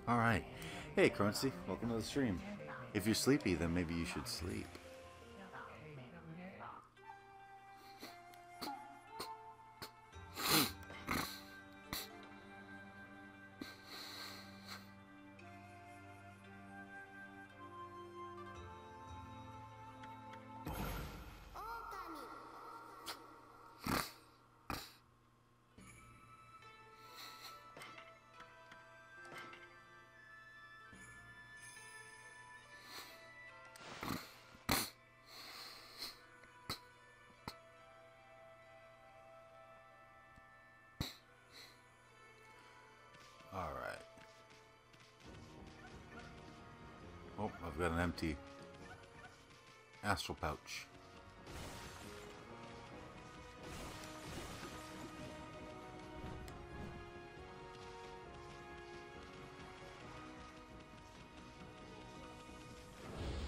Alright. Hey, Currency. Welcome to the stream. If you're sleepy, then maybe you should sleep. Alright. Oh, I've got an empty astral pouch.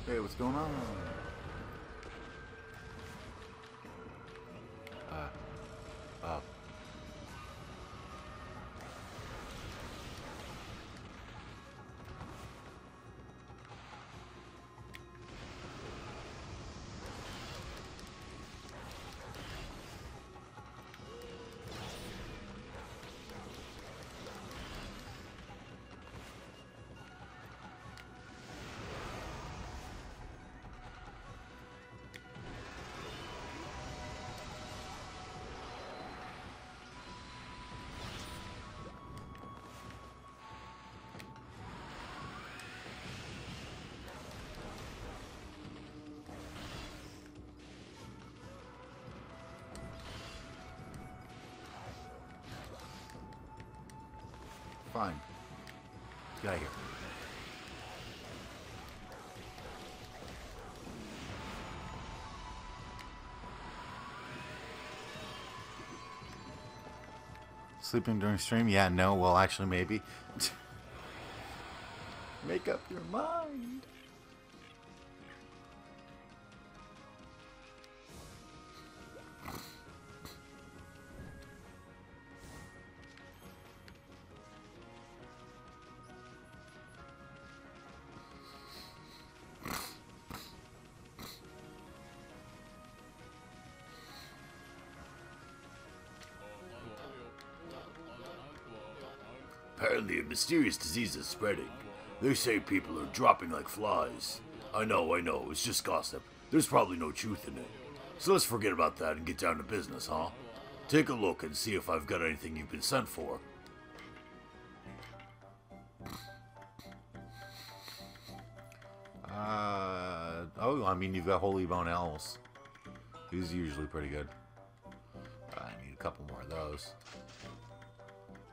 Hey, what's going on? Uh. Fine. Get out of here. Sleeping during stream? Yeah, no. Well, actually, maybe. Make up your mind. Apparently a mysterious disease is spreading. They say people are dropping like flies. I know, it's just gossip. There's probably no truth in it. So let's forget about that and get down to business, huh? Take a look and see if I've got anything you've been sent for. Oh, I mean, you've got Holy Bone Elves. These are usually pretty good. I need a couple more of those.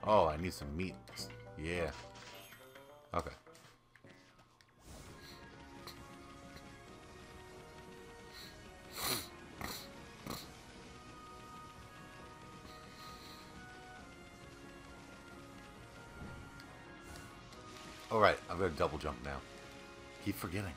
Oh, I need some meat. Yeah. Okay. Alright, I'm gonna double jump now. Keep forgetting.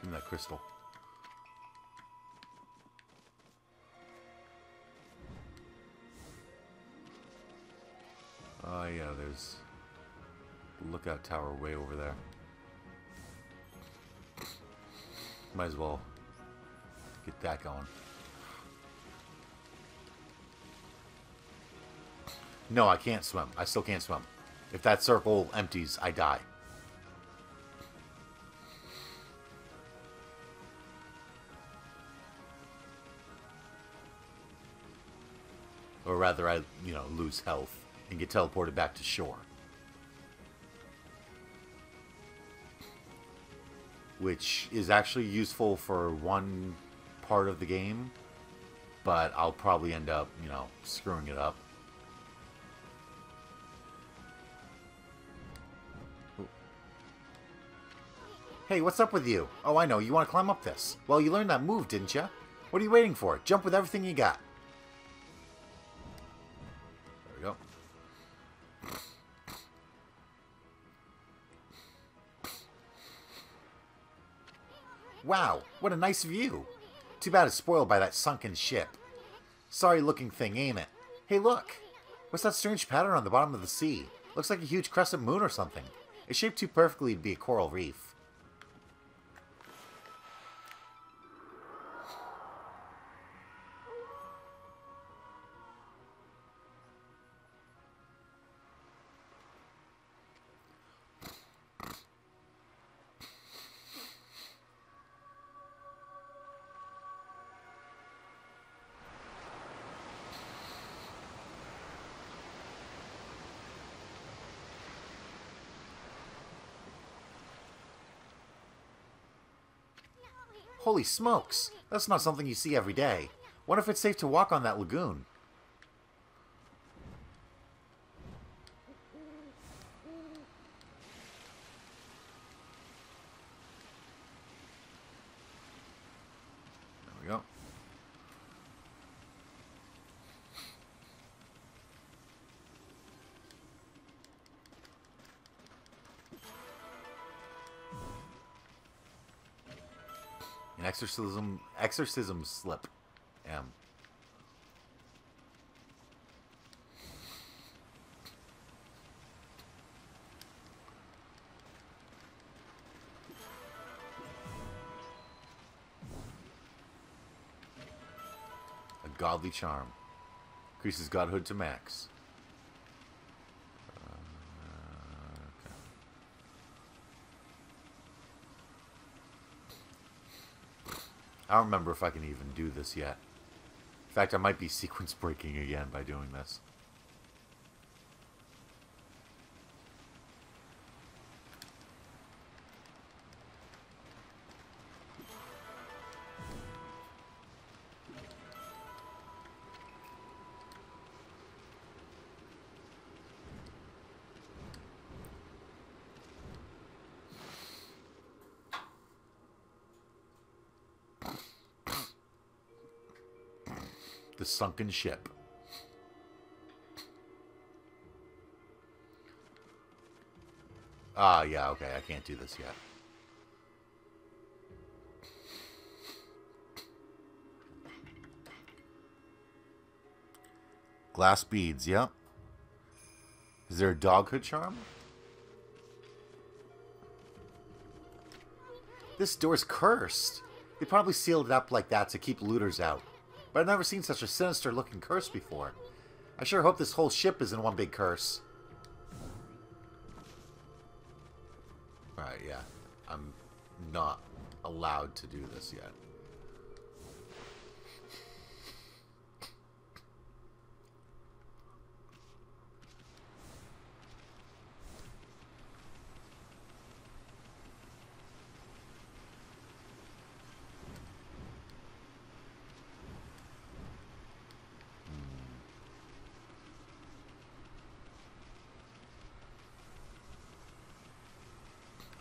Give me that crystal. Oh yeah, there's a lookout tower way over there. Might as well get that going. No, I can't swim. I still can't swim. If that circle empties, I die. Or rather, I, lose health and get teleported back to shore. Which is actually useful for one part of the game, but I'll probably end up, screwing it up. Ooh. Hey, what's up with you? Oh, I know, you want to climb up this. Well, you learned that move, didn't you? What are you waiting for? Jump with everything you got. There we go. Wow, what a nice view. Too bad it's spoiled by that sunken ship. Sorry looking thing, ain't it? Hey, look. What's that strange pattern on the bottom of the sea? Looks like a huge crescent moon or something. It's shaped too perfectly to be a coral reef. Holy smokes! That's not something you see every day. Wonder if it's safe to walk on that lagoon. There we go. An exorcism slip. M. A godly charm. Increases godhood to max. Okay. I don't remember if I can even do this yet. In fact, I might be sequence breaking again by doing this. The sunken ship. Ah, yeah, okay, I can't do this yet. Glass beads, yep. Is there a doghood charm? This door's cursed. They probably sealed it up like that to keep looters out. But I've never seen such a sinister-looking curse before. I sure hope this whole ship isn't one big curse. Alright, yeah. I'm not allowed to do this yet.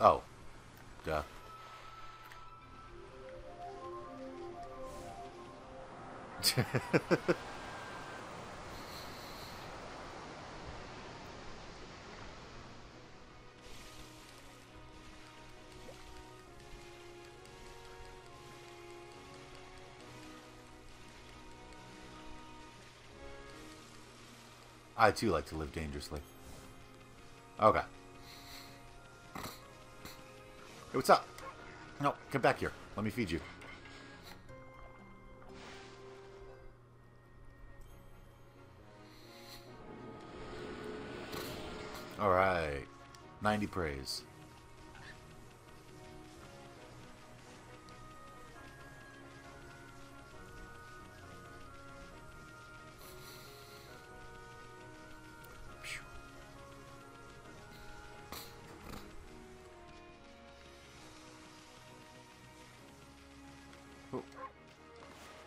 Oh. Duh. I too like to live dangerously. Okay. Hey, what's up? No, come back here. Let me feed you. Alright. 90 praise.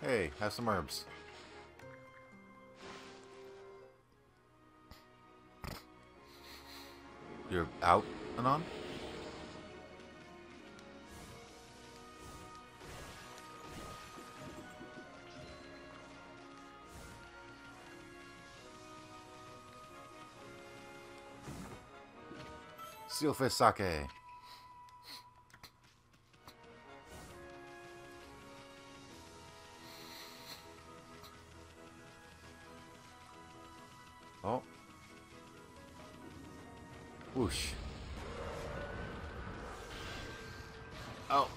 Hey, have some herbs. You're out and on? Steelfish sake. Oh. Whoosh. Oh.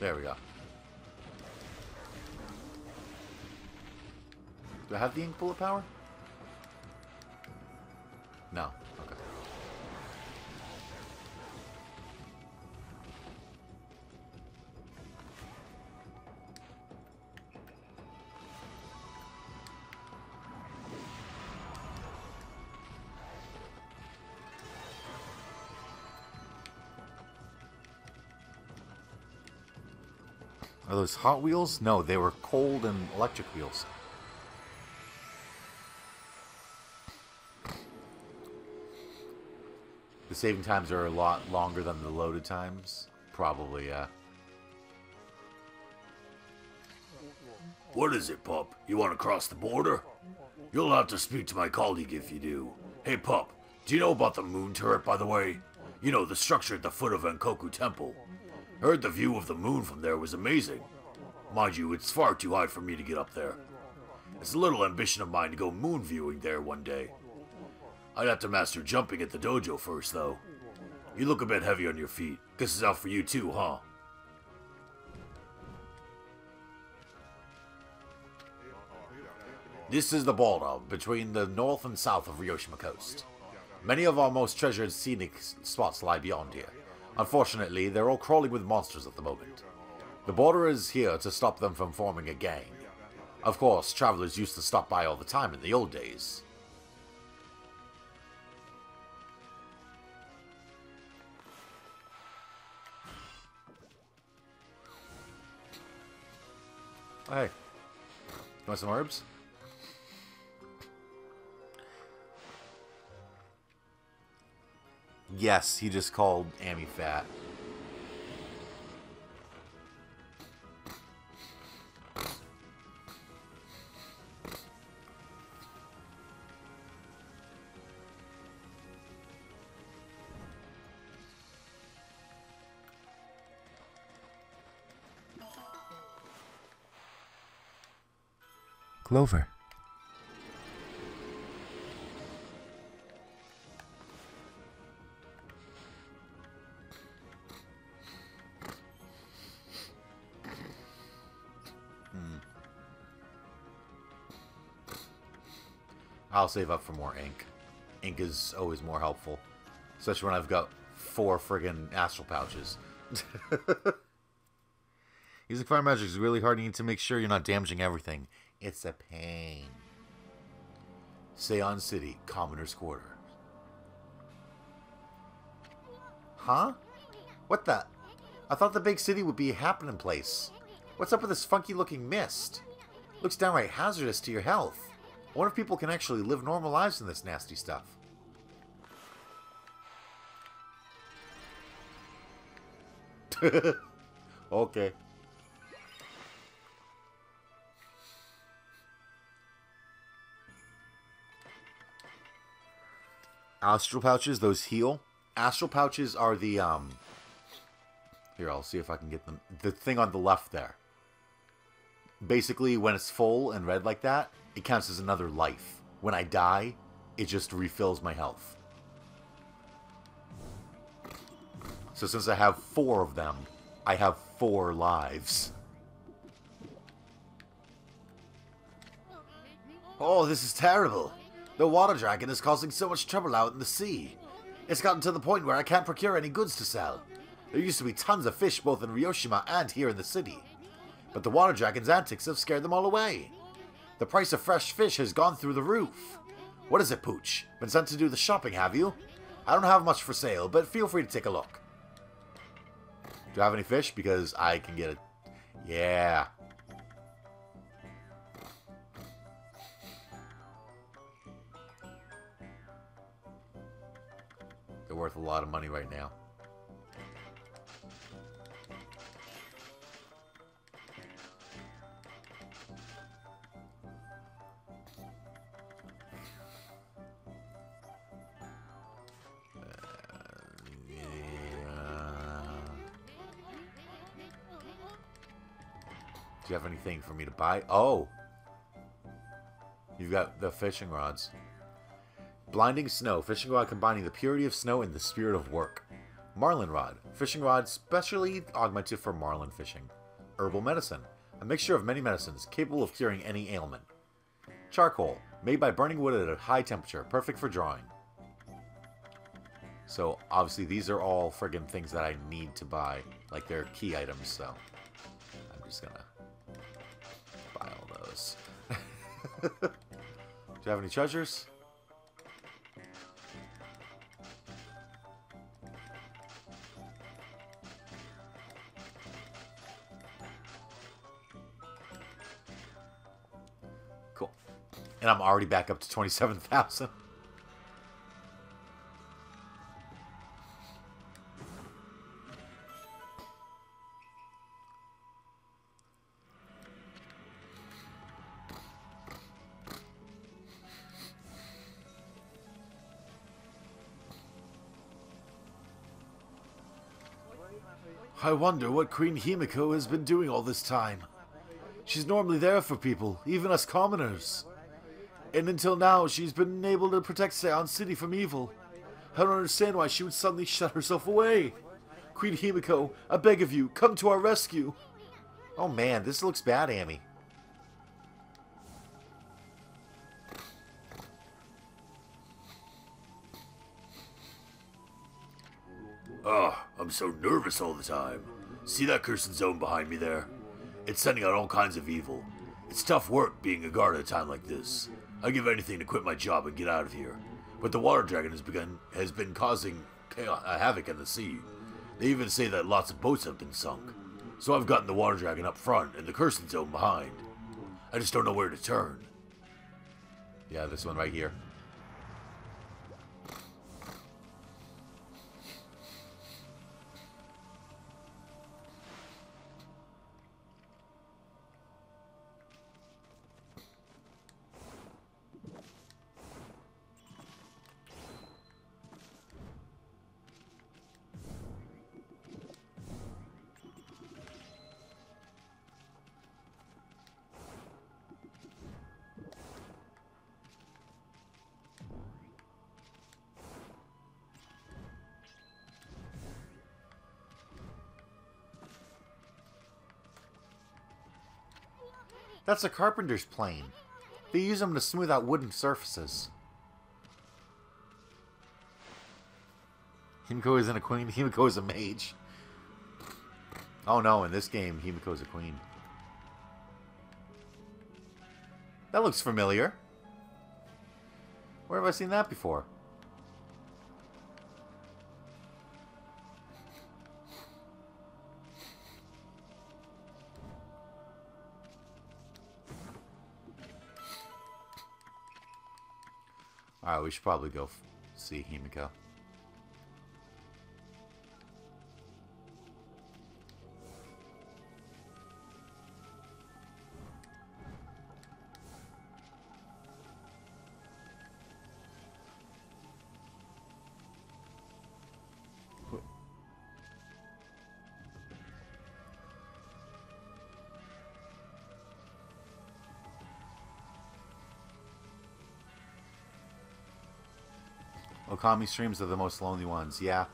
There we go. Do I have the ink bullet power? No. Okay. Are those Hot Wheels? No, they were cold and electric wheels. The saving times are a lot longer than the loaded times. Probably, yeah. What is it, pup? You want to cross the border? You'll have to speak to my colleague if you do. Hey, pup, do you know about the moon turret, by the way? You know, the structure at the foot of Enkoku Temple. Heard the view of the moon from there was amazing. Mind you, it's far too high for me to get up there. It's a little ambition of mine to go moon viewing there one day. I'd have to master jumping at the dojo first, though. You look a bit heavy on your feet. This is out for you too, huh? This is the border between the north and south of Ryoshima Coast. Many of our most treasured scenic spots lie beyond here. Unfortunately, they're all crawling with monsters at the moment. The border is here to stop them from forming a gang. Of course, travelers used to stop by all the time in the old days. Oh, hey. You want some herbs? Yes, he just called Amy fat. Clover. I'll save up for more ink. Ink is always more helpful. Especially when I've got 4 friggin' astral pouches. Using fire magic is really hard. You need to make sure you're not damaging everything. It's a pain. Seion City, Commoner's Quarter. Huh? What the? I thought the big city would be a happening place. What's up with this funky looking mist? Looks downright hazardous to your health. I wonder if people can actually live normal lives in this nasty stuff. Okay. Astral pouches, those heal. Astral pouches are the, Here, I'll see if I can get them. The thing on the left there. Basically, when it's full and red like that, it counts as another life. When I die, it just refills my health. So since I have 4 of them, I have 4 lives. Oh, this is terrible. The water dragon is causing so much trouble out in the sea. It's gotten to the point where I can't procure any goods to sell. There used to be tons of fish both in Ryoshima and here in the city. but the water dragon's antics have scared them all away. The price of fresh fish has gone through the roof. What is it, Pooch? Been sent to do the shopping, have you? I don't have much for sale, but feel free to take a look. Do I have any fish? Because I can get it. Yeah. They're worth a lot of money right now. Do you have anything for me to buy? Oh! You've got the fishing rods. Blinding snow. Fishing rod combining the purity of snow and the spirit of work. Marlin rod. Fishing rod specially augmented for marlin fishing. Herbal medicine. A mixture of many medicines capable of curing any ailment. Charcoal. Made by burning wood at a high temperature. Perfect for drawing. So, obviously, these are all friggin' things that I need to buy. Like, they're key items, so... I'm just gonna... buy all those. Do you have any treasures? Cool. And I'm already back up to 27,000. I wonder what Queen Himiko has been doing all this time. She's normally there for people, even us commoners. And until now, she's been able to protect Seon City from evil. I don't understand why she would suddenly shut herself away. Queen Himiko, I beg of you, come to our rescue. Oh man, this looks bad, Amy. Ugh, I'm so nervous all the time. See that cursed zone behind me there? It's sending out all kinds of evil. It's tough work being a guard at a time like this. I'd give anything to quit my job and get out of here. But the water dragon has been causing havoc in the sea. They even say that lots of boats have been sunk. So I've gotten the water dragon up front and the cursed zone behind. I just don't know where to turn. Yeah, this one right here. That's a carpenter's plane. They use them to smooth out wooden surfaces. Himiko isn't a queen, Himiko is a mage. Oh no, in this game, Himiko is a queen. That looks familiar. Where have I seen that before? Alright, we should probably go see Himiko. Okami streams are the most lonely ones, yeah.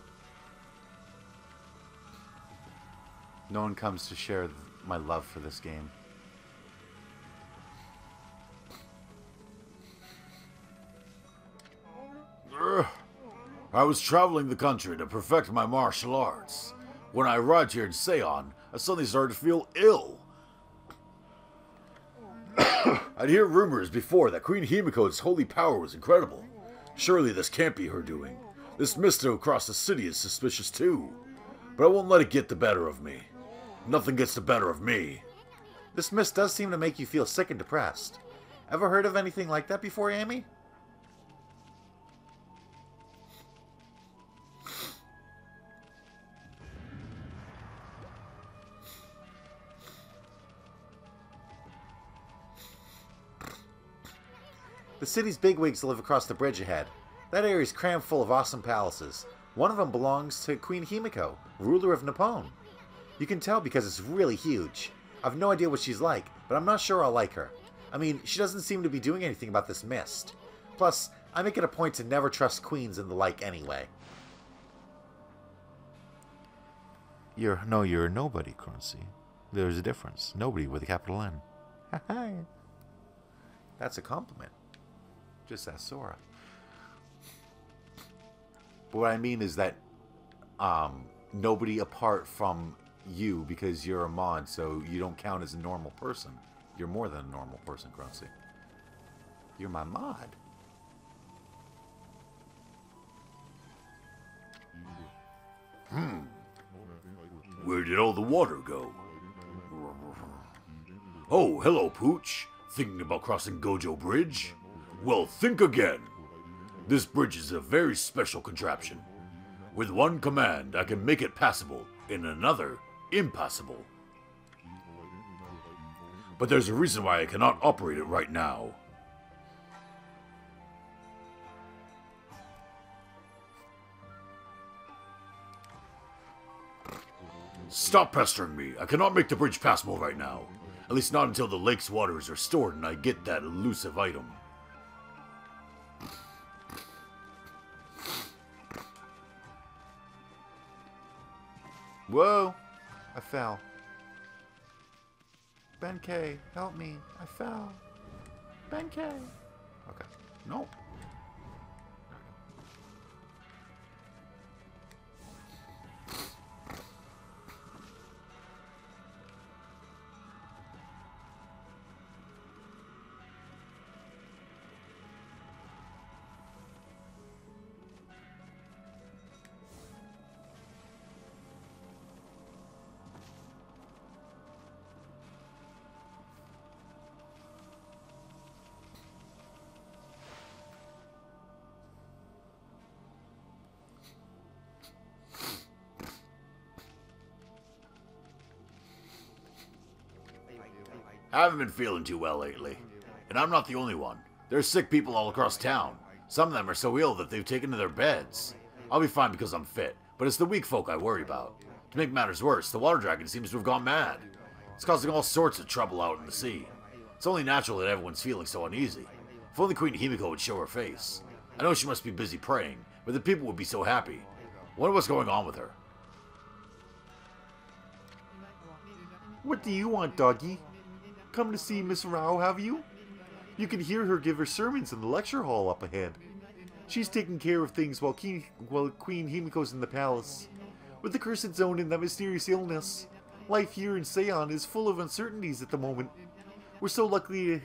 No one comes to share my love for this game. I was traveling the country to perfect my martial arts. When I arrived here in Seon, I suddenly started to feel ill. I'd hear rumors before that Queen Himiko's holy power was incredible. Surely this can't be her doing. This mist across the city is suspicious too. But I won't let it get the better of me. Nothing gets the better of me. This mist does seem to make you feel sick and depressed. Ever heard of anything like that before, Amy? The city's bigwigs live across the bridge ahead. That area is crammed full of awesome palaces. One of them belongs to Queen Himiko, ruler of Nippon. You can tell because it's really huge. I've no idea what she's like, but I'm not sure I'll like her. I mean, she doesn't seem to be doing anything about this mist. Plus, I make it a point to never trust queens and the like anyway. You're a nobody, Currency. There's a difference. Nobody with a capital N. That's a compliment. Just ask Sora. But what I mean is that nobody apart from you, because you're a mod, so you don't count as a normal person. You're more than a normal person, Gruncy. You're my mod. Where did all the water go? Oh, hello, Pooch. Thinking about crossing Gojo Bridge? Well, think again. This bridge is a very special contraption. With one command, I can make it passable, in another, impassable. But there's a reason why I cannot operate it right now. Stop pestering me. I cannot make the bridge passable right now. At least not until the lake's waters are stored and I get that elusive item. Whoa! I fell. Benkei, help me. I fell. Benkei. Okay. Nope. I haven't been feeling too well lately. And I'm not the only one. There's sick people all across town. Some of them are so ill that they've taken to their beds. I'll be fine because I'm fit, but it's the weak folk I worry about. To make matters worse, the water dragon seems to have gone mad. It's causing all sorts of trouble out in the sea. It's only natural that everyone's feeling so uneasy. If only Queen Himiko would show her face. I know she must be busy praying, but the people would be so happy. I wonder what's going on with her. What do you want, doggy? Come to see Miss Rao, have you? You can hear her give her sermons in the lecture hall up ahead. She's taking care of things while Queen Himiko's in the palace. With the cursed zone and that mysterious illness, life here in Seon is full of uncertainties at the moment. We're so lucky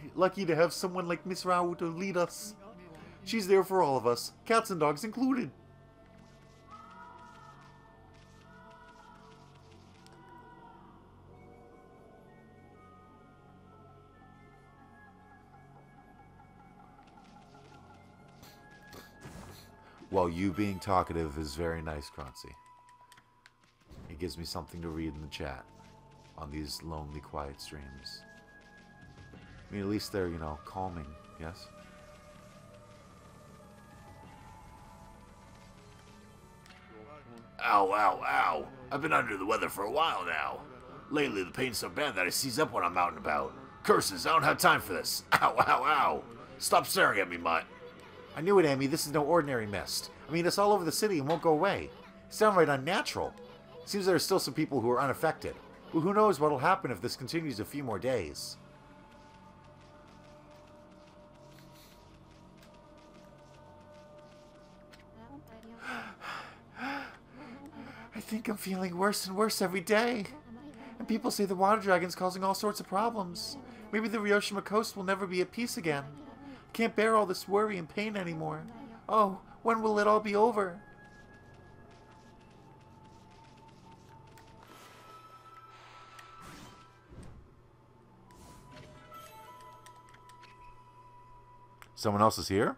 to have someone like Miss Rao to lead us. She's there for all of us, cats and dogs included. Well, you being talkative is very nice, Croncy. It gives me something to read in the chat on these lonely, quiet streams. I mean, at least they're, calming, yes? Ow, ow, ow. I've been under the weather for a while now. Lately, the pain's so bad that I seize up when I'm out and about. Curses, I don't have time for this. Ow, ow, ow. Stop staring at me, mutt. I knew it, Amy. This is no ordinary mist. I mean, it's all over the city and won't go away. It's downright unnatural. Seems there are still some people who are unaffected. But who knows what'll happen if this continues a few more days. I think I'm feeling worse and worse every day. And people say the water dragon's causing all sorts of problems. Maybe the Ryoshima coast will never be at peace again. Can't bear all this worry and pain anymore. Oh, when will it all be over? Someone else is here?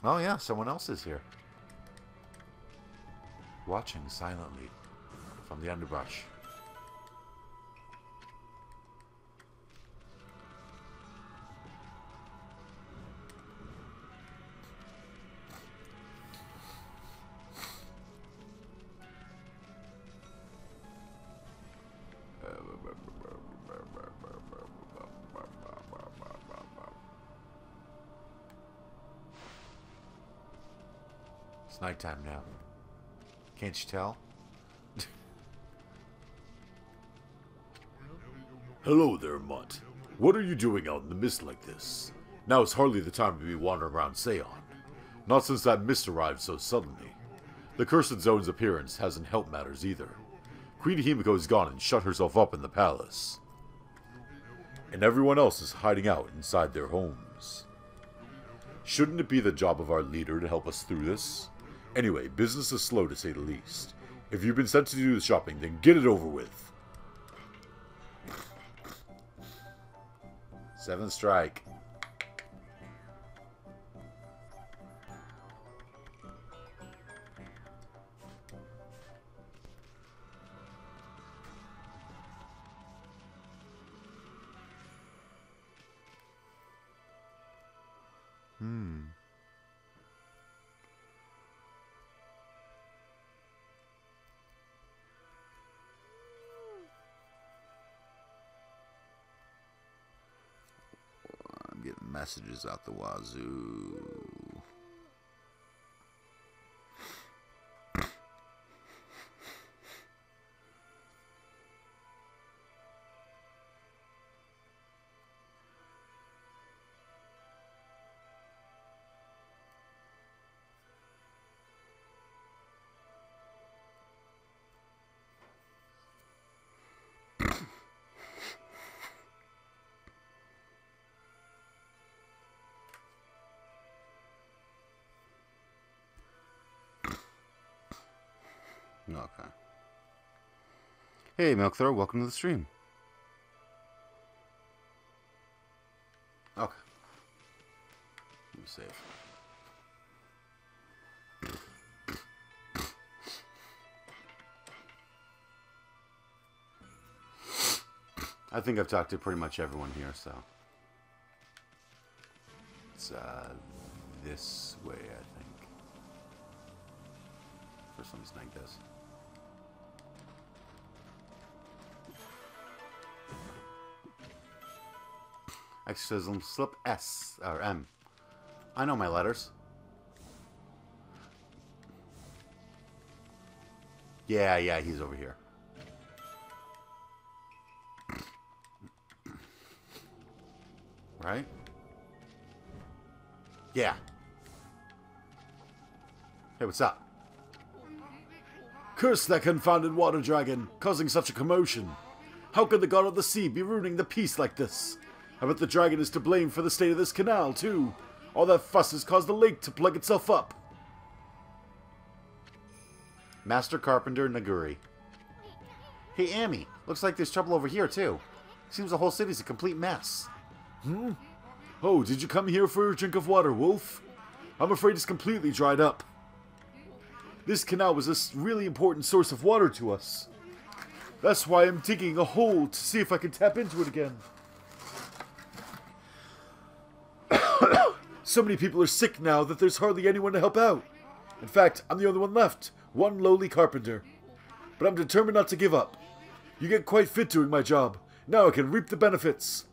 Oh yeah, someone else is here. Watching silently from the underbrush. It's nighttime now. Can't you tell? Hello there, Mutt. What are you doing out in the mist like this? Now is hardly the time to be wandering around Seon. Not since that mist arrived so suddenly. The Cursed Zone's appearance hasn't helped matters either. Queen Himiko is gone and shut herself up in the palace. And everyone else is hiding out inside their homes. Shouldn't it be the job of our leader to help us through this? Anyway, business is slow to say the least. If you've been sent to do the shopping, then get it over with. Seventh strike. I'm getting messages out the wazoo. Okay. Hey, Milkthrow, welcome to the stream. Okay. Let me save. I think I've talked to pretty much everyone here, so. It's, this way, I think. For some reason, like this. Exorcism slip S or M. I know my letters. Yeah, he's over here. Right? Yeah. Hey, what's up? Curse that confounded water dragon, causing such a commotion. How could the god of the sea be ruining the peace like this? I bet the dragon is to blame for the state of this canal, too. All that fuss has caused the lake to plug itself up. Master Carpenter Naguri. Hey, Amy. Looks like there's trouble over here, too. Seems the whole city's a complete mess. Oh, did you come here for a drink of water, Wolf? I'm afraid it's completely dried up. This canal was a really important source of water to us. That's why I'm digging a hole to see if I can tap into it again. So many people are sick now that there's hardly anyone to help out. In fact, I'm the only one left, one lowly carpenter. But I'm determined not to give up. You get quite fit doing my job. Now I can reap the benefits.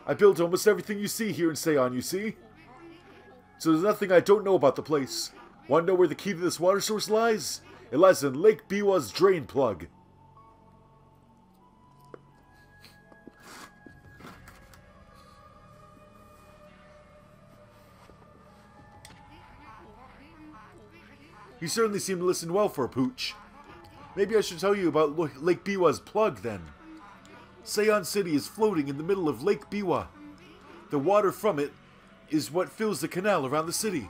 I built almost everything you see here in Seon, you see? So there's nothing I don't know about the place. Want to know where the key to this water source lies? It lies in Lake Biwa's drain plug. You certainly seem to listen well for a pooch. Maybe I should tell you about Lake Biwa's plug, then. Seon City is floating in the middle of Lake Biwa. The water from it is what fills the canal around the city.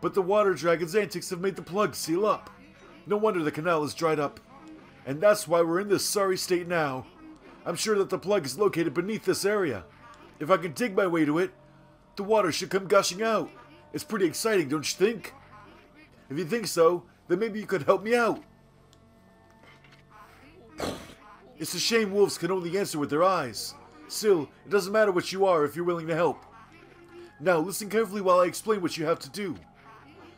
But the water dragon's antics have made the plug seal up. No wonder the canal is dried up. And that's why we're in this sorry state now. I'm sure that the plug is located beneath this area. If I can dig my way to it, the water should come gushing out. It's pretty exciting, don't you think? If you think so, then maybe you could help me out. It's a shame wolves can only answer with their eyes. Still, it doesn't matter what you are if you're willing to help. Now, listen carefully while I explain what you have to do.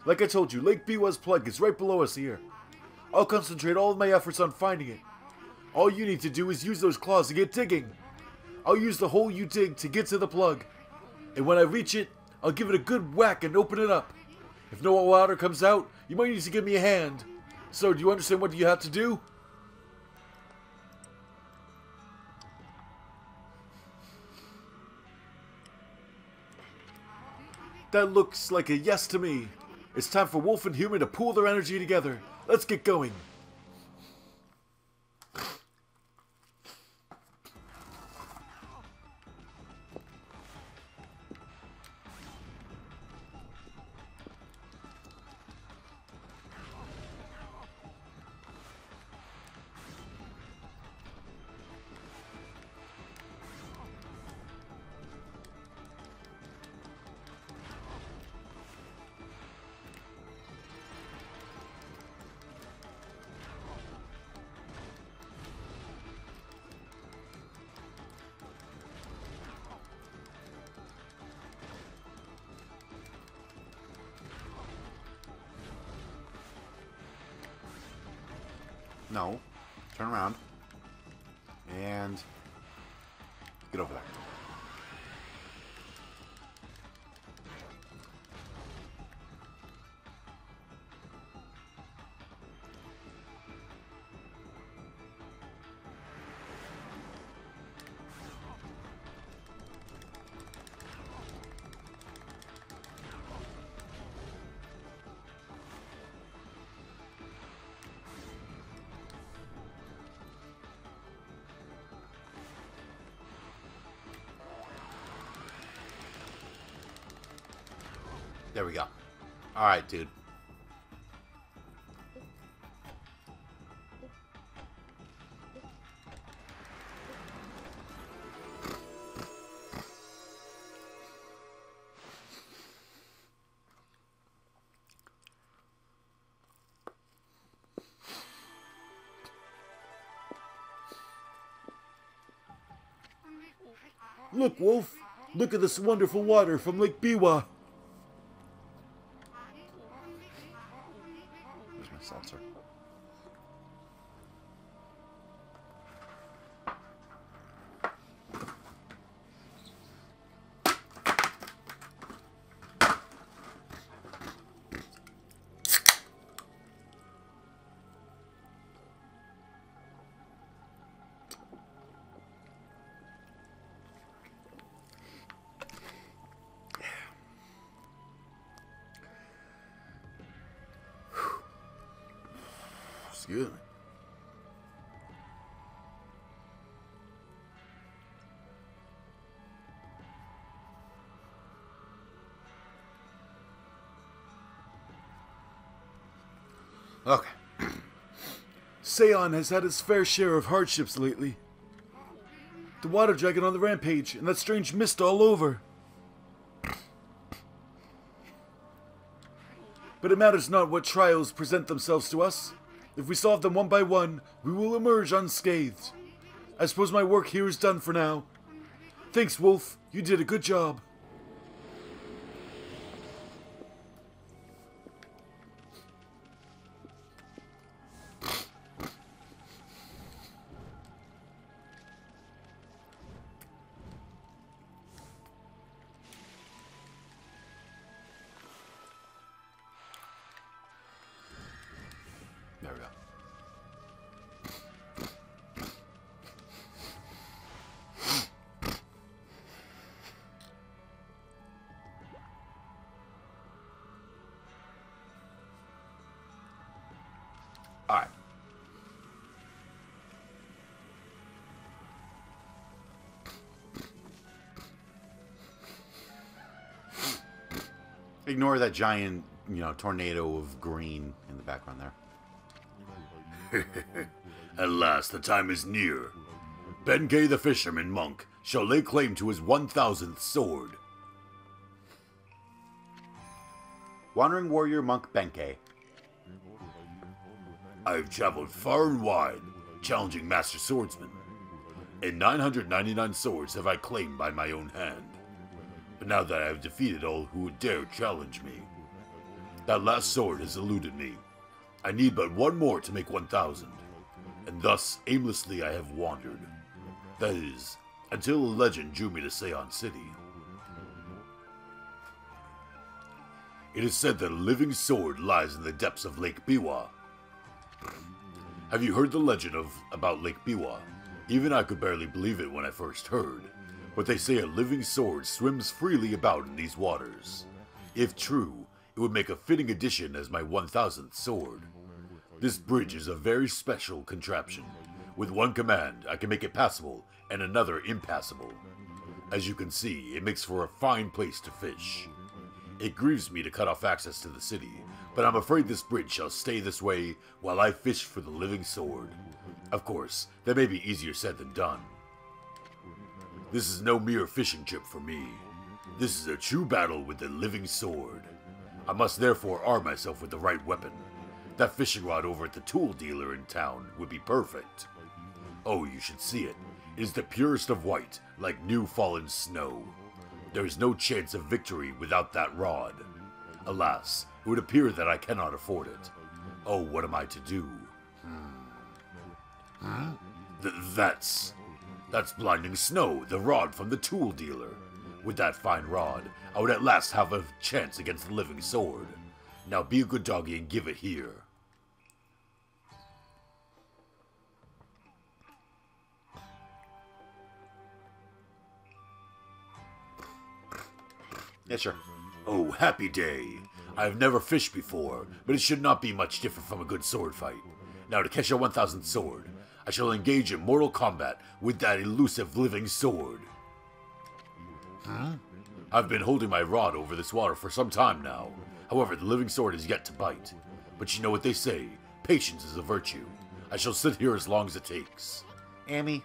Like I told you, Lake Biwa's plug is right below us here. I'll concentrate all of my efforts on finding it. All you need to do is use those claws to get digging. I'll use the hole you dig to get to the plug. And when I reach it, I'll give it a good whack and open it up. If no water comes out, you might need to give me a hand. So, do you understand what you have to do? That looks like a yes to me. It's time for Wolf and Human to pool their energy together. Let's get going. No. Turn around. And get over there. There we go. Alright, dude. Look, Wolf. Look at this wonderful water from Lake Biwa. Where's my seltzer? Excuse me. Okay. Seon has had his fair share of hardships lately. The water dragon on the rampage, and that strange mist all over. But it matters not what trials present themselves to us. If we solve them one by one, we will emerge unscathed. I suppose my work here is done for now. Thanks, Wolf. You did a good job. There we go. Ignore that giant, tornado of green in the background there. At last, the time is near. Benkei the fisherman monk shall lay claim to his 1,000th sword. Wandering warrior monk Benkei. I have traveled far and wide, challenging master swordsmen, and 999 swords have I claimed by my own hand. But now that I have defeated all who would dare challenge me, that last sword has eluded me. I need but one more to make 1,000, and thus aimlessly I have wandered. That is, until a legend drew me to Seon City. It is said that a living sword lies in the depths of Lake Biwa. Have you heard the legend about Lake Biwa? Even I could barely believe it when I first heard, but they say a living sword swims freely about in these waters. If true, it would make a fitting addition as my 1,000th sword. This bridge is a very special contraption. With one command, I can make it passable and another impassable. As you can see, it makes for a fine place to fish. It grieves me to cut off access to the city, but I'm afraid this bridge shall stay this way while I fish for the living sword. Of course, that may be easier said than done. This is no mere fishing trip for me. This is a true battle with the living sword. I must therefore arm myself with the right weapon. That fishing rod over at the tool dealer in town would be perfect. Oh, you should see it. It is the purest of white, like new fallen snow. There is no chance of victory without that rod. Alas, it would appear that I cannot afford it. Oh, what am I to do? That's blinding snow, the rod from the tool dealer. With that fine rod, I would at last have a chance against the living sword. Now be a good doggy and give it here. Yeah, sure. Oh, happy day. I have never fished before, but it should not be much different from a good sword fight. Now to catch a 1,000th sword, I shall engage in mortal combat with that elusive living sword. I've been holding my rod over this water for some time now. However, the living sword is yet to bite. But you know what they say, patience is a virtue. I shall sit here as long as it takes. Amy,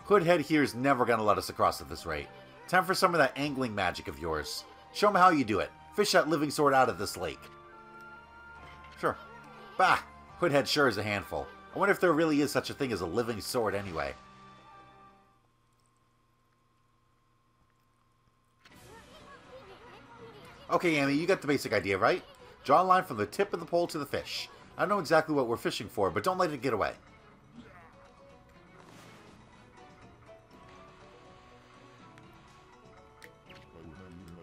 Hoodhead here is never going to let us across at this rate. Time for some of that angling magic of yours. Show me how you do it. Fish that living sword out of this lake. Sure. Bah! Hoodhead sure is a handful. I wonder if there really is such a thing as a living sword anyway. Okay, Amy, you got the basic idea, right? Draw a line from the tip of the pole to the fish. I don't know exactly what we're fishing for, but don't let it get away.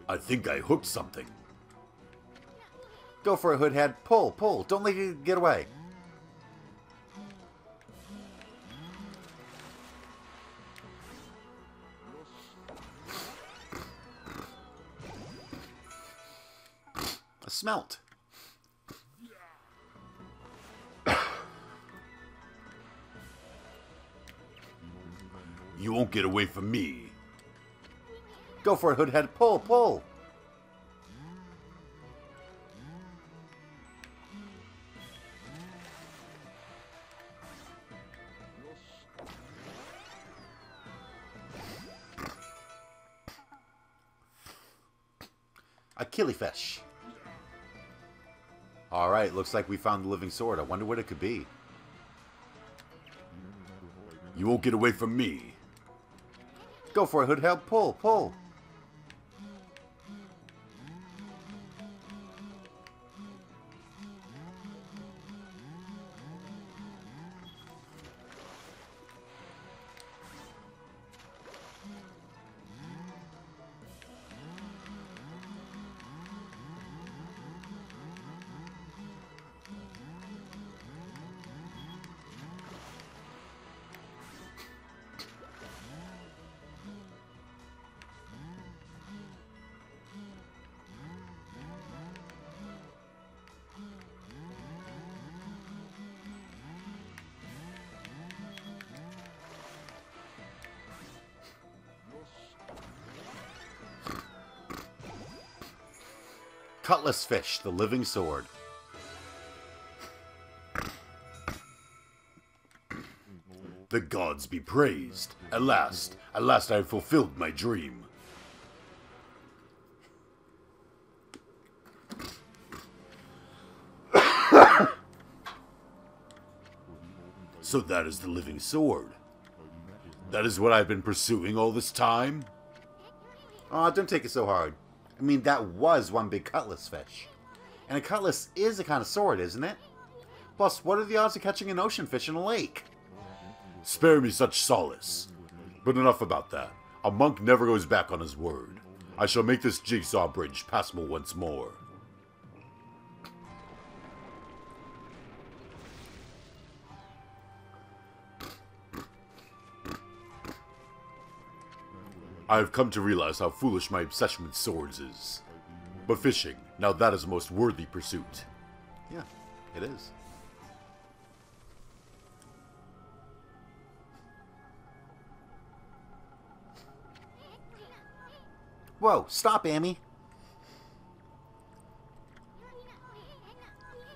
I think I hooked something. Go for it, Hoodhead. Pull, pull. Don't let it get away. A smelt. You won't get away from me. Go for it, Hoodhead. Pull, pull. A killifish. Alright, looks like we found the living sword. I wonder what it could be. You won't get away from me. Go for it, Hoodhead. Pull, pull. Cutlass fish, the living sword. The gods be praised. At last I have fulfilled my dream. So that is the living sword. That is what I've been pursuing all this time? Oh, don't take it so hard. I mean, that was one big cutlass fish. And a cutlass is a kind of sword, isn't it? Plus, what are the odds of catching an ocean fish in a lake? Spare me such solace. But enough about that. A monk never goes back on his word. I shall make this jigsaw bridge passable once more. I have come to realize how foolish my obsession with swords is. But fishing, now that is a most worthy pursuit. Yeah, it is. Whoa, stop, Amy.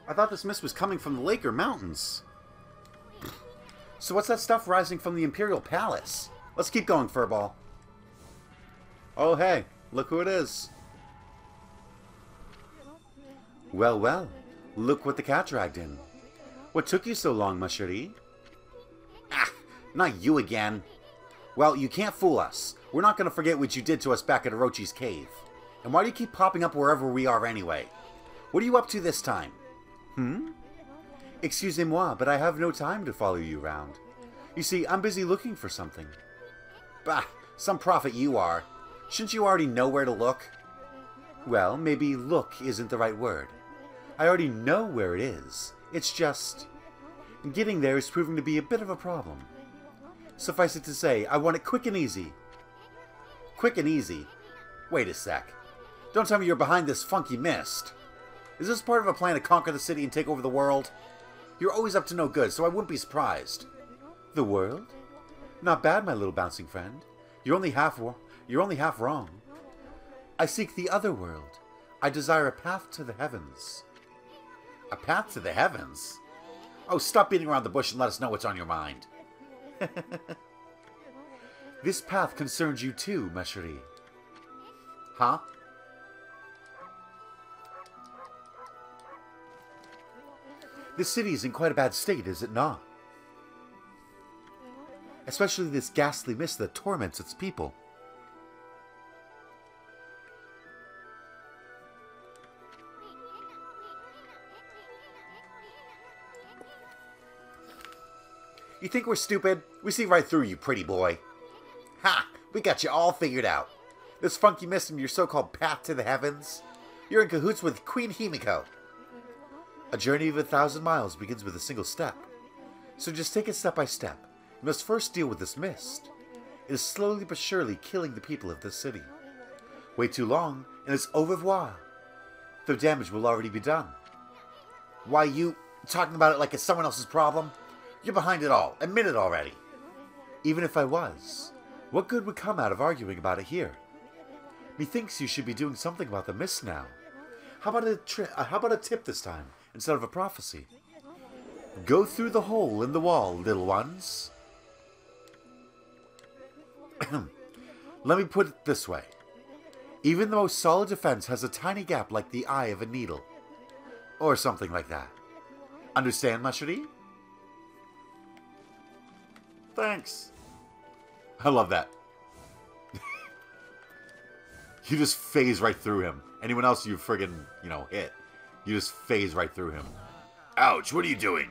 I thought this mist was coming from the lake or mountains. So what's that stuff rising from the Imperial Palace? Let's keep going, Furball. Oh, hey, look who it is. Well, well, look what the cat dragged in. What took you so long, ma chérie? Ah, not you again. Well, you can't fool us. We're not going to forget what you did to us back at Orochi's cave. And why do you keep popping up wherever we are anyway? What are you up to this time? Excusez-moi, but I have no time to follow you around. You see, I'm busy looking for something. Bah, some prophet you are. Shouldn't you already know where to look? Well, maybe look isn't the right word. I already know where it is. It's just... getting there is proving to be a bit of a problem. Suffice it to say, I want it quick and easy. Quick and easy? Wait a sec. Don't tell me you're behind this funky mist. Is this part of a plan to conquer the city and take over the world? You're always up to no good, so I wouldn't be surprised. The world? Not bad, my little bouncing friend. You're only half wrong. I seek the other world. I desire a path to the heavens. A path to the heavens? Oh, stop beating around the bush and let us know what's on your mind. This path concerns you too, ma chérie. Huh? This city is in quite a bad state, is it not? Especially this ghastly mist that torments its people. You think we're stupid? We see right through you, pretty boy. Ha! We got you all figured out. This funky mist and your so-called path to the heavens. You're in cahoots with Queen Himiko. A journey of 1,000 miles begins with a single step. So just take it step by step. You must first deal with this mist. It is slowly but surely killing the people of this city. Wait too long, and it's au revoir. The damage will already be done. Why, you talking about it like it's someone else's problem? You're behind it all. Admit it already. Even if I was, what good would come out of arguing about it here? Methinks you should be doing something about the mist now. How about a tip this time, instead of a prophecy? Go through the hole in the wall, little ones. Let me put it this way. Even the most solid defense has a tiny gap like the eye of a needle. Or something like that. Understand, ma chérie? Thanks. I love that. You just phase right through him. Anyone else you friggin', hit. You just phase right through him. Ouch, what are you doing?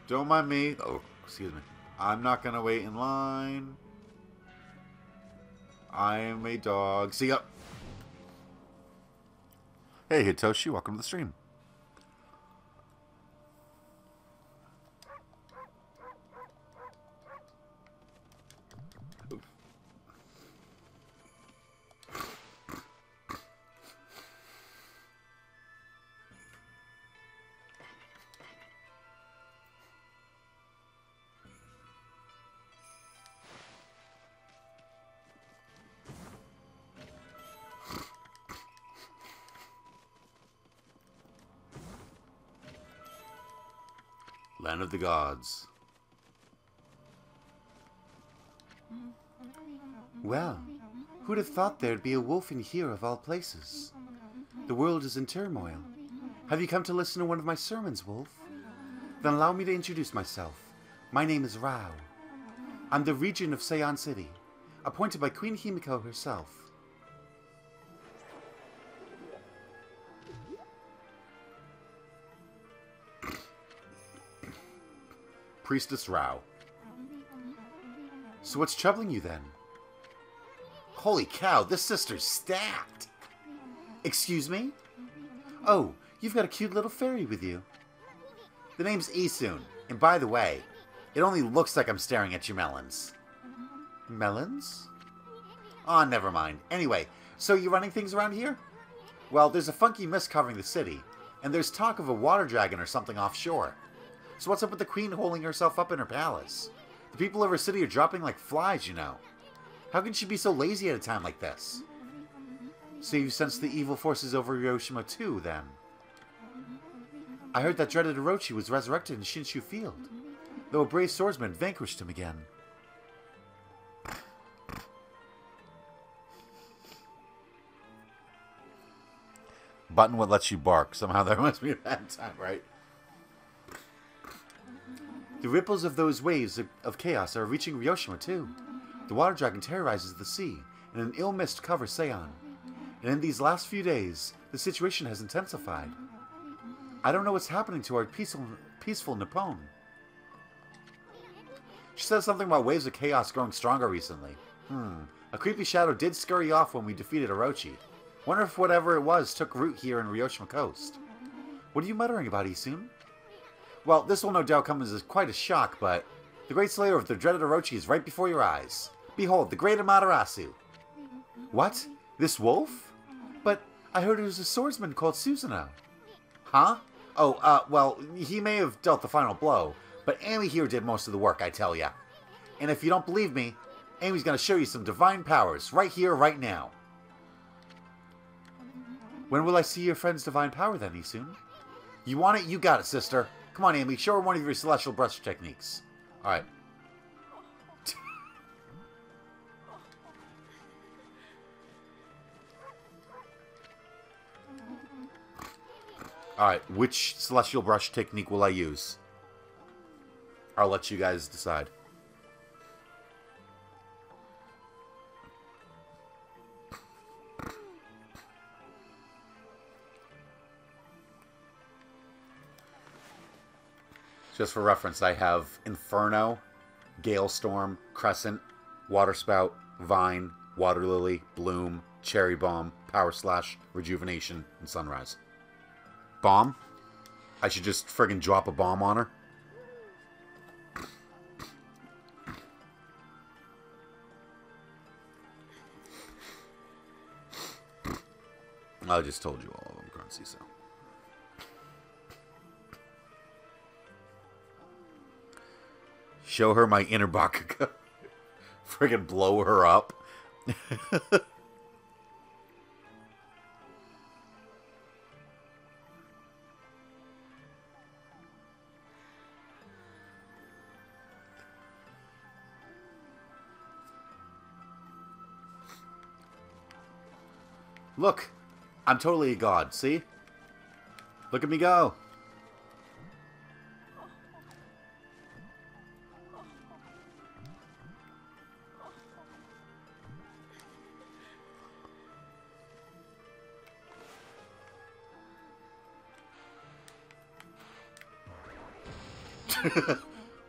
Don't mind me. Oh, excuse me. I'm not gonna wait in line. I am a dog. See ya. Hey, Hitoshi, welcome to the stream. Land of the Gods. Well, who'd have thought there'd be a wolf in here of all places? The world is in turmoil. Have you come to listen to one of my sermons, Wolf? Then allow me to introduce myself. My name is Rao. I'm the regent of Seon City, appointed by Queen Himiko herself. Priestess Rao. So what's troubling you then? Holy cow, this sister's stacked. Excuse me? Oh, you've got a cute little fairy with you. The name's Isun, and by the way, it only looks like I'm staring at your melons. Melons? Aw, never mind. Anyway, so you running things around here? Well, there's a funky mist covering the city, and there's talk of a water dragon or something offshore. So what's up with the queen holding herself up in her palace? The people of her city are dropping like flies, you know. How can she be so lazy at a time like this? So you sense the evil forces over Hiroshima too, then? I heard that dreaded Orochi was resurrected in Shinshu Field, though a brave swordsman vanquished him again. Button what lets you bark. Somehow that must be a bad time, right? The ripples of those waves of chaos are reaching Hiroshima too. The water dragon terrorizes the sea, and an ill mist covers Seon. And in these last few days, the situation has intensified. I don't know what's happening to our peaceful Nippon. She said something about waves of chaos growing stronger recently. A creepy shadow did scurry off when we defeated Orochi. Wonder if whatever it was took root here in Hiroshima Coast. What are you muttering about, Isun? Well, this will no doubt come as quite a shock, but the great slayer of the dreaded Orochi is right before your eyes. Behold, the great Amaterasu. What? This wolf? But I heard it was a swordsman called Susanoo. Huh? Oh, well, he may have dealt the final blow, but Amy here did most of the work, I tell ya. And if you don't believe me, Amy's gonna show you some divine powers, right here, right now. When will I see your friend's divine power then, Isun? You want it? You got it, sister. Come on, Amy, show her one of your celestial brush techniques. Alright. Alright, which celestial brush technique will I use? I'll let you guys decide. Just for reference, I have Inferno, Galestorm, Crescent, Water Spout, Vine, Water Lily, Bloom, Cherry Bomb, Power Slash, Rejuvenation, and Sunrise. Bomb? I should just friggin' drop a bomb on her? I just told you all of them, Currency, so. Show her my inner Bakugo. Friggin' blow her up. Look, I'm totally a god, see? Look at me go.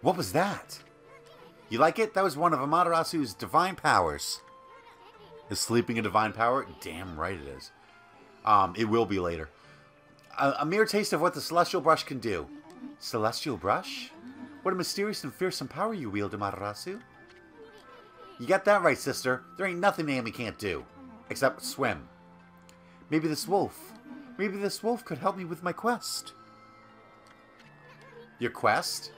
What was that? You like it? That was one of Amaterasu's divine powers. Is sleeping a divine power? Damn right it is. It will be later. A mere taste of what the Celestial Brush can do. Celestial Brush? What a mysterious and fearsome power you wield, Amaterasu. You got that right, sister. There ain't nothing Amy can't do. Except swim. Maybe this wolf could help me with my quest. Your quest?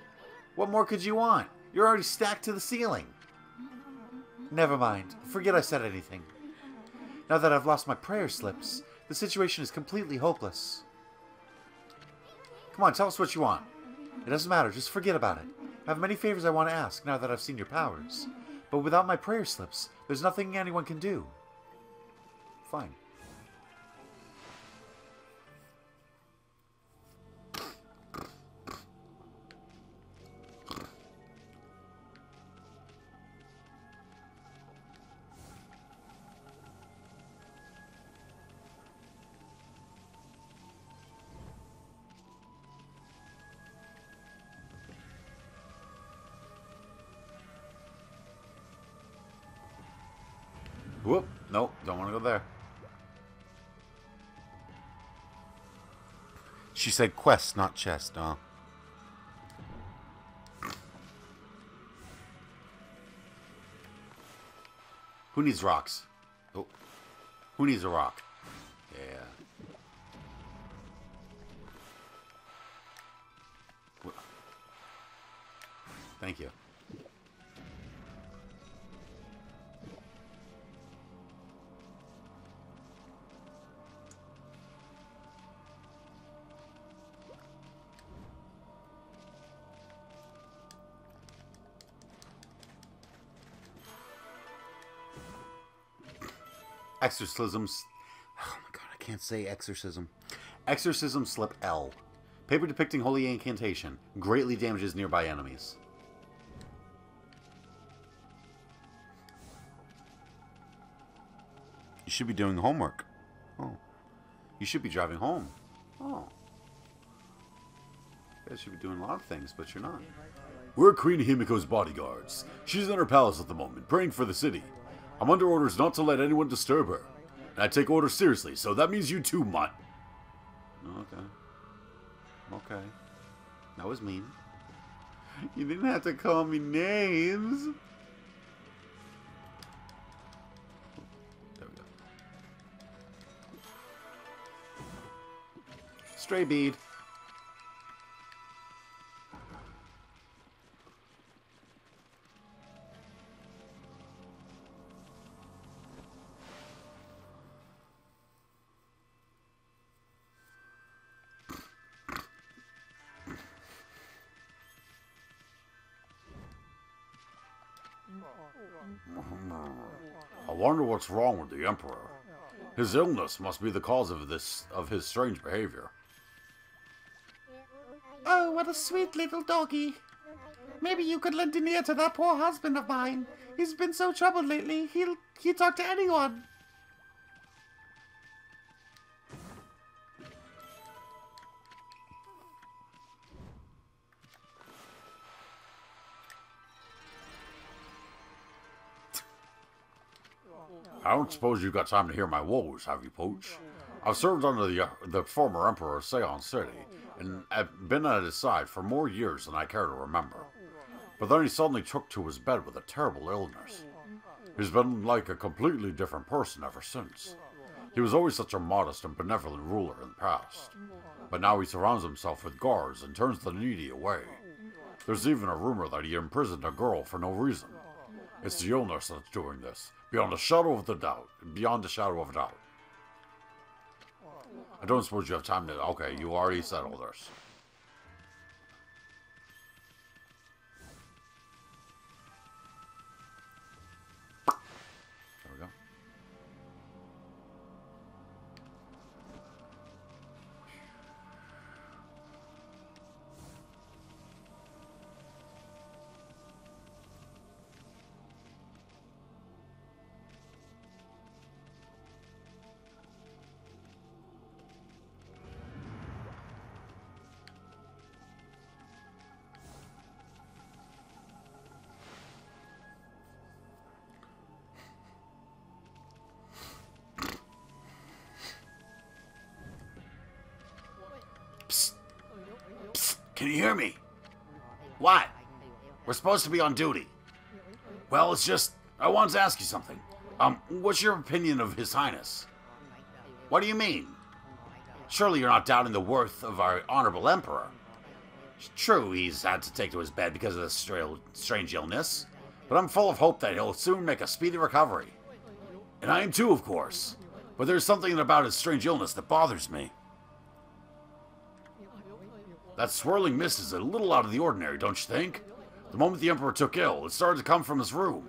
What more could you want? You're already stacked to the ceiling. Never mind. Forget I said anything. Now that I've lost my prayer slips, the situation is completely hopeless. Come on, tell us what you want. It doesn't matter, just forget about it. I have many favors I want to ask now that I've seen your powers. But without my prayer slips, there's nothing anyone can do. Fine. Whoop. Nope, don't want to go there. She said quest, not chest, huh? Who needs rocks? Oh. Who needs a rock? Yeah. Thank you. Exorcisms. Oh my god, I can't say exorcism. Exorcism slip L. Paper depicting holy incantation. Greatly damages nearby enemies. You should be doing homework. Oh. You should be driving home. Oh. You guys should be doing a lot of things, but you're not. We're Queen Himiko's bodyguards. She's in her palace at the moment, praying for the city. I'm under orders not to let anyone disturb her. And I take orders seriously, so that means you too, mutt. Okay. Okay. That was mean. You didn't have to call me names. There we go. Stray bead. I wonder what's wrong with the Emperor. His illness must be the cause of his strange behavior. Oh, what a sweet little doggy. Maybe you could lend an ear to that poor husband of mine. He's been so troubled lately, he'll talk to anyone. I don't suppose you've got time to hear my woes, have you, Pooch? I've served under the former Emperor of Seon City, and I've been at his side for more years than I care to remember. But then he suddenly took to his bed with a terrible illness. He's been like a completely different person ever since. He was always such a modest and benevolent ruler in the past. But now he surrounds himself with guards and turns the needy away. There's even a rumor that he imprisoned a girl for no reason. It's the illness that's doing this, beyond a shadow of a doubt. I don't suppose you have time to... Okay, you already said all this. There we go. Can you hear me? What? We're supposed to be on duty. Well, it's just... I wanted to ask you something. What's your opinion of His Highness? What do you mean? Surely you're not doubting the worth of our honorable Emperor. It's true, he's had to take to his bed because of this strange illness. But I'm full of hope that he'll soon make a speedy recovery. And I am too, of course. But there's something about his strange illness that bothers me. That swirling mist is a little out of the ordinary, don't you think? The moment the Emperor took ill, it started to come from his room.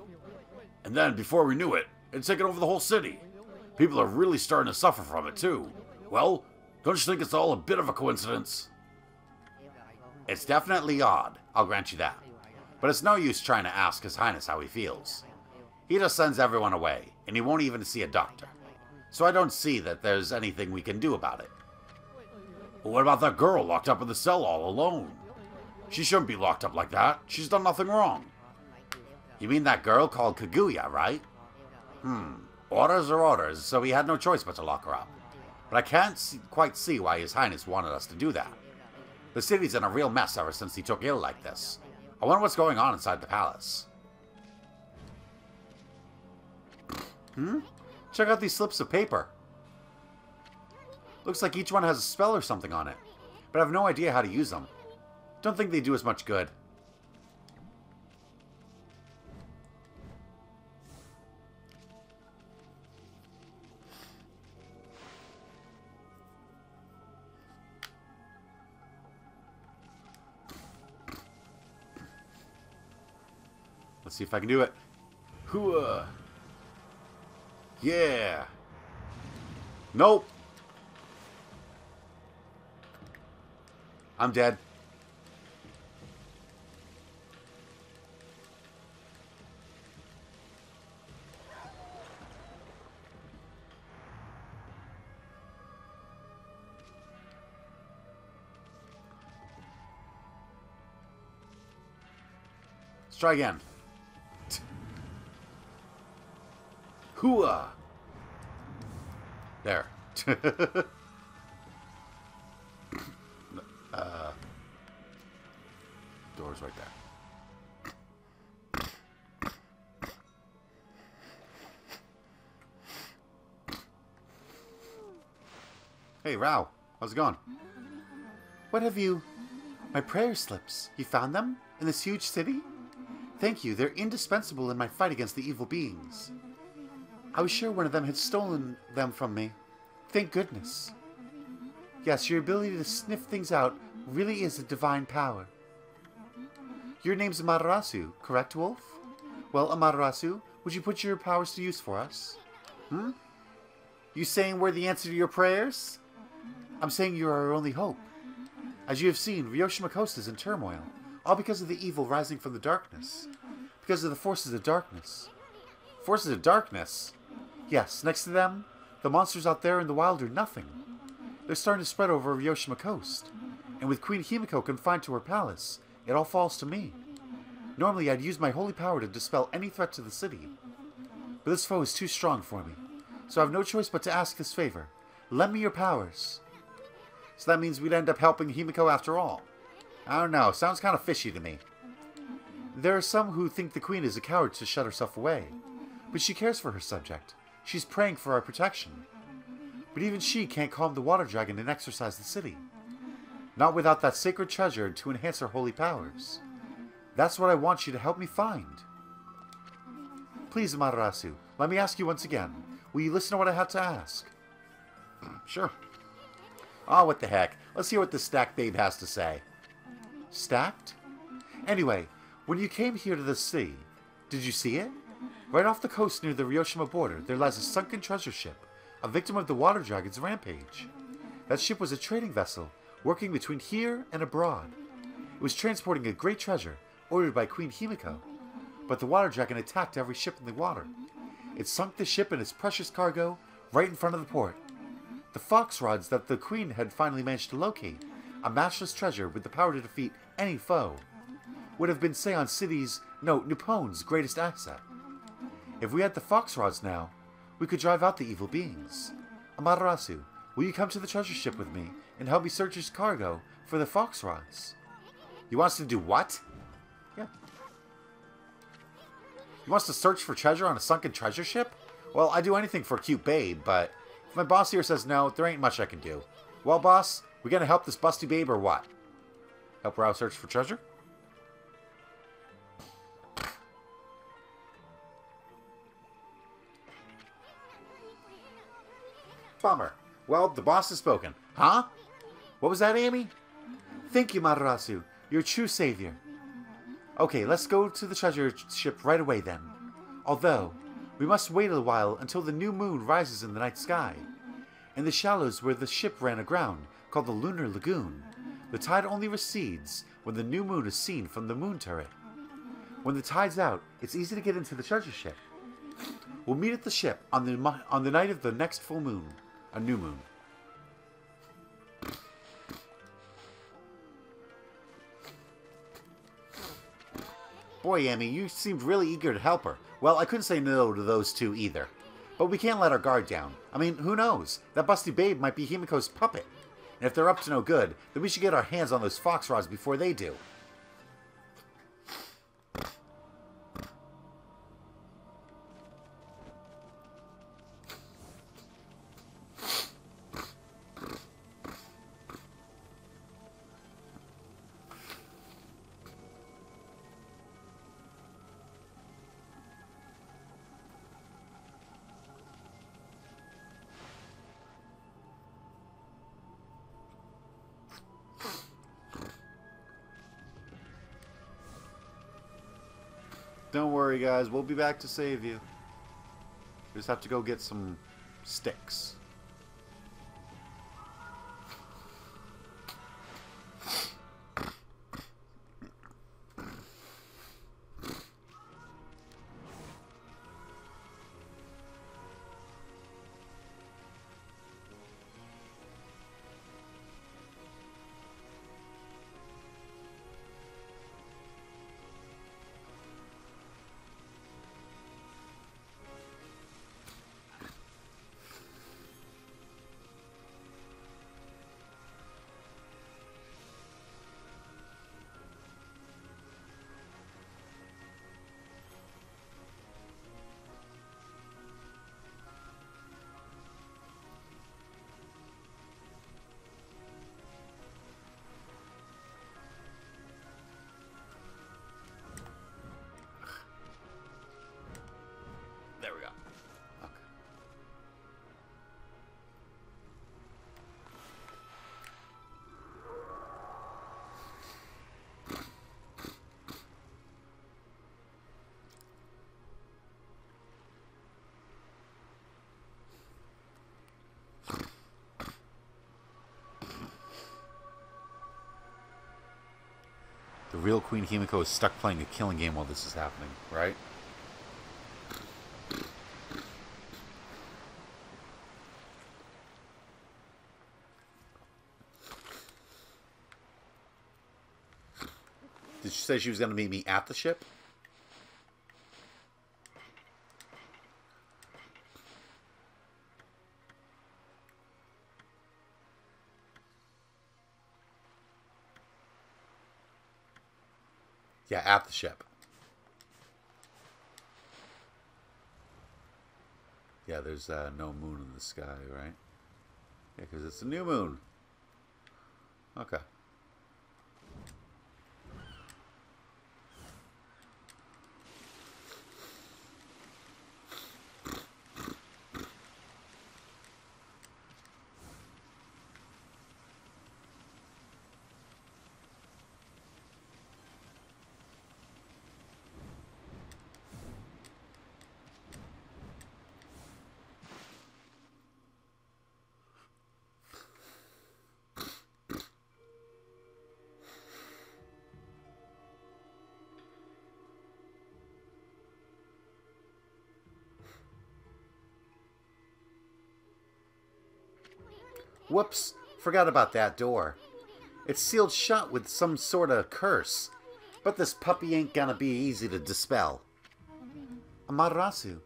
And then, before we knew it, it'd taken over the whole city. People are really starting to suffer from it, too. Well, don't you think it's all a bit of a coincidence? It's definitely odd, I'll grant you that. But it's no use trying to ask His Highness how he feels. He just sends everyone away, and he won't even see a doctor. So I don't see that there's anything we can do about it. Well, what about that girl locked up in the cell all alone? She shouldn't be locked up like that. She's done nothing wrong. You mean that girl called Kaguya, right? Orders are orders, so we had no choice but to lock her up. But I can't quite see why His Highness wanted us to do that. The city's in a real mess ever since he took ill like this. I wonder what's going on inside the palace. Check out these slips of paper. Looks like each one has a spell or something on it, but I have no idea how to use them. Don't think they do as much good. Let's see if I can do it. Hooah. Yeah. Nope. I'm dead. Let's try again. Hooah. There. Door's right there. Hey, Rao. How's it going? What have you... My prayer slips. You found them? In this huge city? Thank you. They're indispensable in my fight against the evil beings. I was sure one of them had stolen them from me. Thank goodness. Yes, your ability to sniff things out really is a divine power. Your name's Amaterasu, correct, Wolf? Well, Amaterasu, would you put your powers to use for us? You saying we're the answer to your prayers? I'm saying you're our only hope. As you have seen, Ryoshima Coast is in turmoil, all because of the evil rising from the darkness. Because of the forces of darkness. Forces of darkness? Yes, next to them, the monsters out there in the wild are nothing. They're starting to spread over Ryoshima Coast. And with Queen Himiko confined to her palace, it all falls to me. Normally, I'd use my holy power to dispel any threat to the city. But this foe is too strong for me, so I have no choice but to ask this favor. Lend me your powers. So that means we'd end up helping Himiko after all. I don't know, sounds kind of fishy to me. There are some who think the queen is a coward to shut herself away, but she cares for her subject. She's praying for our protection. But even she can't calm the water dragon and exorcise the city. Not without that sacred treasure to enhance her holy powers. That's what I want you to help me find. Please, Amaterasu, let me ask you once again. Will you listen to what I have to ask? Sure. Oh, what the heck. Let's hear what this stacked babe has to say. Stacked? Anyway, when you came here to the sea, did you see it? Right off the coast near the Ryoshima border, there lies a sunken treasure ship, a victim of the water dragon's rampage. That ship was a trading vessel, working between here and abroad. It was transporting a great treasure, ordered by Queen Himiko. But the water dragon attacked every ship in the water. It sunk the ship and its precious cargo right in front of the port. The fox rods that the queen had finally managed to locate, a matchless treasure with the power to defeat any foe, would have been Seon City's, no, Nippon's greatest asset. If we had the fox rods now, we could drive out the evil beings. Amaterasu, will you come to the treasure ship with me and help me search his cargo for the fox rods? He wants to do what? Yeah. He wants to search for treasure on a sunken treasure ship? Well, I'd do anything for a cute babe, but if my boss here says no, there ain't much I can do. Well, boss, we gonna help this busty babe or what? Help her out search for treasure? Bummer. Well, the boss has spoken. Huh? What was that, Amy? Thank you, Matarasu. You're a true savior. Okay, let's go to the treasure ship right away then. Although, we must wait a while until the new moon rises in the night sky. In the shallows where the ship ran aground, called the Lunar Lagoon, the tide only recedes when the new moon is seen from the moon turret. When the tide's out, it's easy to get into the treasure ship. We'll meet at the ship on the night of the next full moon, a new moon. Boy, Amy, you seemed really eager to help her. Well, I couldn't say no to those two either. But we can't let our guard down. I mean, who knows? That busty babe might be Himiko's puppet. And if they're up to no good, then we should get our hands on those fox rods before they do. Don't worry, guys. We'll be back to save you. We just have to go get some sticks. There we go. Okay. The real Queen Himiko is stuck playing a killing game while this is happening, right? Did she say she was going to meet me at the ship? Yeah, at the ship. Yeah, there's no moon in the sky, right? Yeah, because it's a new moon. Okay. Whoops, forgot about that door. It's sealed shut with some sort of curse. But this puppy ain't gonna be easy to dispel. Amaterasu.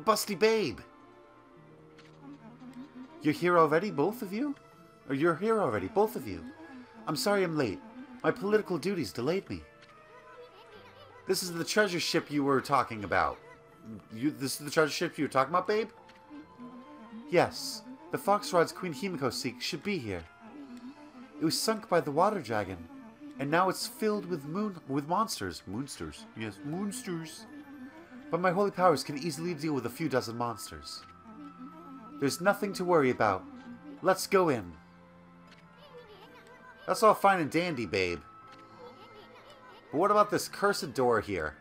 Busty babe. You're here already, both of you? Or you're here already, both of you? I'm sorry I'm late. My political duties delayed me. This is the treasure ship you were talking about. This is the treasure ship you were talking about, babe? Yes. The Foxrod's Queen Himiko seek should be here. It was sunk by the water dragon, and now it's filled with monsters. Moonsters. Yes, moonsters. but my holy powers can easily deal with a few dozen monsters. There's nothing to worry about. Let's go in. That's all fine and dandy, babe. But what about this cursed door here?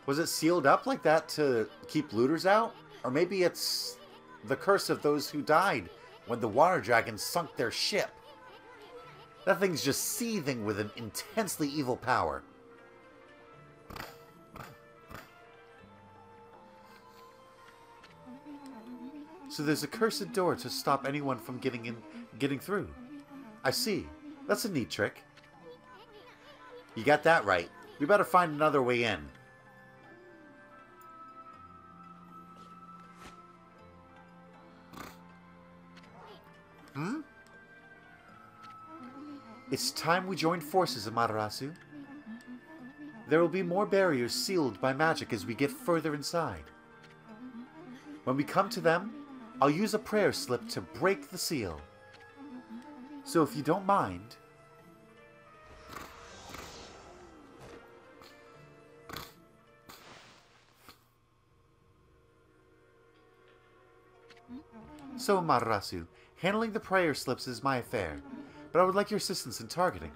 Was it sealed up like that to keep looters out? Or maybe it's the curse of those who died when the water dragon sunk their ship. That thing's just seething with an intensely evil power. So there's a cursed door to stop anyone from getting through. I see. That's a neat trick. You got that right. We better find another way in. It's time we joined forces, Amaterasu. There will be more barriers sealed by magic as we get further inside. When we come to them, I'll use a prayer slip to break the seal. So if you don't mind... So, Amaterasu, handling the prayer slips is my affair, but I would like your assistance in targeting.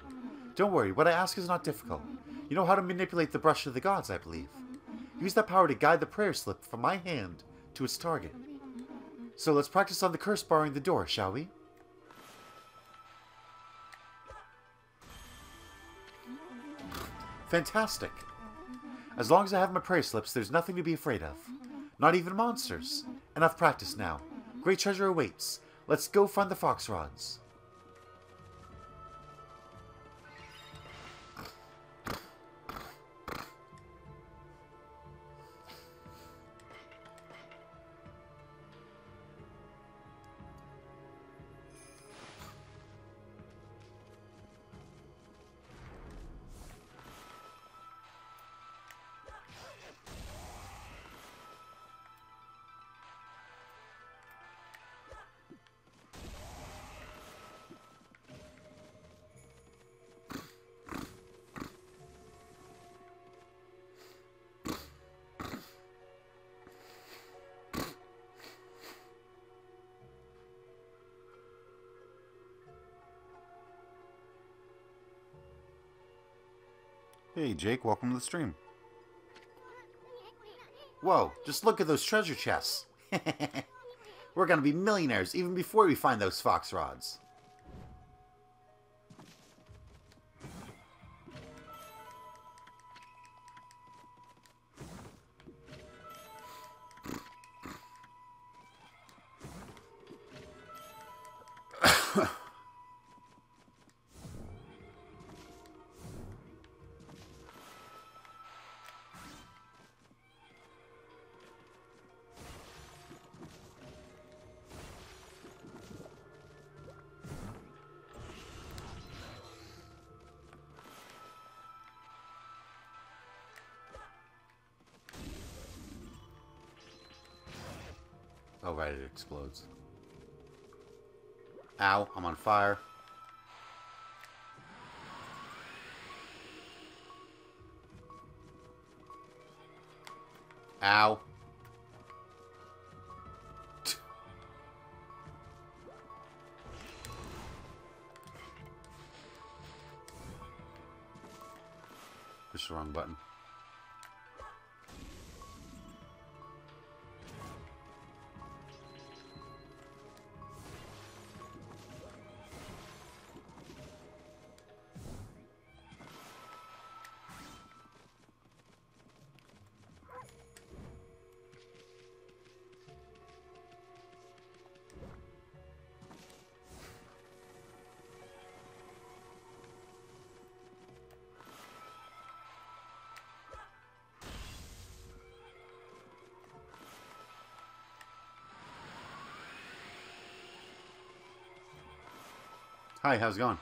Don't worry, what I ask is not difficult. You know how to manipulate the brush of the gods, I believe. Use that power to guide the prayer slip from my hand to its target. So let's practice on the curse barring the door, shall we? Fantastic. As long as I have my prayer slips, there's nothing to be afraid of. Not even monsters. Enough practice now. Great treasure awaits. Let's go find the fox rods. Hey, Jake, welcome to the stream. Whoa, just look at those treasure chests. We're gonna be millionaires even before we find those fox rods. Oh, right, it explodes. Ow, I'm on fire. Ow. Push the wrong button. Hi, how's it going?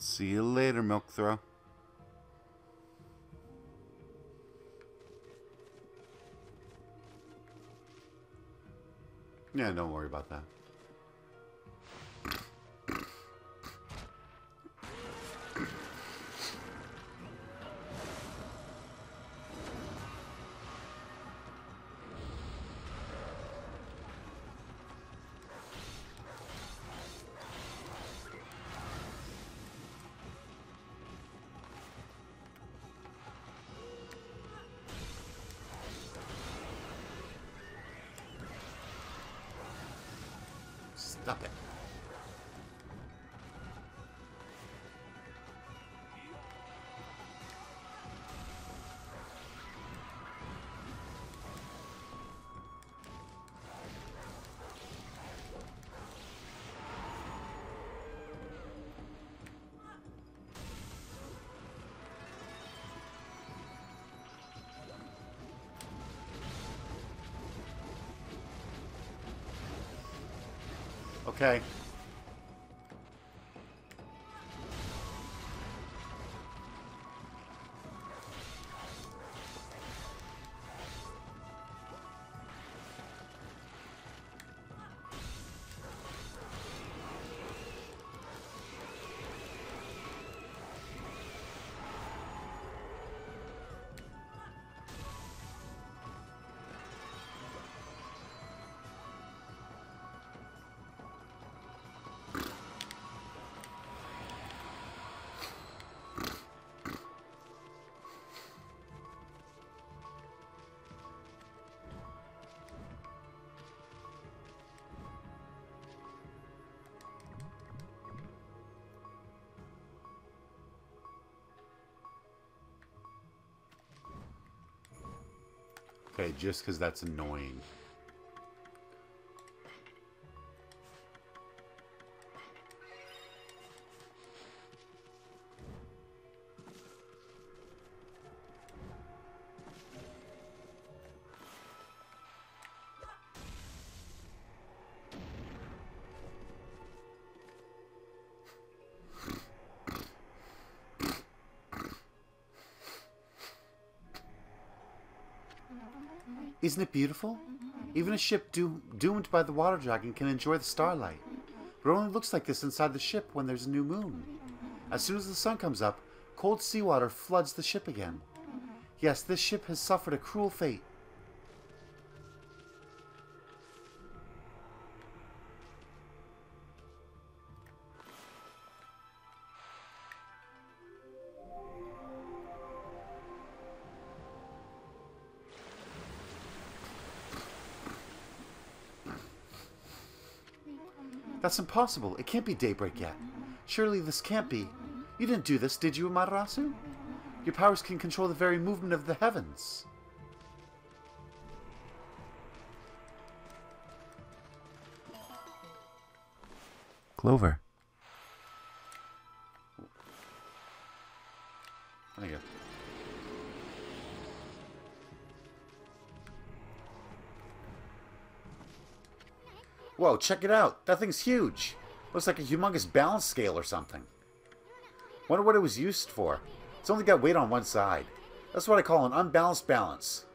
See you later, Milk Throw. Yeah, don't worry about that. Stop it. Okay. Okay, just because that's annoying. Isn't it beautiful? Even a ship doomed by the water dragon can enjoy the starlight. But it only looks like this inside the ship when there's a new moon. As soon as the sun comes up, cold seawater floods the ship again. Yes, this ship has suffered a cruel fate. That's impossible. It can't be daybreak yet. Surely this can't be. You didn't do this, did you, Amaterasu? Your powers can control the very movement of the heavens. Clover. Thank you. Whoa, check it out. That thing's huge. Looks like a humongous balance scale or something. Wonder what it was used for. It's only got weight on one side. That's what I call an unbalanced balance.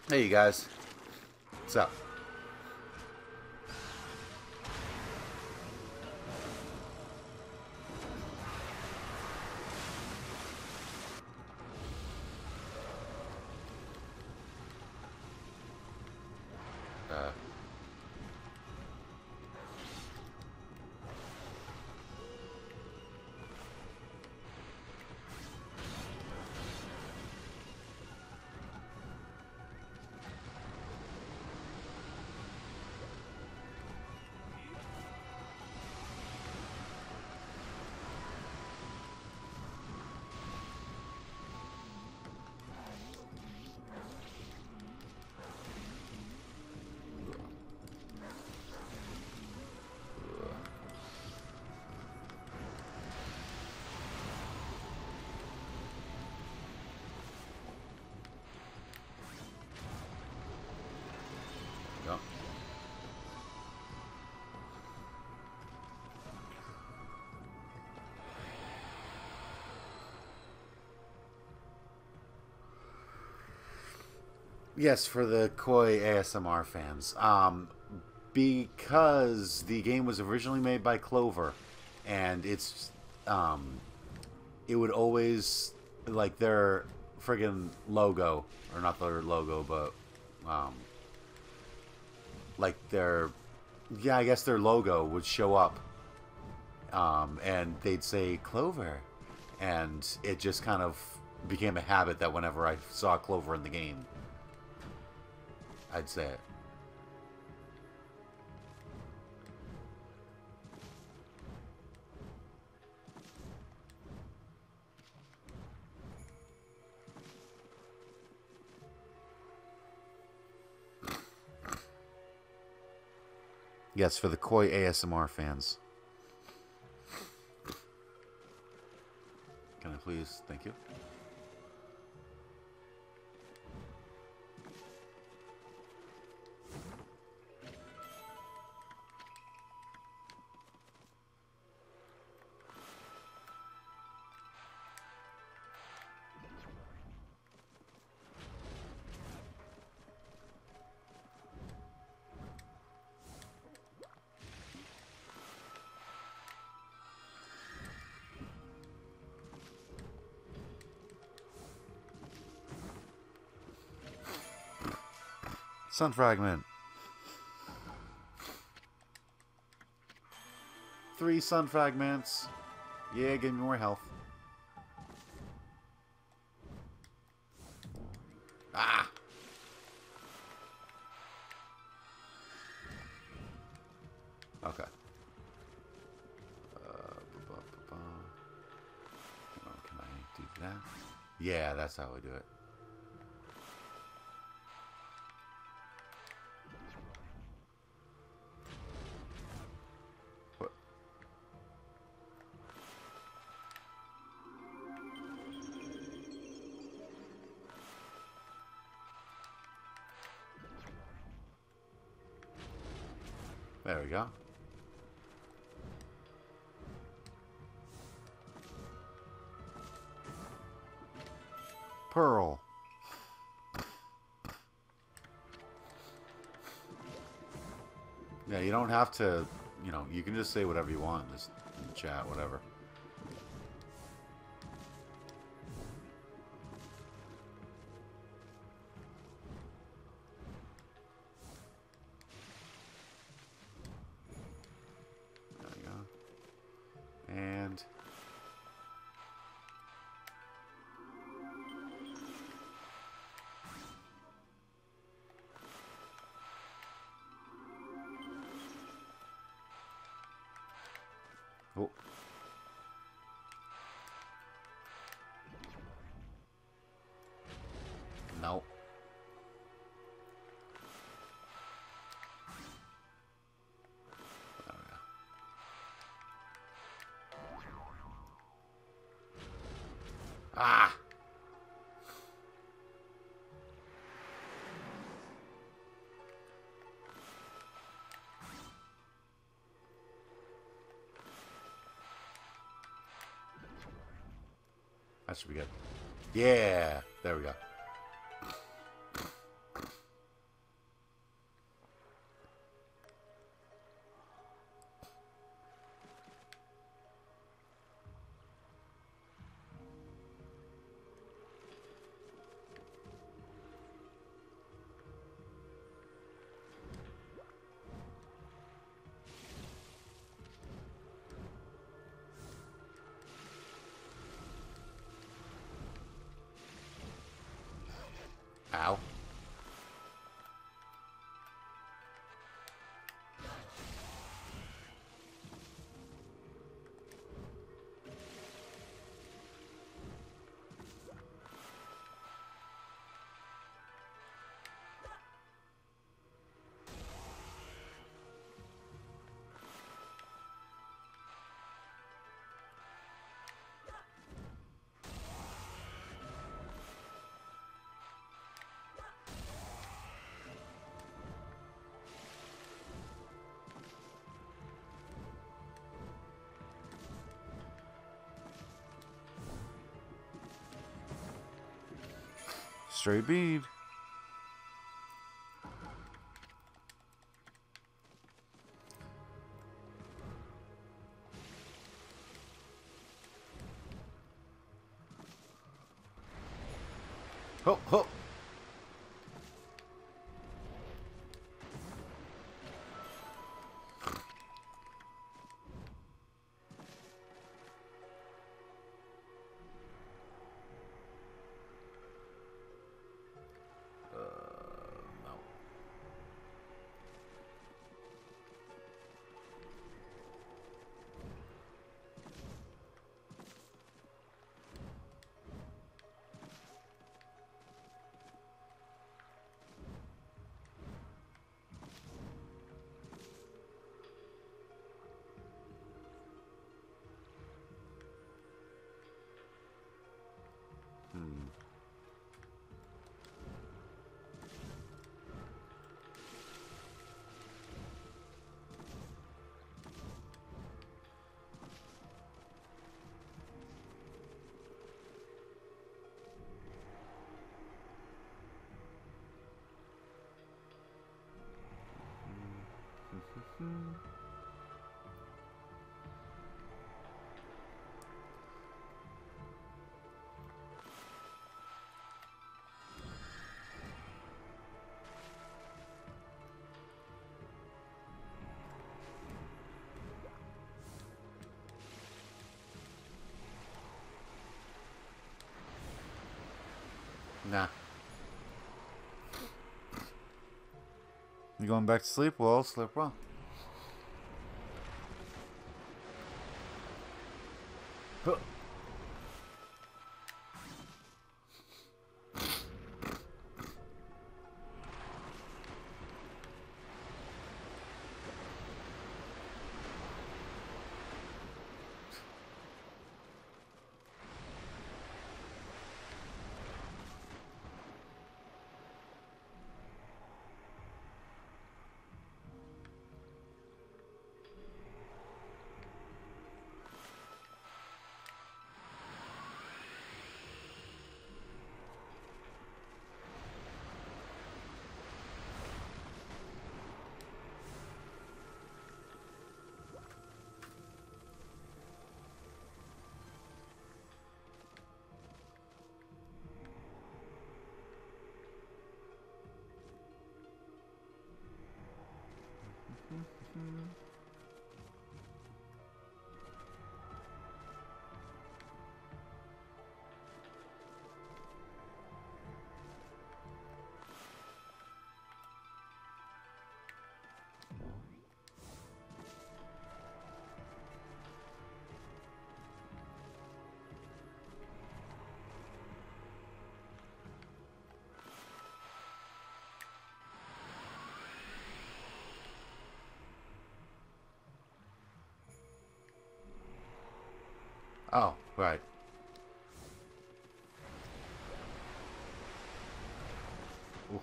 Hey, you guys. What's up? Yes, for the Koi ASMR fans. Because the game was originally made by Clover, and it would always, like, their friggin' logo, or not their logo, but, like, yeah, I guess their logo would show up, and they'd say Clover, and it just kind of became a habit that whenever I saw Clover in the game, I'd say it. Yes, for the Koi ASMR fans. Can I please? Thank you. Sun fragment. 3 sun fragments. Yeah, give me more health. Ah! Okay. Can I do that? Yeah, that's how we do it. What? There we go. Pearl. Yeah, you don't have to, you can just say whatever you want just in the chat, whatever. There we go. And oh. No. There we go. Ah! That should be good. Yeah! There we go. Ow. Stray bead. Ho, ho. No. Nah. You going back to sleep? Well, sleep well. Huh. Oh, right. Oof.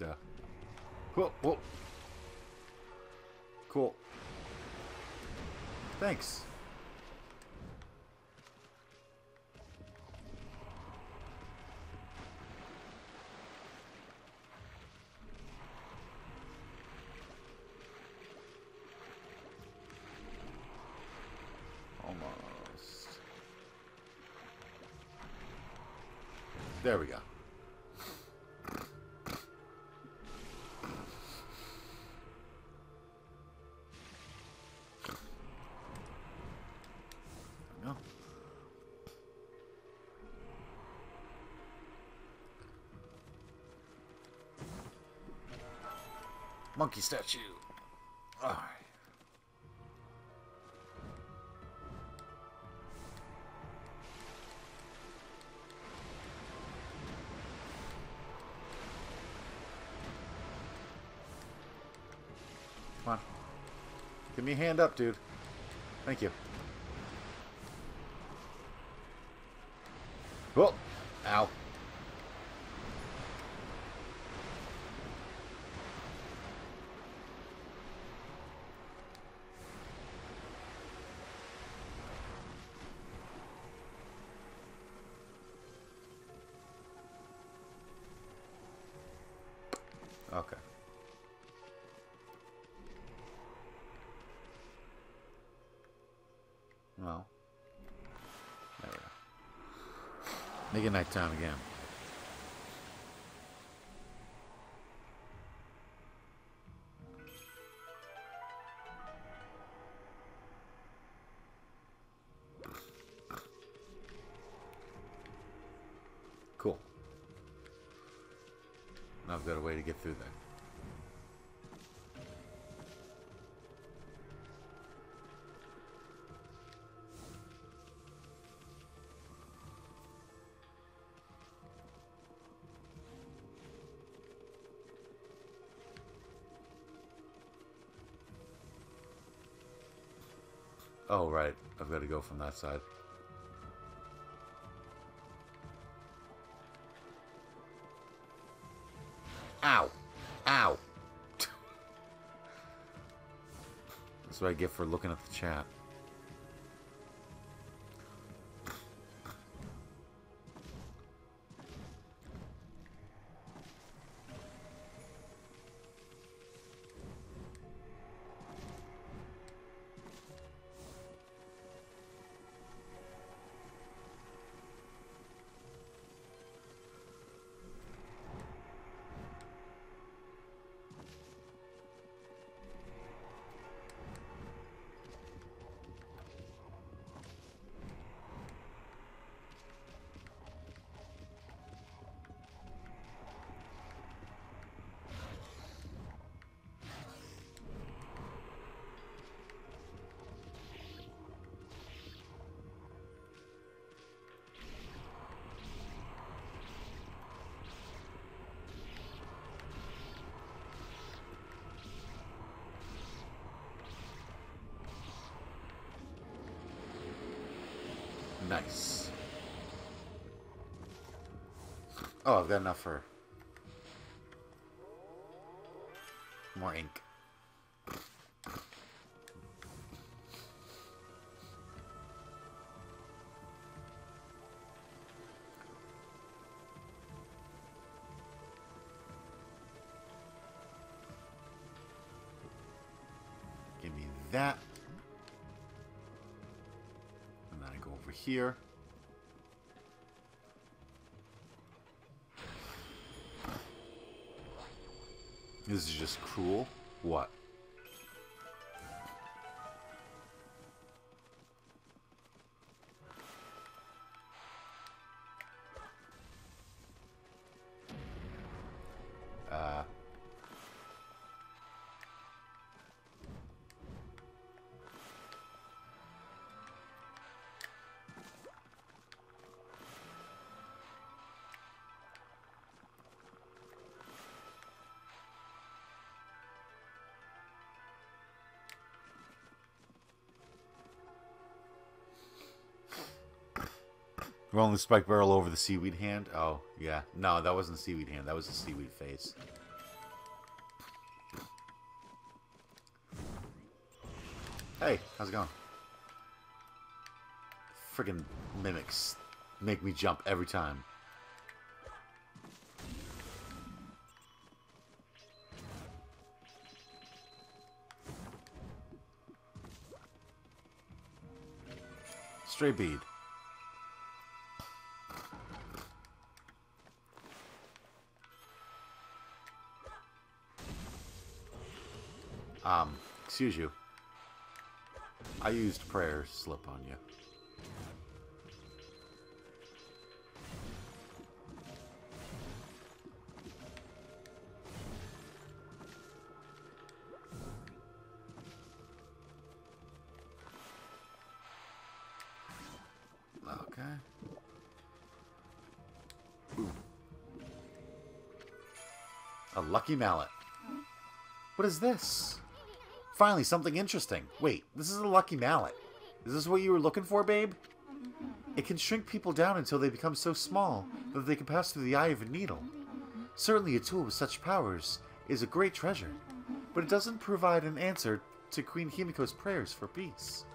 Yeah. Whoa, whoa. Cool. Thanks. Almost. There we go. No. Monkey statue. All right. Come on. Give me a hand up, dude. Thank you. Whoa. Ow. Okay. Well. There we go. Make it nighttime again. Cool. Now I've got a way to get through that. Oh, right. I've got to go from that side. Ow! Ow! That's what I get for looking at the chat. Nice. Oh, I've got enough for more ink. Give me that. And then I go over here. This is just cruel. What? Rolling the spike barrel over the seaweed hand? Oh, yeah. No, that wasn't a seaweed hand. That was a seaweed face. Hey, how's it going? Friggin' mimics make me jump every time. Stray bead. Excuse you. I used prayer slip on you. Okay. Ooh. A lucky mallet. What is this? Finally, something interesting. Wait, this is a lucky mallet. Is this what you were looking for, babe? It can shrink people down until they become so small that they can pass through the eye of a needle. Certainly a tool with such powers is a great treasure, but it doesn't provide an answer to Queen Himiko's prayers for peace.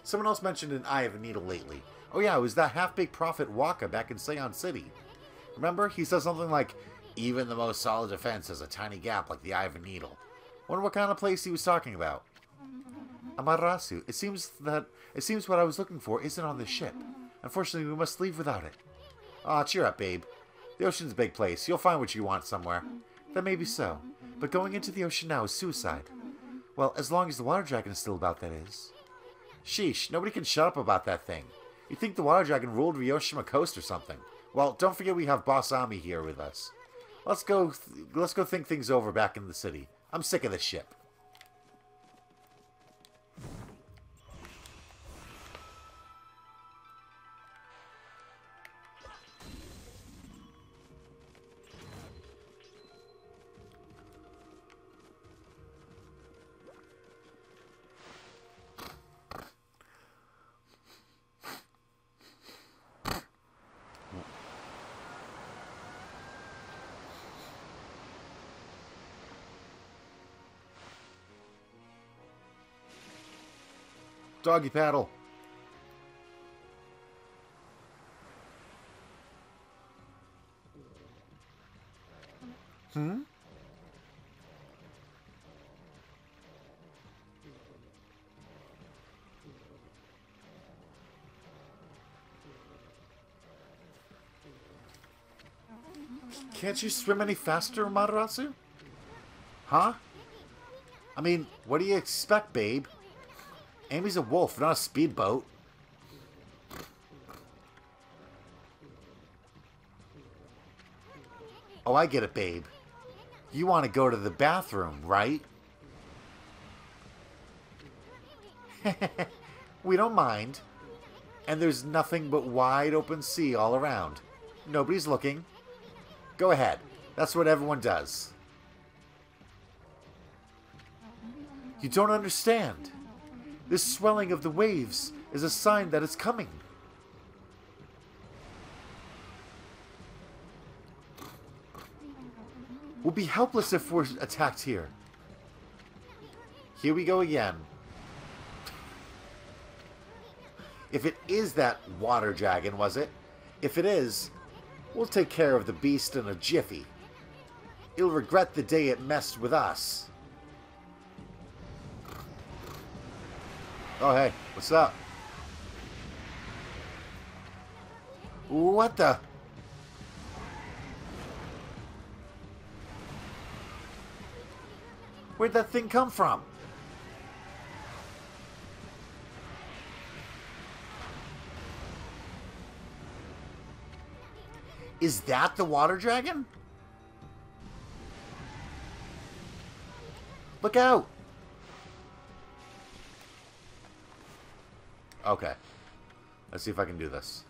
Someone else mentioned an eye of a needle lately. Oh yeah, it was that half-baked prophet Waka back in Seon City. Remember? He said something like, even the most solid defense has a tiny gap like the eye of a needle. Wonder what kind of place he was talking about. Amaterasu, it seems what I was looking for isn't on this ship. Unfortunately, we must leave without it. Aw, cheer up, babe. The ocean's a big place. You'll find what you want somewhere. That may be so, but going into the ocean now is suicide. Well, as long as the water dragon is still about, that is. Sheesh, nobody can shut up about that thing. You'd think the water dragon ruled Ryoshima Coast or something. Well, don't forget we have Boss Ami here with us. Let's go think things over back in the city. I'm sick of this ship. Doggy paddle. Hmm? Can't you swim any faster, Amaterasu? Huh? I mean, what do you expect, babe? Amy's a wolf, not a speedboat. Oh, I get it, babe. You want to go to the bathroom, right? We don't mind. And there's nothing but wide open sea all around. Nobody's looking. Go ahead. That's what everyone does. You don't understand. This swelling of the waves is a sign that it's coming. We'll be helpless if we're attacked here. Here we go again. If it is that water dragon, was it? If it is, we'll take care of the beast in a jiffy. It'll regret the day it messed with us. Oh, hey, what's up? What the? Where'd that thing come from? Is that the water dragon? Look out! Okay. Let's see if I can do this.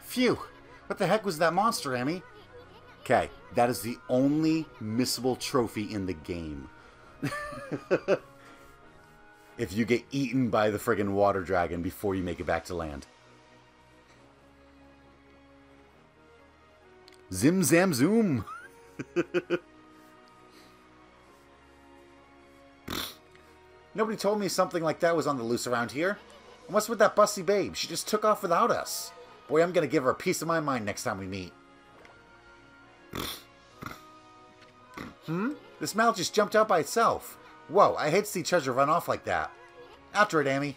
Phew! What the heck was that monster, Amy? Okay, that is the only missable trophy in the game. If you get eaten by the friggin' water dragon before you make it back to land. Zim zam zoom! Nobody told me something like that was on the loose around here. And what's with that bussy babe? She just took off without us. Boy, I'm gonna give her a piece of my mind next time we meet. This mallet just jumped out by itself. Whoa, I hate to see treasure run off like that. After it, Amy.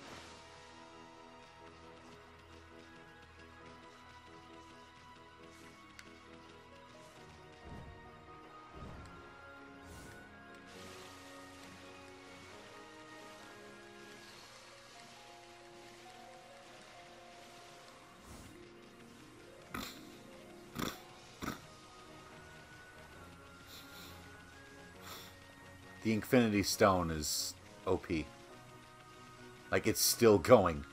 The Infinity Stone is OP. Like, it's still going.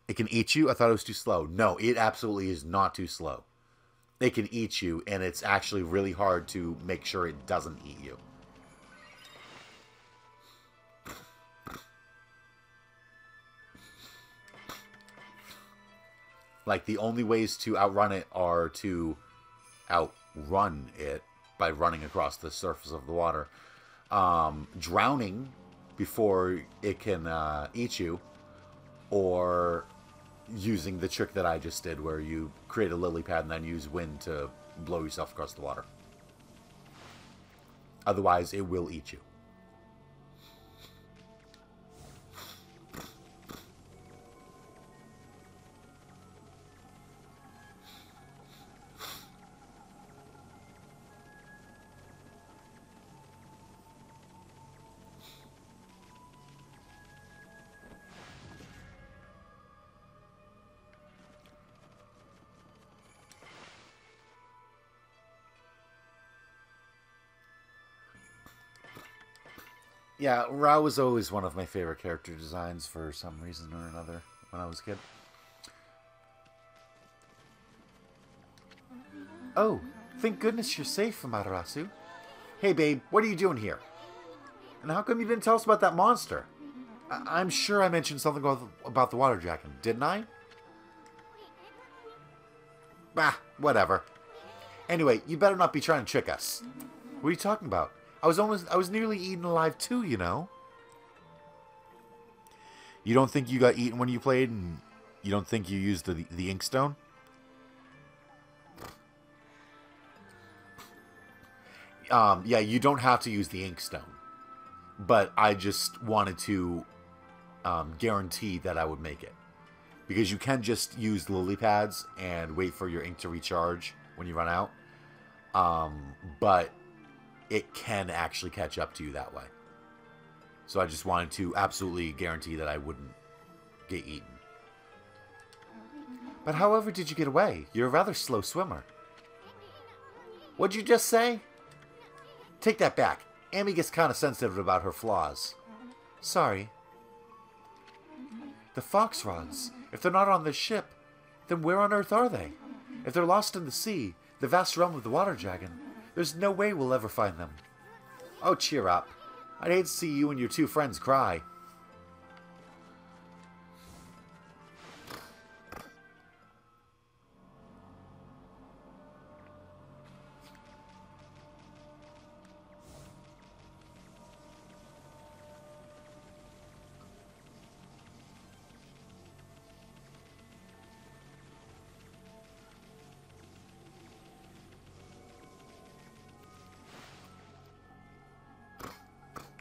It can eat you? I thought it was too slow. No, it absolutely is not too slow. It can eat you, and it's actually really hard to make sure it doesn't eat you. Like, the only ways to outrun it are to outrun it by running across the surface of the water. Drowning before it can eat you, or using the trick that I just did where you create a lily pad and then use wind to blow yourself across the water. Otherwise, it will eat you. Yeah, Ra was always one of my favorite character designs for some reason or another when I was a kid. Oh, thank goodness you're safe, Amaterasu. Hey, babe, what are you doing here? And how come you didn't tell us about that monster? I'm sure I mentioned something about the water dragon, didn't I? Bah, whatever. Anyway, you better not be trying to trick us. What are you talking about? I was nearly eaten alive too, you know. You don't think you got eaten when you played, and you don't think you used the ink stone? Yeah, you don't have to use the ink stone, but I just wanted to guarantee that I would make it, because you can just use lily pads and wait for your ink to recharge when you run out, but it can actually catch up to you that way. So I just wanted to absolutely guarantee that I wouldn't get eaten. But however did you get away? You're a rather slow swimmer. What'd you just say? Take that back. Amy gets kind of sensitive about her flaws. Sorry. The fox rods. If they're not on this ship, then where on earth are they? If they're lost in the sea, the vast realm of the water dragon, there's no way we'll ever find them. Oh, cheer up. I'd hate to see you and your two friends cry.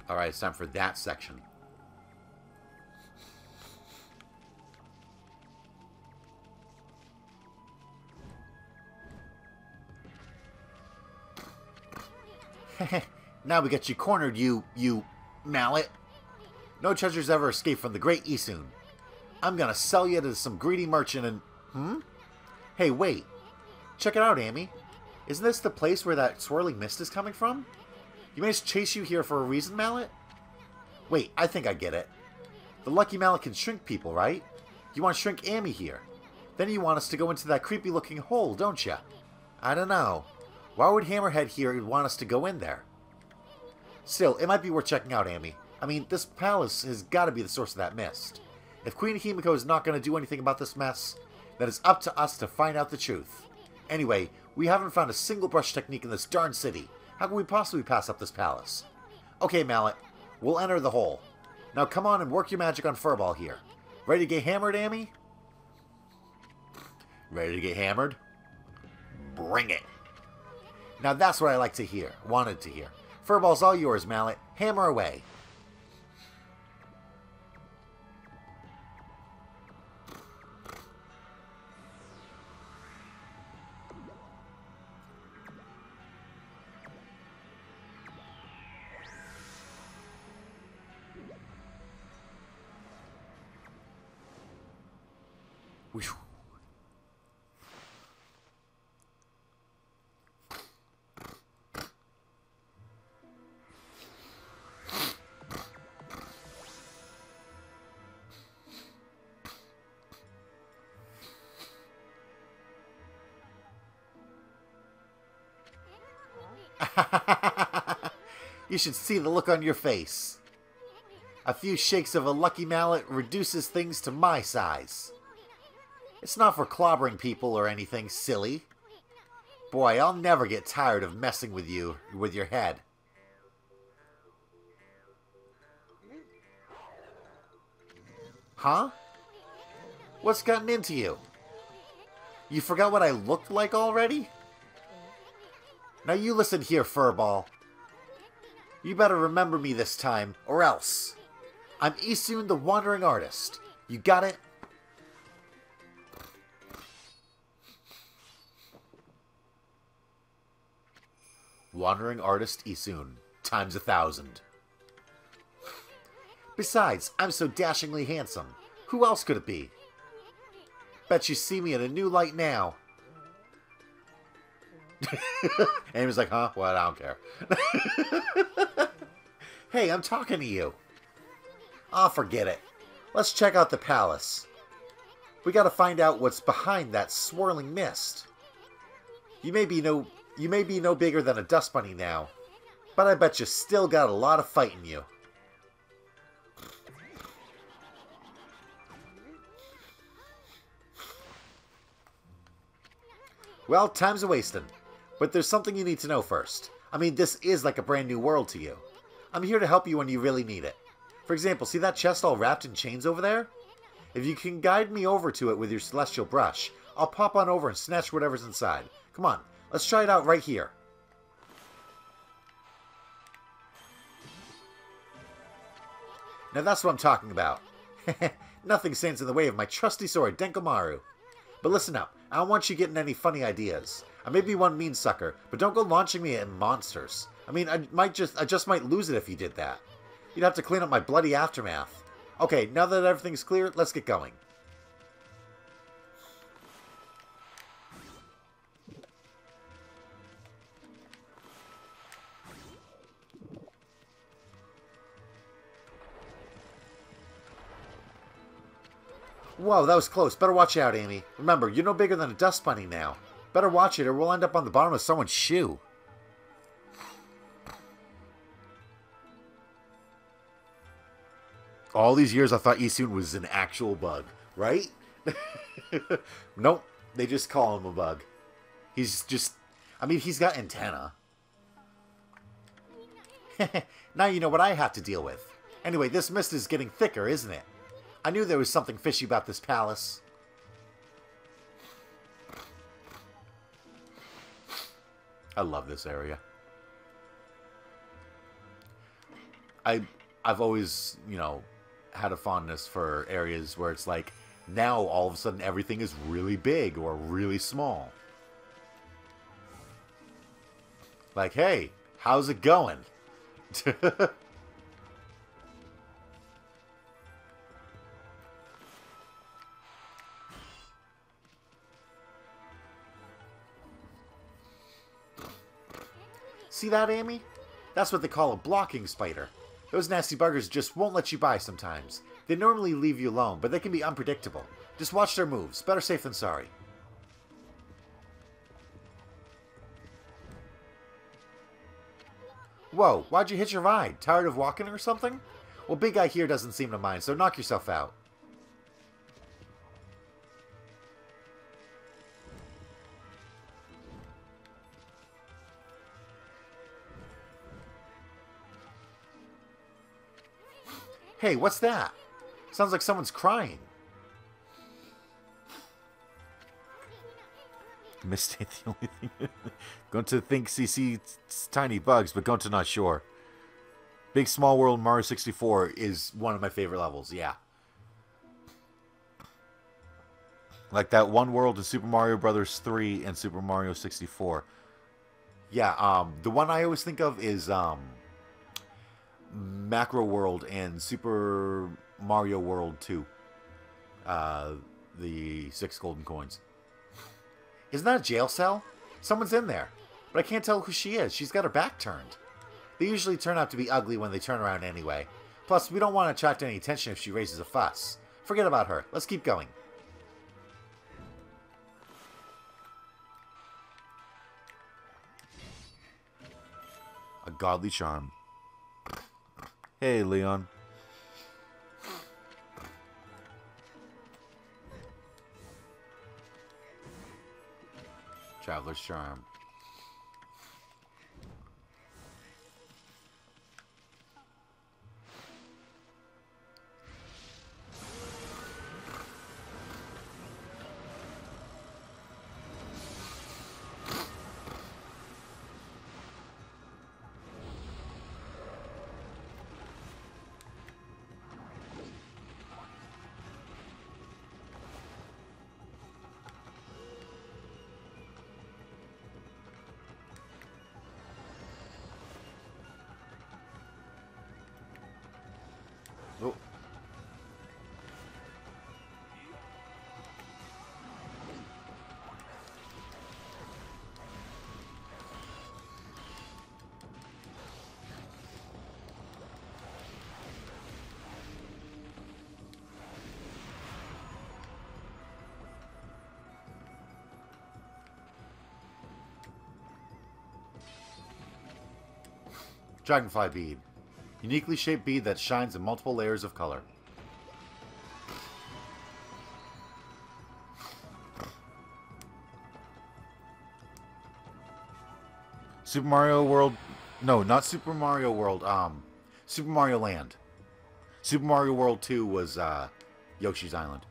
Alright, it's time for that section. Now we got you cornered, you mallet. No treasures ever escape from the great Isun. I'm gonna sell you to some greedy merchant and... Hey, wait. Check it out, Amy. Isn't this the place where that swirling mist is coming from? You made us chase you here for a reason, Mallet? Wait, I think I get it. The Lucky Mallet can shrink people, right? You want to shrink Amy here. Then you want us to go into that creepy-looking hole, don't you? I don't know. Why would Hammerhead here want us to go in there? Still, it might be worth checking out, Amy. I mean, this palace has got to be the source of that mist. If Queen Himiko is not going to do anything about this mess, then it's up to us to find out the truth. Anyway, we haven't found a single brush technique in this darn city. How can we possibly pass up this palace? Okay, Mallet. We'll enter the hole. Now come on and work your magic on Furball here. Ready to get hammered, Amy? Ready to get hammered? Bring it. Now that's what I like to hear. Wanted to hear. Furball's all yours, Mallet. Hammer away. Whew. You should see the look on your face. A few shakes of a lucky mallet reduces things to my size. It's not for clobbering people or anything silly. Boy, I'll never get tired of messing with you, with your head. Huh? What's gotten into you? You forgot what I looked like already? Now you listen here, Furball. You better remember me this time, or else. I'm Isun the Wandering Artist. You got it? Wandering Artist Isun, times 1,000. Besides, I'm so dashingly handsome. Who else could it be? Bet you see me in a new light now. Amy's like, huh? What? I don't care. Hey, I'm talking to you. Aw, forget it. Let's check out the palace. We gotta find out what's behind that swirling mist. You may be no bigger than a dust bunny now, but I bet you still got a lot of fight in you. Well, time's a-wasting. But there's something you need to know first. I mean, this is like a brand new world to you. I'm here to help you when you really need it. For example, see that chest all wrapped in chains over there? If you can guide me over to it with your celestial brush, I'll pop on over and snatch whatever's inside. Come on, let's try it out right here. Now that's what I'm talking about. Nothing stands in the way of my trusty sword, Denkomaru. But listen up, I don't want you getting any funny ideas. I may be one mean sucker, but don't go launching me at monsters. I mean, I just might lose it if you did that. You'd have to clean up my bloody aftermath. Okay, now that everything's clear, let's get going. Whoa, that was close. Better watch out, Amy. Remember, you're no bigger than a dust bunny now. Better watch it or we'll end up on the bottom of someone's shoe. All these years I thought Isun was an actual bug, right? Nope, they just call him a bug. He's just... I mean, he's got antenna. Now you know what I have to deal with. Anyway, this mist is getting thicker, isn't it? I knew there was something fishy about this palace. I love this area. I've always, you know, had a fondness for areas where it's like, now all of a sudden everything is really big or really small. Like, hey, how's it going? See that, Amy? That's what they call a blocking spider. Those nasty buggers just won't let you by sometimes. They normally leave you alone, but they can be unpredictable. Just watch their moves. Better safe than sorry. Whoa, why'd you hitch your ride? Tired of walking or something? Well, big guy here doesn't seem to mind, so knock yourself out. Hey, what's that? Sounds like someone's crying. Misstate the only thing. Going to think CC tiny bugs, but going to not sure. Big Small World Mario 64 is one of my favorite levels, yeah. Like that one world in Super Mario Bros. 3 and Super Mario 64. Yeah, the one I always think of is Macro World and Super Mario World 2. the 6 golden coins. Isn't that a jail cell? Someone's in there. But I can't tell who she is. She's got her back turned. They usually turn out to be ugly when they turn around anyway. Plus, we don't want to attract any attention if she raises a fuss. Forget about her. Let's keep going. A godly charm. Hey, Leon. Traveler's charm. Oh. Dragonfly bead. Uniquely shaped bead that shines in multiple layers of color. Super Mario World... No, not Super Mario World. Super Mario Land. Super Mario World 2 was, Yoshi's Island.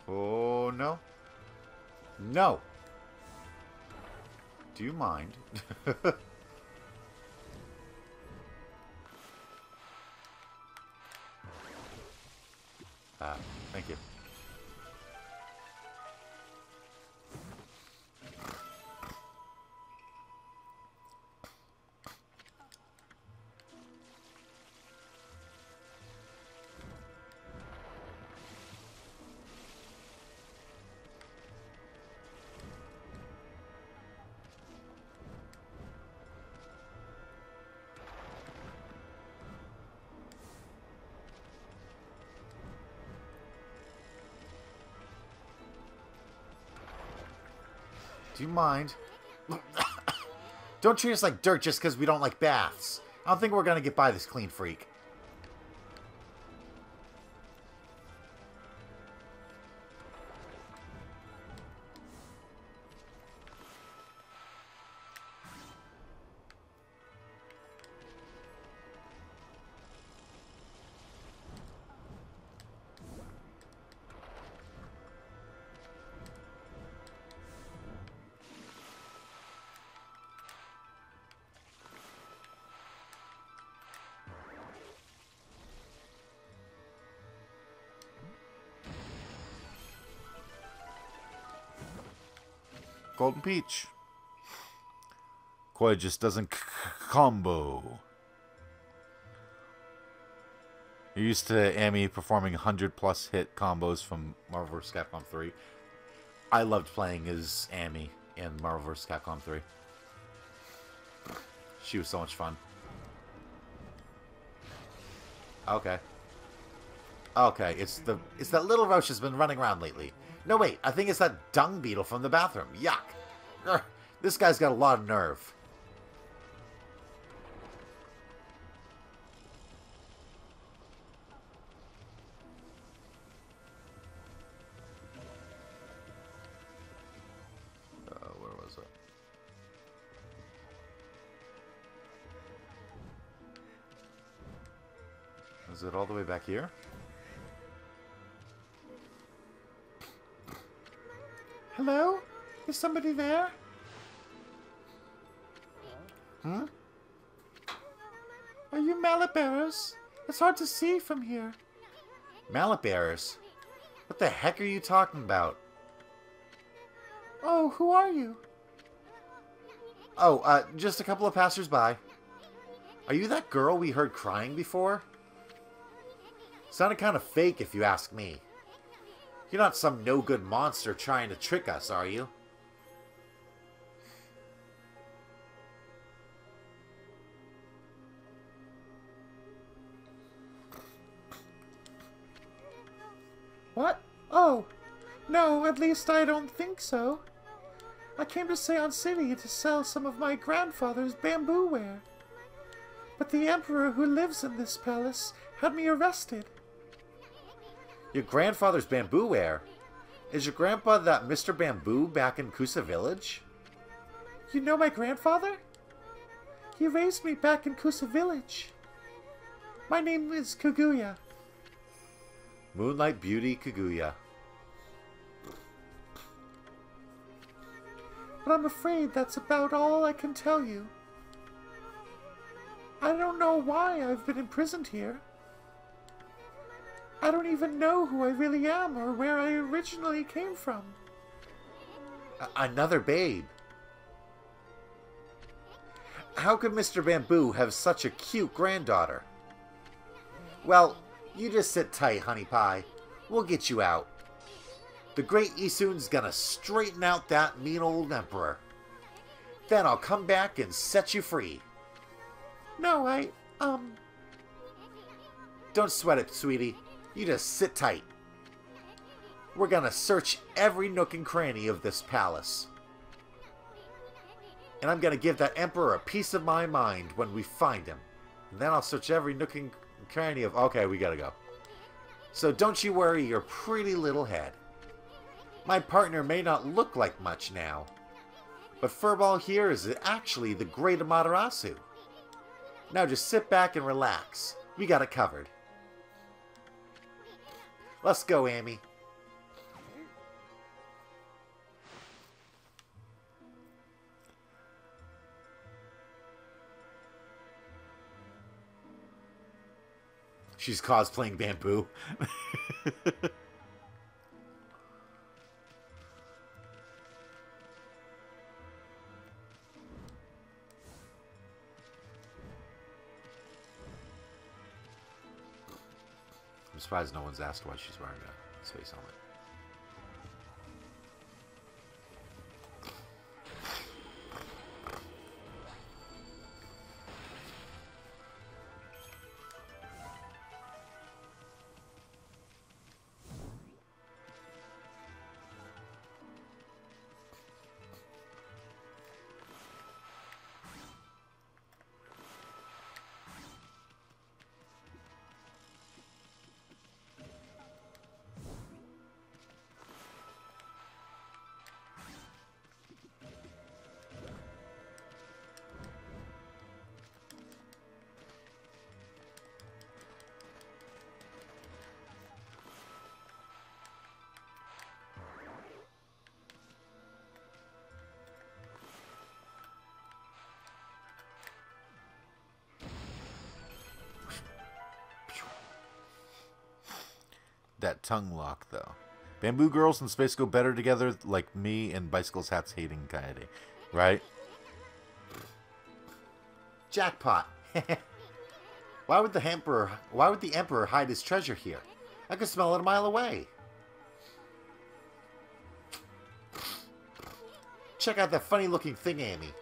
Oh, no. No. Do you mind? Thank you. Do you mind? Don't treat us like dirt just because we don't like baths. I don't think we're going to get by this clean freak. Golden Peach. Koi just doesn't combo. You're used to Amy performing 100+ hit combos from Marvel vs. Capcom 3. I loved playing as Amy in Marvel vs. Capcom 3. She was so much fun. Okay. Okay, it's that little roach that's been running around lately. No, wait, I think it's that dung beetle from the bathroom. Yuck. Urgh, this guy's got a lot of nerve. Where was it? Is it all the way back here? Hello? Is somebody there? Hmm? you mallet bearers? It's hard to see from here. Mallet bearers? What the heck are you talking about? Oh, who are you? Oh, just a couple of passers-by. Are you that girl we heard crying before? Sounded kind of fake if you ask me. You're not some no-good monster trying to trick us, are you? What? Oh, no, at least I don't think so. I came to Seon City to sell some of my grandfather's bamboo ware. But the emperor who lives in this palace had me arrested. Your grandfather's bamboo ware? Is your grandpa that Mr. Bamboo back in Kusa Village? You know my grandfather? He raised me back in Kusa Village. My name is Kaguya. Moonlight Beauty Kaguya. But I'm afraid that's about all I can tell you. I don't know why I've been imprisoned here. I don't even know who I really am or where I originally came from. Another babe. How could Mr. Bamboo have such a cute granddaughter? Well, you just sit tight, honey pie. We'll get you out. The great Isun's gonna straighten out that mean old emperor. Then I'll come back and set you free. No, Don't sweat it, sweetie. You just sit tight. We're gonna search every nook and cranny of this palace. And I'm gonna give that emperor a piece of my mind when we find him. And then I'll search every nook and cranny of... Okay, we gotta go. So don't you worry your pretty little head. My partner may not look like much now, but Furball here is actually the great Amaterasu. Now just sit back and relax. We got it covered. Let's go, Amy. She's cosplaying Bamboo. I'm surprised no one's asked why she's wearing a space helmet. That tongue lock, though. Bamboo girls and space go better together, like me and bicycles hats hating Kaede, right? Jackpot. Why would the emperor hide his treasure here? I could smell it a mile away. Check out that funny-looking thing, Amy.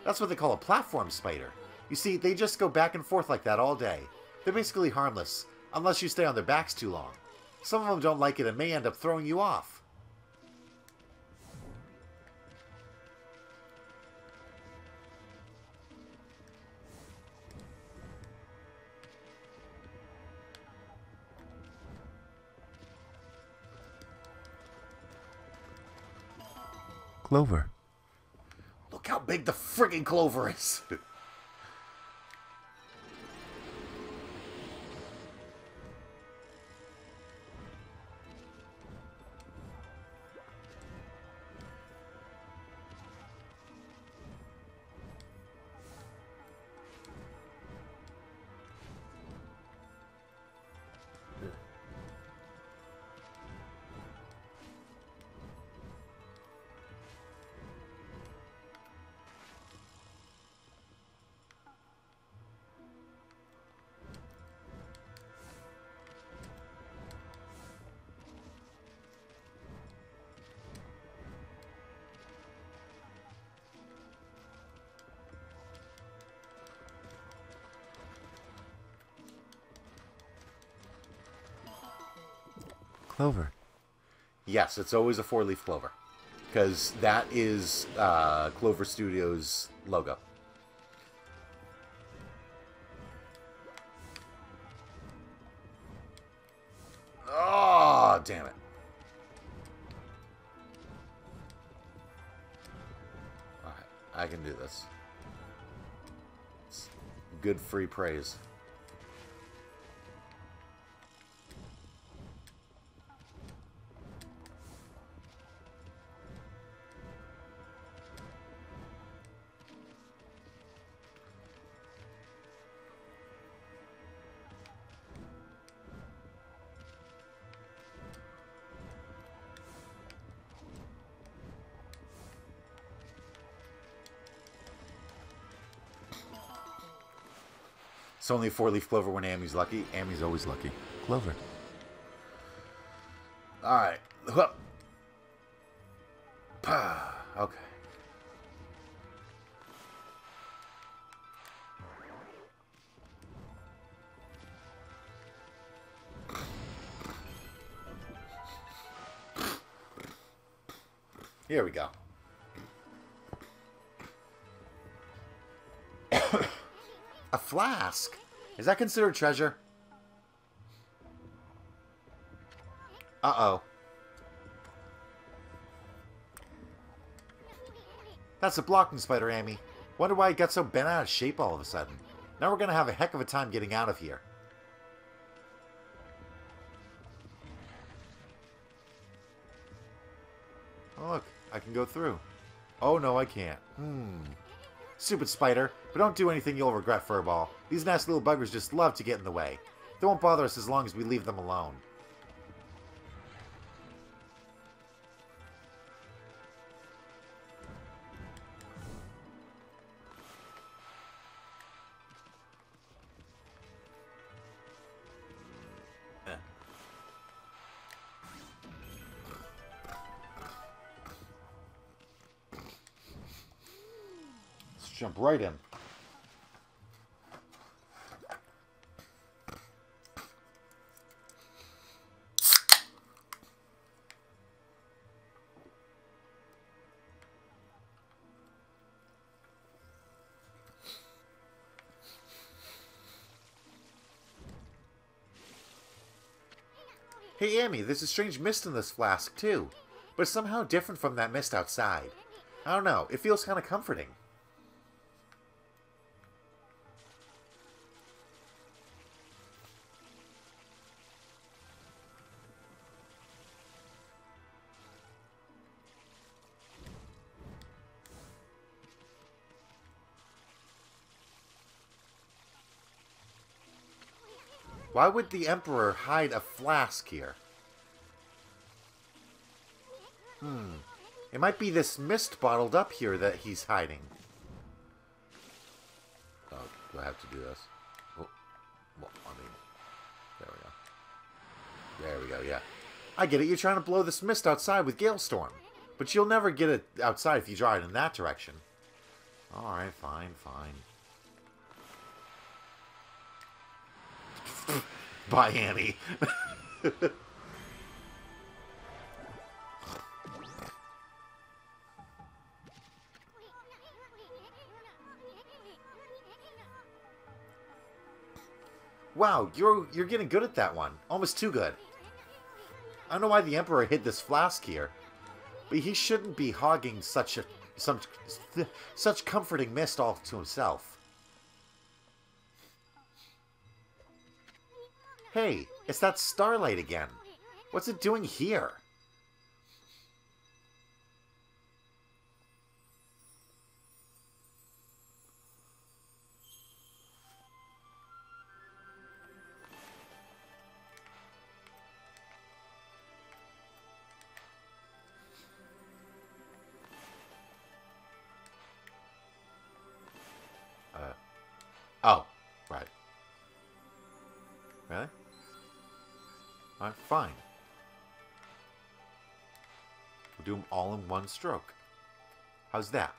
That's what they call a platform spider. You see, they just go back and forth like that all day. They're basically harmless, unless you stay on their backs too long. Some of them don't like it and may end up throwing you off. Clover. Look how big the friggin' clover is. clover. Yes, it's always a 4-leaf clover. Because that is Clover Studios' logo. Oh, damn it. Alright, I can do this. It's good free praise. It's only a 4-leaf clover when Amy's lucky. Amy's always lucky. Clover. Alright. Okay. Here we go. A flask? Is that considered treasure? Uh-oh. That's a blocking spider, Amy. Wonder why it got so bent out of shape all of a sudden. Now we're gonna have a heck of a time getting out of here. Oh, look. I can go through. Oh, no, I can't. Stupid spider, but don't do anything you'll regret, Furball. These nasty little buggers just love to get in the way. They won't bother us as long as we leave them alone. Let's jump right in. Hey, Amy, there's a strange mist in this flask, too. But it's somehow different from that mist outside. I don't know, it feels kind of comforting. Why would the Emperor hide a flask here? It might be this mist bottled up here that he's hiding. Oh, do I have to do this? Oh, well, I mean, there we go. There we go, yeah. I get it, you're trying to blow this mist outside with Galestorm. But you'll never get it outside if you draw it in that direction. Alright, fine, fine. Bye, Annie. Wow, you're getting good at that one. Almost too good. I don't know why the Emperor hid this flask here, but he shouldn't be hogging such comforting mist all to himself. Hey, it's that starlight again. What's it doing here? Oh, right. Really? Alright, fine. We'll do them all in one stroke. How's that?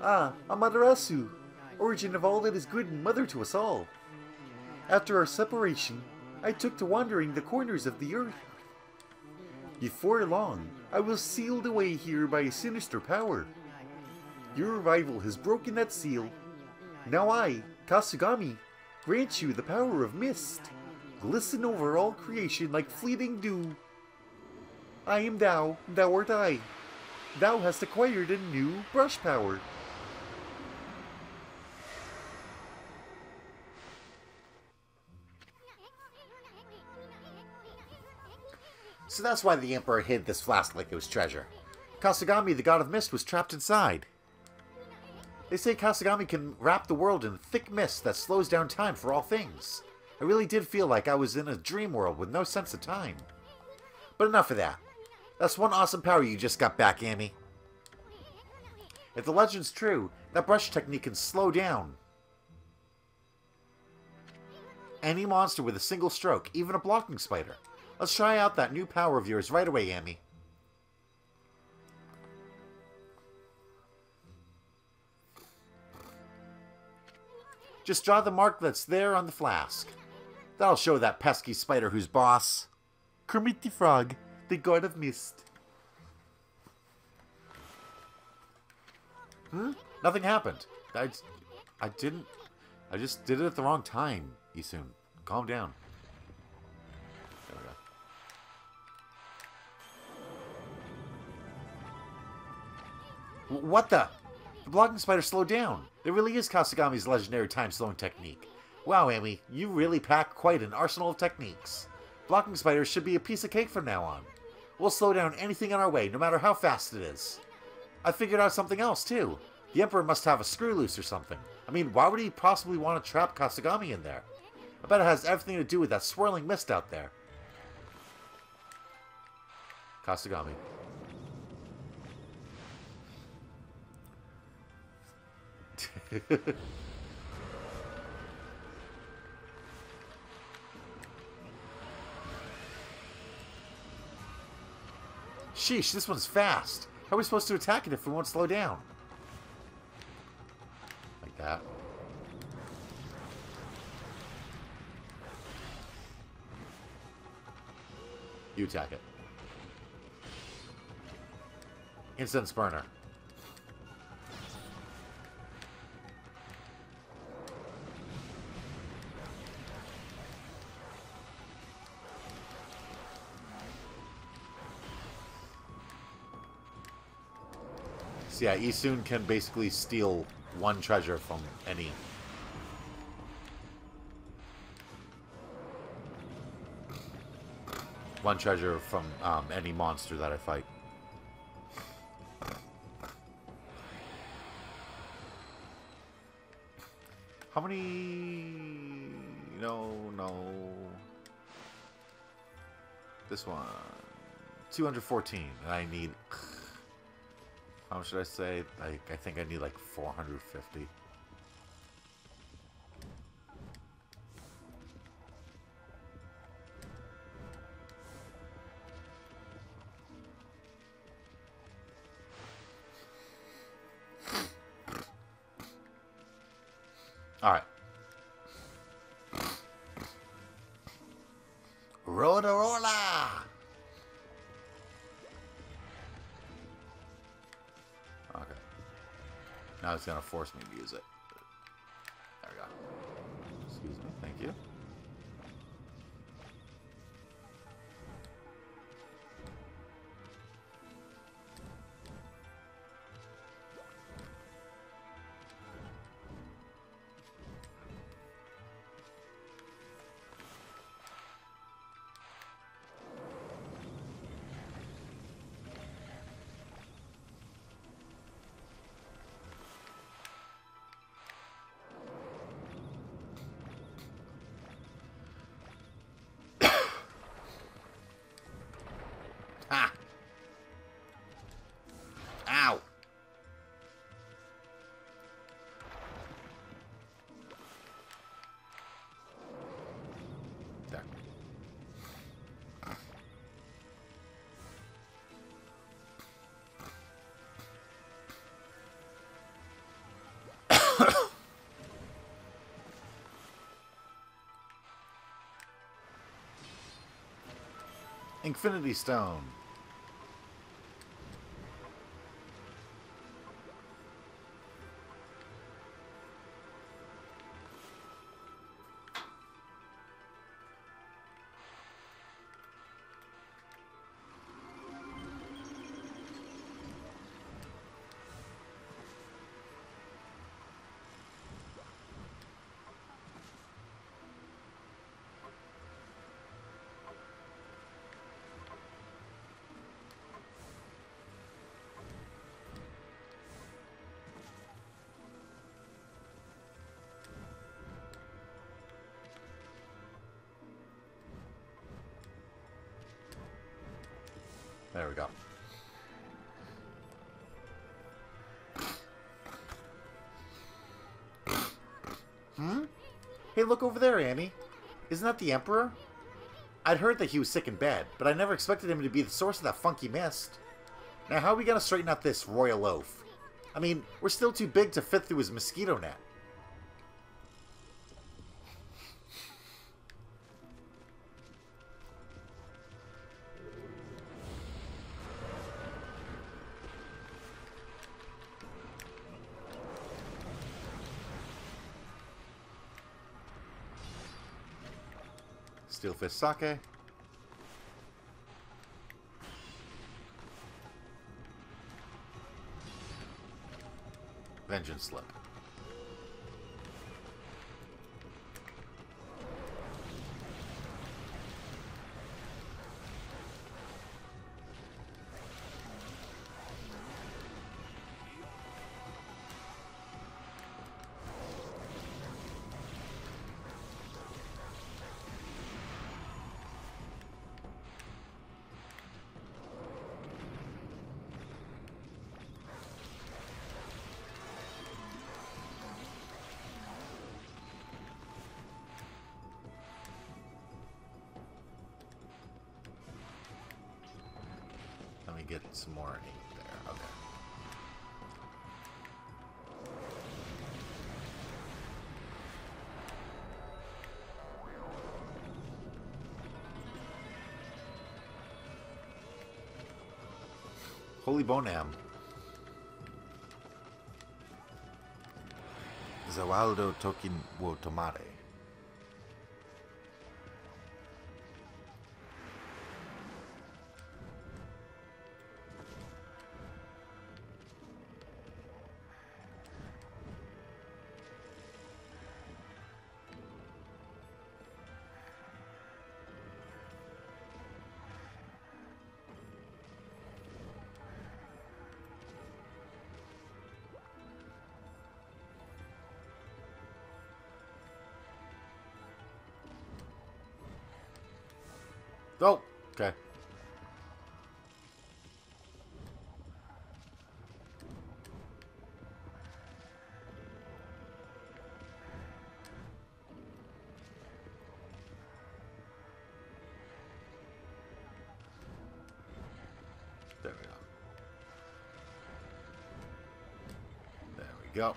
Ah, Amaterasu, origin of all that is good and mother to us all. After our separation, I took to wandering the corners of the earth. Before long, I was sealed away here by a sinister power. Your arrival has broken that seal. Now I, Kasugami, grant you the power of mist. Glisten over all creation like fleeting dew. I am thou, thou art I. Thou hast acquired a new brush power. So that's why the Emperor hid this flask like it was treasure. Kasugami, the god of mist, was trapped inside. They say Kasugami can wrap the world in thick mist that slows down time for all things. I really did feel like I was in a dream world with no sense of time. But enough of that. That's one awesome power you just got back, Amy. If the legend's true, that brush technique can slow down any monster with a single stroke, even a blocking spider. Let's try out that new power of yours right away, Amy. Just draw the mark that's there on the flask. That'll show that pesky spider who's boss. Kermit the Frog, the god of mist. Nothing happened. I just did it at the wrong time, Isun. Calm down. There we go. What the? The blocking spider slowed down. It really is Kasugami's legendary time-slowing technique. Wow, Amy, you really pack quite an arsenal of techniques. Blocking spiders should be a piece of cake from now on. We'll slow down anything in our way, no matter how fast it is. I figured out something else, too. The Emperor must have a screw loose or something. I mean, why would he possibly want to trap Kasugami in there? I bet it has everything to do with that swirling mist out there. Kasugami. Sheesh, this one's fast. How are we supposed to attack it if we won't slow down? Like that. You attack it. Instant burner. So yeah, Isun can basically steal one treasure from any. One treasure from any monster that I fight. How many? No. This one. 214. And I need. How much should I say? I think I need like 450. All right. Rotorola! Okay. Now it's going to force me to use it. There we go. Excuse me. Thank you. Infinity Stone. There we go. Hey, look over there, Annie. Isn't that the Emperor? I'd heard that he was sick and bad, but I never expected him to be the source of that funky mist. Now, how are we gonna straighten out this royal oaf? I mean, we're still too big to fit through his mosquito net. Steel Fist Sake. Vengeance Slip. Let me get some more ink there. Okay. Holy Bonam. Zawaldo Tokin wo Tomare. Oh, okay. There we go. There we go.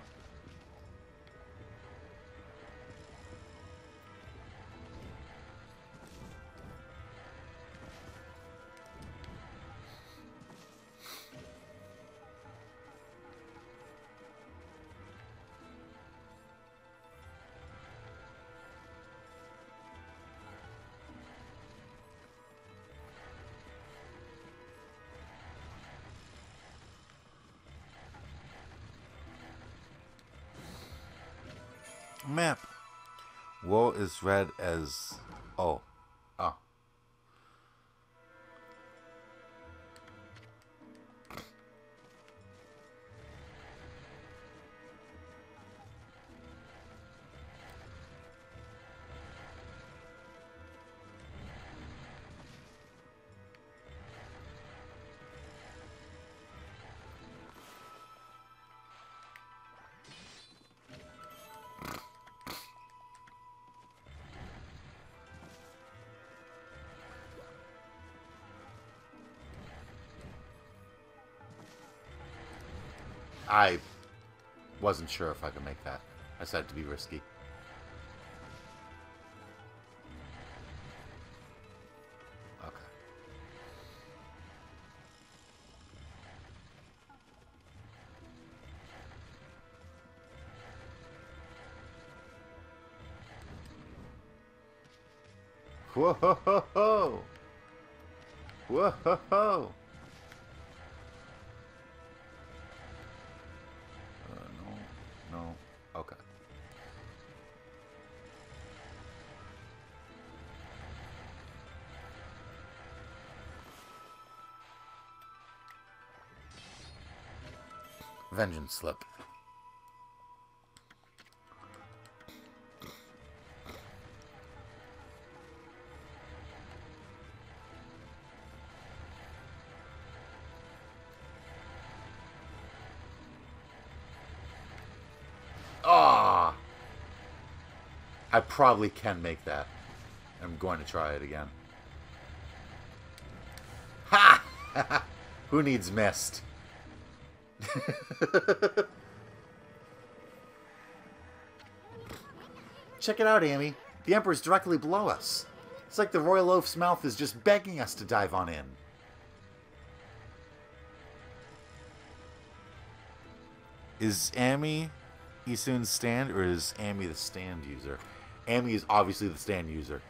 Map. Woe is read as oh. Oh. I wasn't sure if I could make that. I decided to be risky. Okay. Whoa ho ho ho! Whoa ho ho! No, no. Okay. Vengeance slip. Ah! I probably can make that. I'm going to try it again. Ha! Who needs mist? Check it out, Amy. The Emperor's directly below us. It's like the Royal Oaf's mouth is just begging us to dive on in. Is Amy Isun's stand, or is Amy the stand user? Amy is obviously the stand user.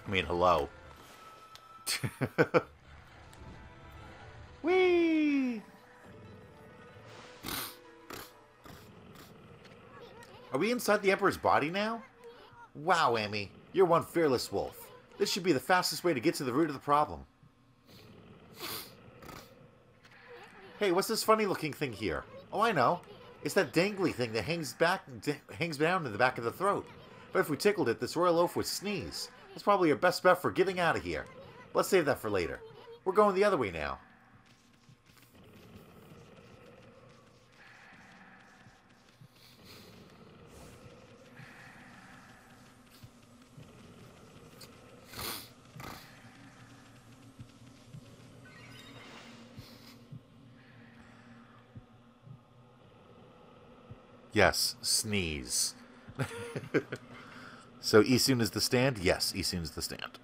I mean, hello. Whee! Are we inside the Emperor's body now? Wow, Amy. You're one fearless wolf. This should be the fastest way to get to the root of the problem. Hey, what's this funny-looking thing here? Oh, I know. It's that dangly thing that hangs down in the back of the throat. But if we tickled it, this Royal Oaf would sneeze. That's probably our best bet for getting out of here. Let's save that for later. We're going the other way now. Yes, sneeze. So Isun is the stand? Yes, Isun is the stand.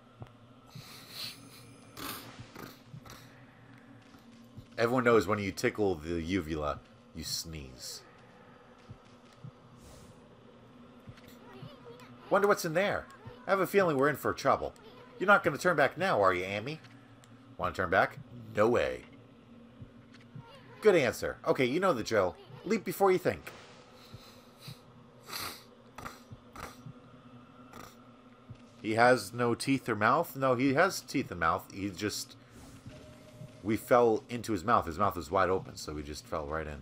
Everyone knows when you tickle the uvula, you sneeze. Wonder what's in there. I have a feeling we're in for trouble. You're not going to turn back now, are you, Amy? Want to turn back? No way. Good answer. Okay, you know the drill. Leap before you think. He has no teeth or mouth? No, he has teeth and mouth. He just... We fell into his mouth. His mouth was wide open, so we just fell right in.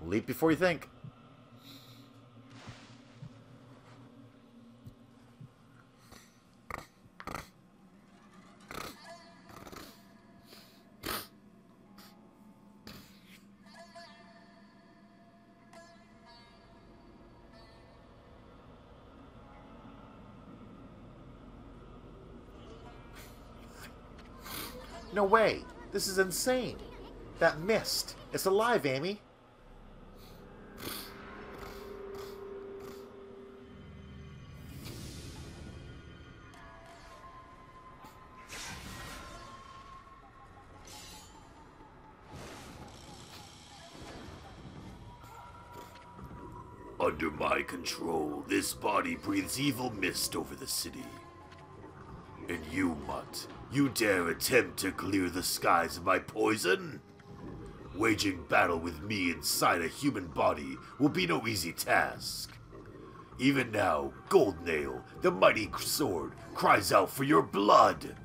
Leap before you think. No way. This is insane. That mist. It's alive, Amy. Under my control, this body breathes evil mist over the city. And you, Mutt, you dare attempt to clear the skies of my poison? Waging battle with me inside a human body will be no easy task. Even now, Gold Nail, the mighty sword, cries out for your blood.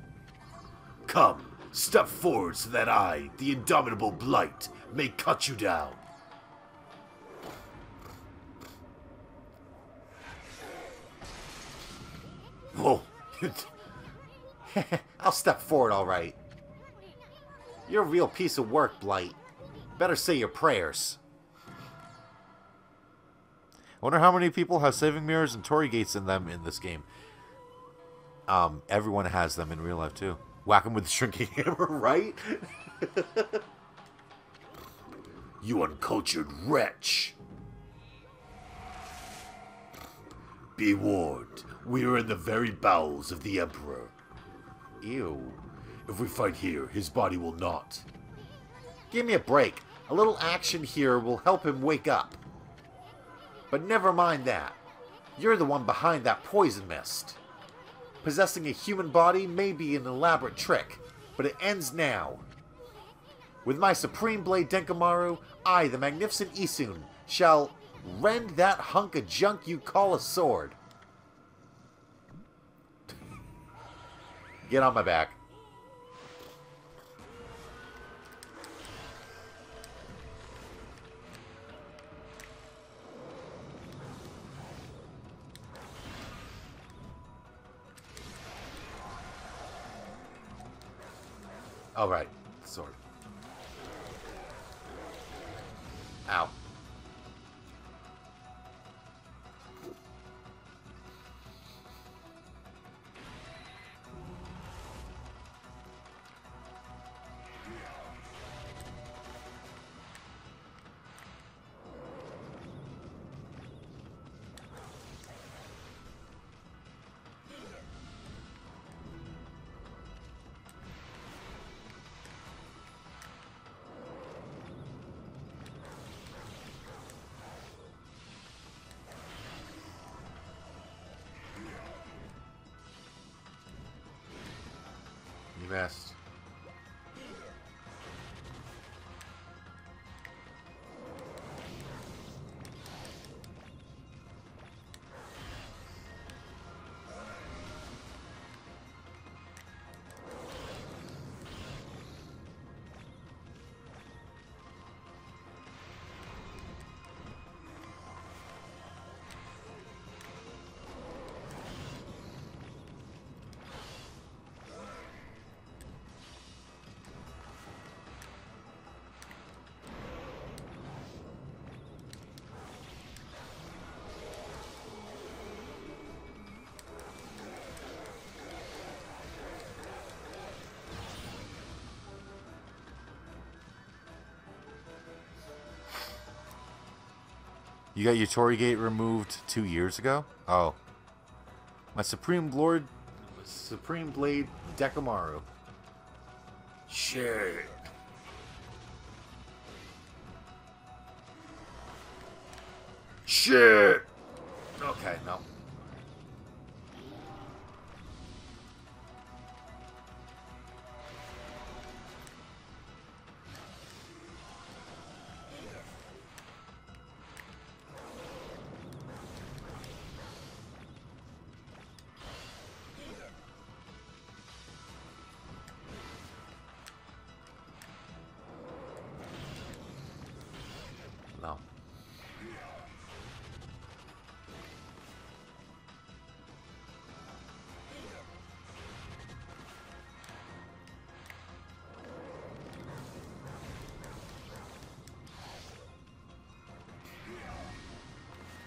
Come, step forward so that I, the indomitable Blight, may cut you down. Whoa. I'll step forward, all right. You're a real piece of work, Blight. Better say your prayers. I wonder how many people have saving mirrors and Torii gates in them in this game. Everyone has them in real life, too. Whack them with the shrinking hammer, right? You uncultured wretch. Be warned, we are in the very bowels of the Emperor. Ew. If we fight here, his body will not. Give me a break. A little action here will help him wake up. But never mind that. You're the one behind that poison mist. Possessing a human body may be an elaborate trick, but it ends now. With my Supreme Blade Denkamaru, I, the magnificent Isun, shall rend that hunk of junk you call a sword. Get on my back. All right, sword. Ow. You missed. You got your Torii Gate removed 2 years ago? Oh. My Supreme Blade Denkamaru. Shit. Shit. Okay, no. No.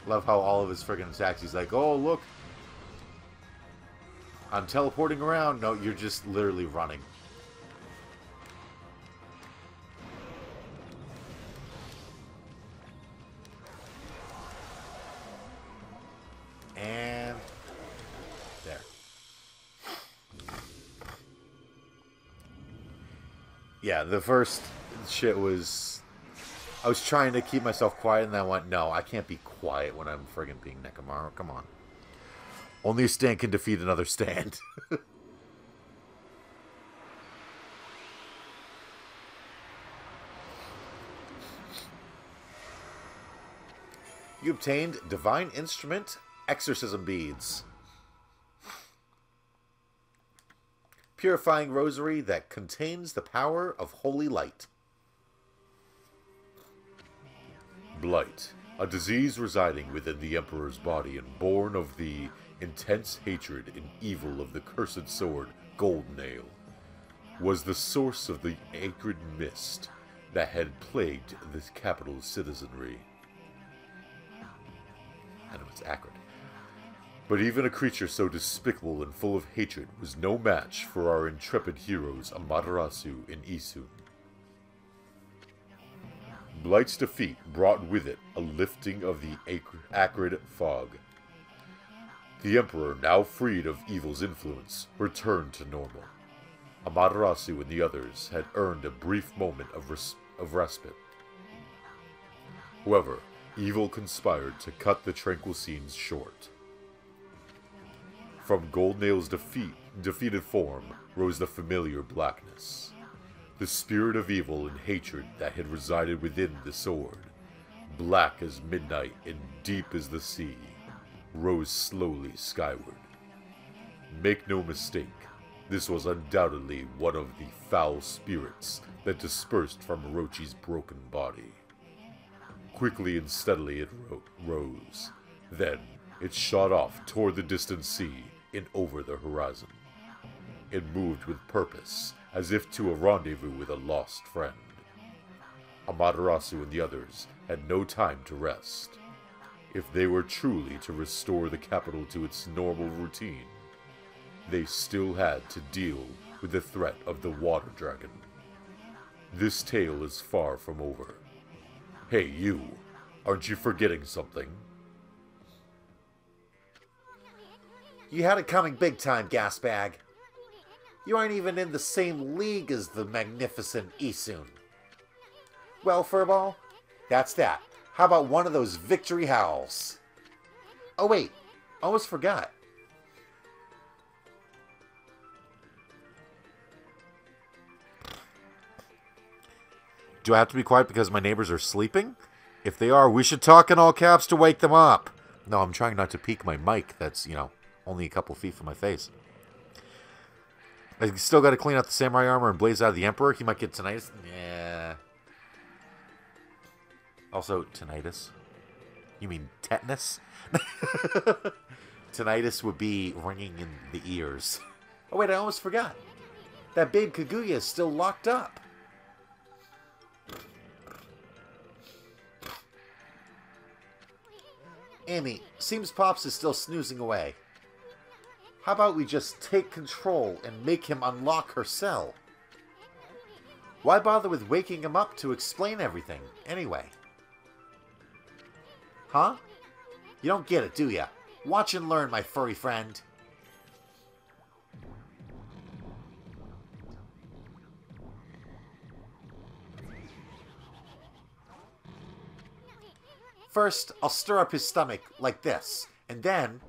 Love how all of his friggin' attacks, he's like, oh, look. I'm teleporting around. No, you're just literally running. And there. Yeah, the first shit was... I was trying to keep myself quiet, and then I went, no, I can't be quiet when I'm friggin' being Nekomaru. Come on. Only a stand can defeat another stand. You obtained Divine Instrument Exorcism Beads. Purifying Rosary that contains the power of holy light. Blight, a disease residing within the Emperor's body and born of the intense hatred and evil of the cursed sword, Golden Ale, was the source of the acrid mist that had plagued the capital's citizenry. I know it's acrid. But even a creature so despicable and full of hatred was no match for our intrepid heroes Amaterasu and Isun. Blight's defeat brought with it a lifting of the acrid fog. The Emperor, now freed of evil's influence, returned to normal. Amaterasu and the others had earned a brief moment of respite. However, evil conspired to cut the tranquil scenes short. From Goldnail's defeated form rose the familiar blackness. The spirit of evil and hatred that had resided within the sword, black as midnight and deep as the sea, rose slowly skyward. Make no mistake, this was undoubtedly one of the foul spirits that dispersed from Orochi's broken body. Quickly and steadily it rose. Then, it shot off toward the distant sea and over the horizon. It moved with purpose, as if to a rendezvous with a lost friend. Amaterasu and the others had no time to rest. If they were truly to restore the capital to its normal routine, they still had to deal with the threat of the water dragon. This tale is far from over. Hey, you, aren't you forgetting something? You had it coming big time, Gasbag. You aren't even in the same league as the magnificent Isun. Well, Furball, that's that. How about one of those victory howls? Oh wait, almost forgot. Do I have to be quiet because my neighbors are sleeping? If they are, we should talk in all caps to wake them up. No, I'm trying not to peek my mic. That's, only a couple feet from my face. I still got to clean out the samurai armor and blaze out of the Emperor. He might get tinnitus. Yeah. Also, tinnitus. You mean tetanus? Tinnitus would be ringing in the ears. Oh wait, I almost forgot. That babe Kaguya is still locked up. Amy, seems Pops is still snoozing away. How about we just take control and make him unlock her cell? Why bother with waking him up to explain everything, anyway? Huh? You don't get it, do ya? Watch and learn, my furry friend. First, I'll stir up his stomach like this, and then...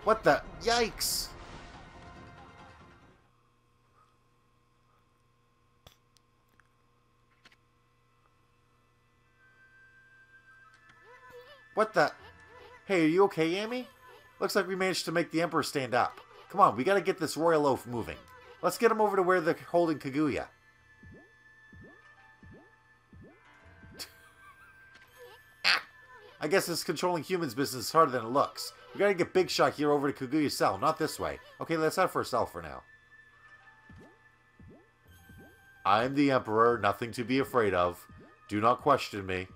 What the... Yikes! What the... Hey, are you okay, Amy? Looks like we managed to make the Emperor stand up. Come on, we gotta get this royal oaf moving. Let's get him over to where they're holding Kaguya. I guess this controlling humans business is harder than it looks. We gotta get Big Shot here over to Kaguya's cell, not this way. Okay, let's head for a cell for now. I'm the Emperor, nothing to be afraid of. Do not question me.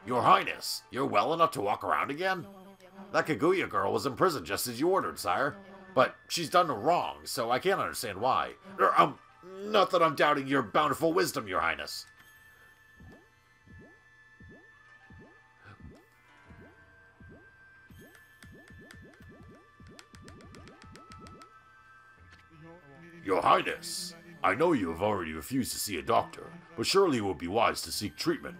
Your Highness, you're well enough to walk around again? That Kaguya girl was in prison just as you ordered, sire. But she's done no wrong, so I can't understand why. Not that I'm doubting your bountiful wisdom, your Highness. Your Highness, I know you have already refused to see a doctor, but surely it would be wise to seek treatment.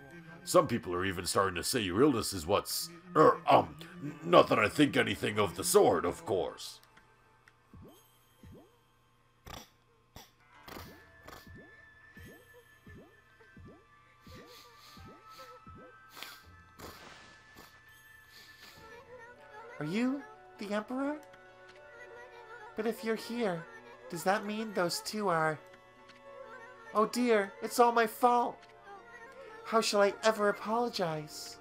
Some people are even starting to say your illness is what's... not that I think anything of the sort, of course. Are you the Emperor? But if you're here, does that mean those two are... Oh dear, it's all my fault. How shall I ever apologize?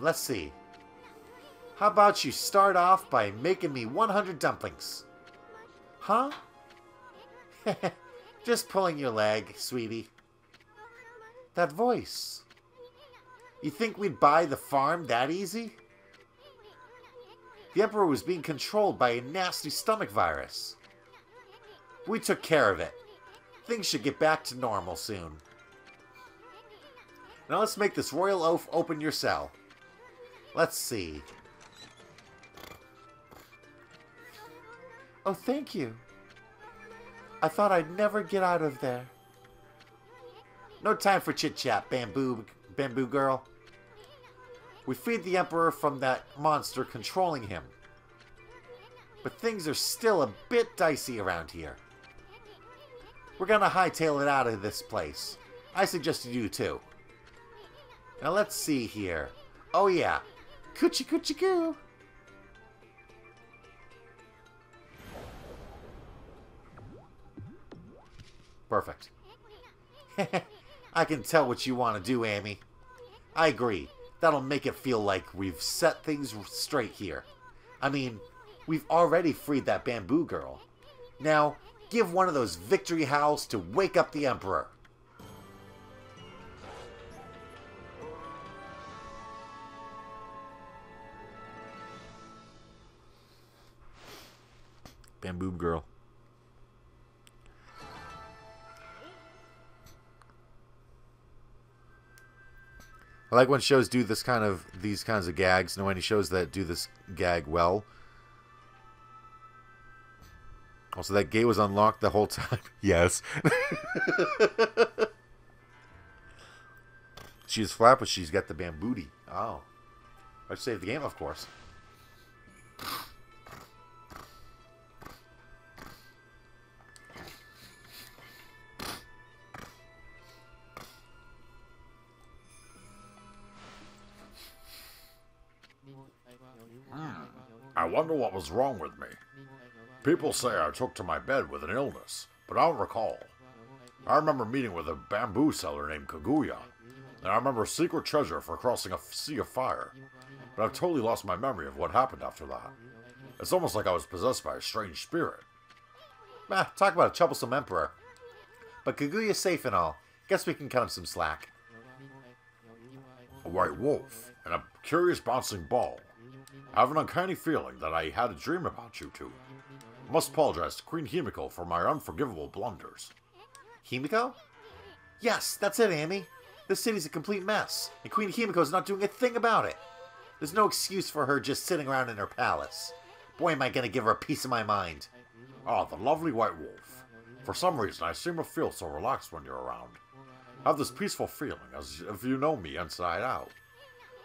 Let's see. How about you start off by making me 100 dumplings? Huh? Just pulling your leg, sweetie. That voice. You think we'd buy the farm that easy? The Emperor was being controlled by a nasty stomach virus. We took care of it. Things should get back to normal soon. Now let's make this royal oaf open your cell. Let's see. Oh, thank you. I thought I'd never get out of there. No time for chit-chat, bamboo girl. We freed the Emperor from that monster controlling him. But things are still a bit dicey around here. We're gonna hightail it out of this place. I suggested you too. Now let's see here. Oh yeah. Coochie coochie coo. Perfect. I can tell what you want to do, Amy. I agree. That'll make it feel like we've set things straight here. I mean, we've already freed that bamboo girl. Now, give one of those victory howls to wake up the Emperor. Bamboo girl. I like when shows do these kinds of gags. Know any shows that do this gag well? Also, that gate was unlocked the whole time. Yes. She's flat, but she's got the bambooty. Oh. I'd save the game, of course. I wonder what was wrong with me. People say I took to my bed with an illness, but I don't recall. I remember meeting with a bamboo seller named Kaguya, and I remember a secret treasure for crossing a sea of fire, but I've totally lost my memory of what happened after that. It's almost like I was possessed by a strange spirit. Talk about a troublesome emperor. But Kaguya's safe and all. Guess we can cut him some slack. A white wolf, and a curious bouncing ball. I have an uncanny feeling that I had a dream about you two. I must apologize to Queen Himiko for my unforgivable blunders. Himiko? Yes, that's it, Amy. This city's a complete mess, and Queen Himiko's not doing a thing about it. There's no excuse for her just sitting around in her palace. Boy, am I gonna give her a piece of my mind. Ah, the lovely white wolf. For some reason, I seem to feel so relaxed when you're around. I have this peaceful feeling, as if you know me inside out.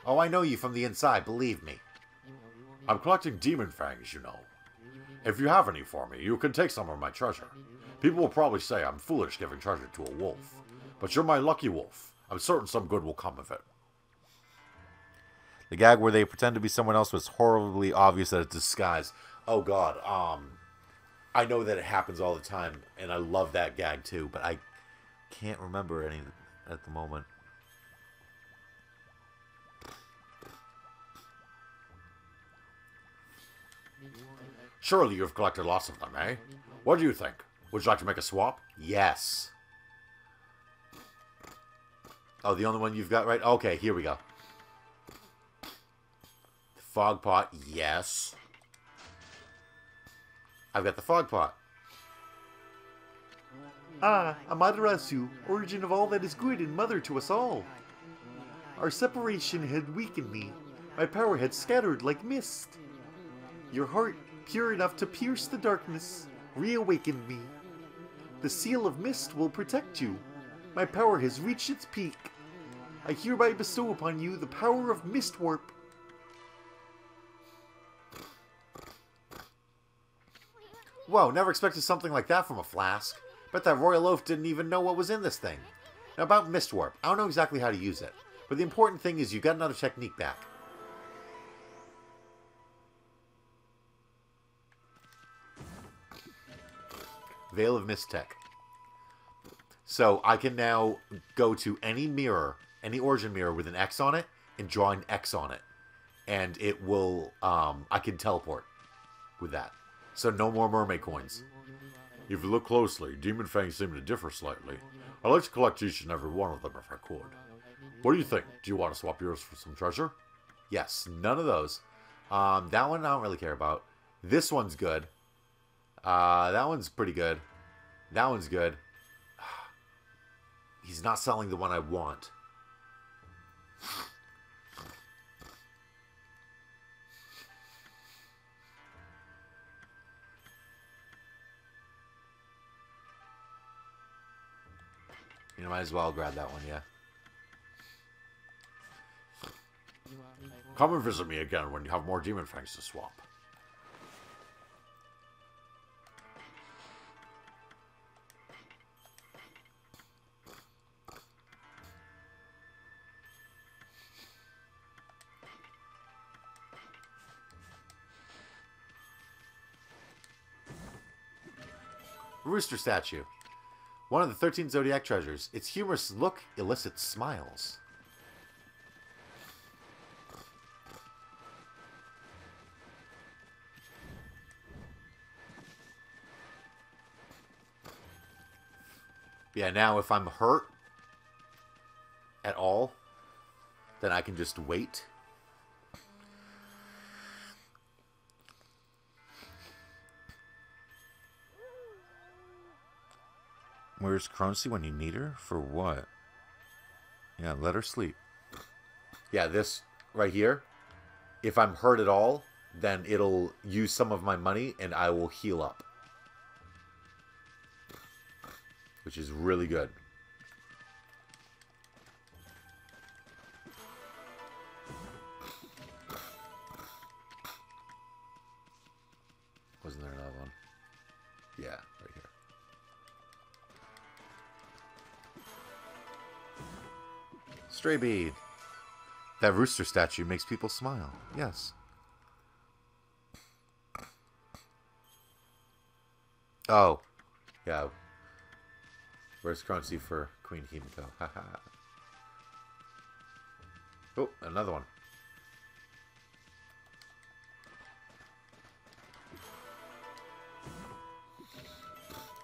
Oh, I know you from the inside, believe me. I'm collecting demon fangs, you know. If you have any for me, you can take some of my treasure. People will probably say I'm foolish giving treasure to a wolf. But you're my lucky wolf. I'm certain some good will come of it. The gag where they pretend to be someone else was horribly obvious that it's disguise. Oh god, I know that it happens all the time, and I love that gag too, but I can't remember any at the moment. Surely you've collected lots of them, eh? What do you think? Would you like to make a swap? Yes. Oh, the only one you've got right? Okay, here we go. The fog pot, yes. I've got the fog pot. Ah, Amaterasu, origin of all that is good and mother to us all. Our separation had weakened me. My power had scattered like mist. Your heart, pure enough to pierce the darkness, reawakened me. The seal of mist will protect you. My power has reached its peak. I hereby bestow upon you the power of mist warp. Whoa, never expected something like that from a flask. Bet that royal oaf didn't even know what was in this thing. Now about mist warp, I don't know exactly how to use it, but the important thing is you got another technique back. Veil of Mist Tech. So I can now go to any mirror, any origin mirror with an X on it, and draw an X on it. And it will, I can teleport with that. So no more mermaid coins. If you look closely, demon fangs seem to differ slightly. I'd like to collect each and every one of them if I could. What do you think? Do you want to swap yours for some treasure? Yes, none of those. That one I don't really care about. This one's good. That one's pretty good. That one's good. He's not selling the one I want. You might as well grab that one, yeah. Come and visit me again when you have more demon fangs to swap. Rooster statue. One of the 13 Zodiac treasures. Its humorous look elicits smiles. Yeah, now if I'm hurt at all, then I can just wait. Where's Croncy when you need her? For what? Yeah, let her sleep. Yeah, this right here. If I'm hurt at all, then it'll use some of my money and I will heal up. Which is really good. Wasn't there another one? Yeah, right here. Stray bead. That rooster statue makes people smile. Yes. Oh. Yeah. Where's Croncy for Queen Himiko? Haha. Oh, another one.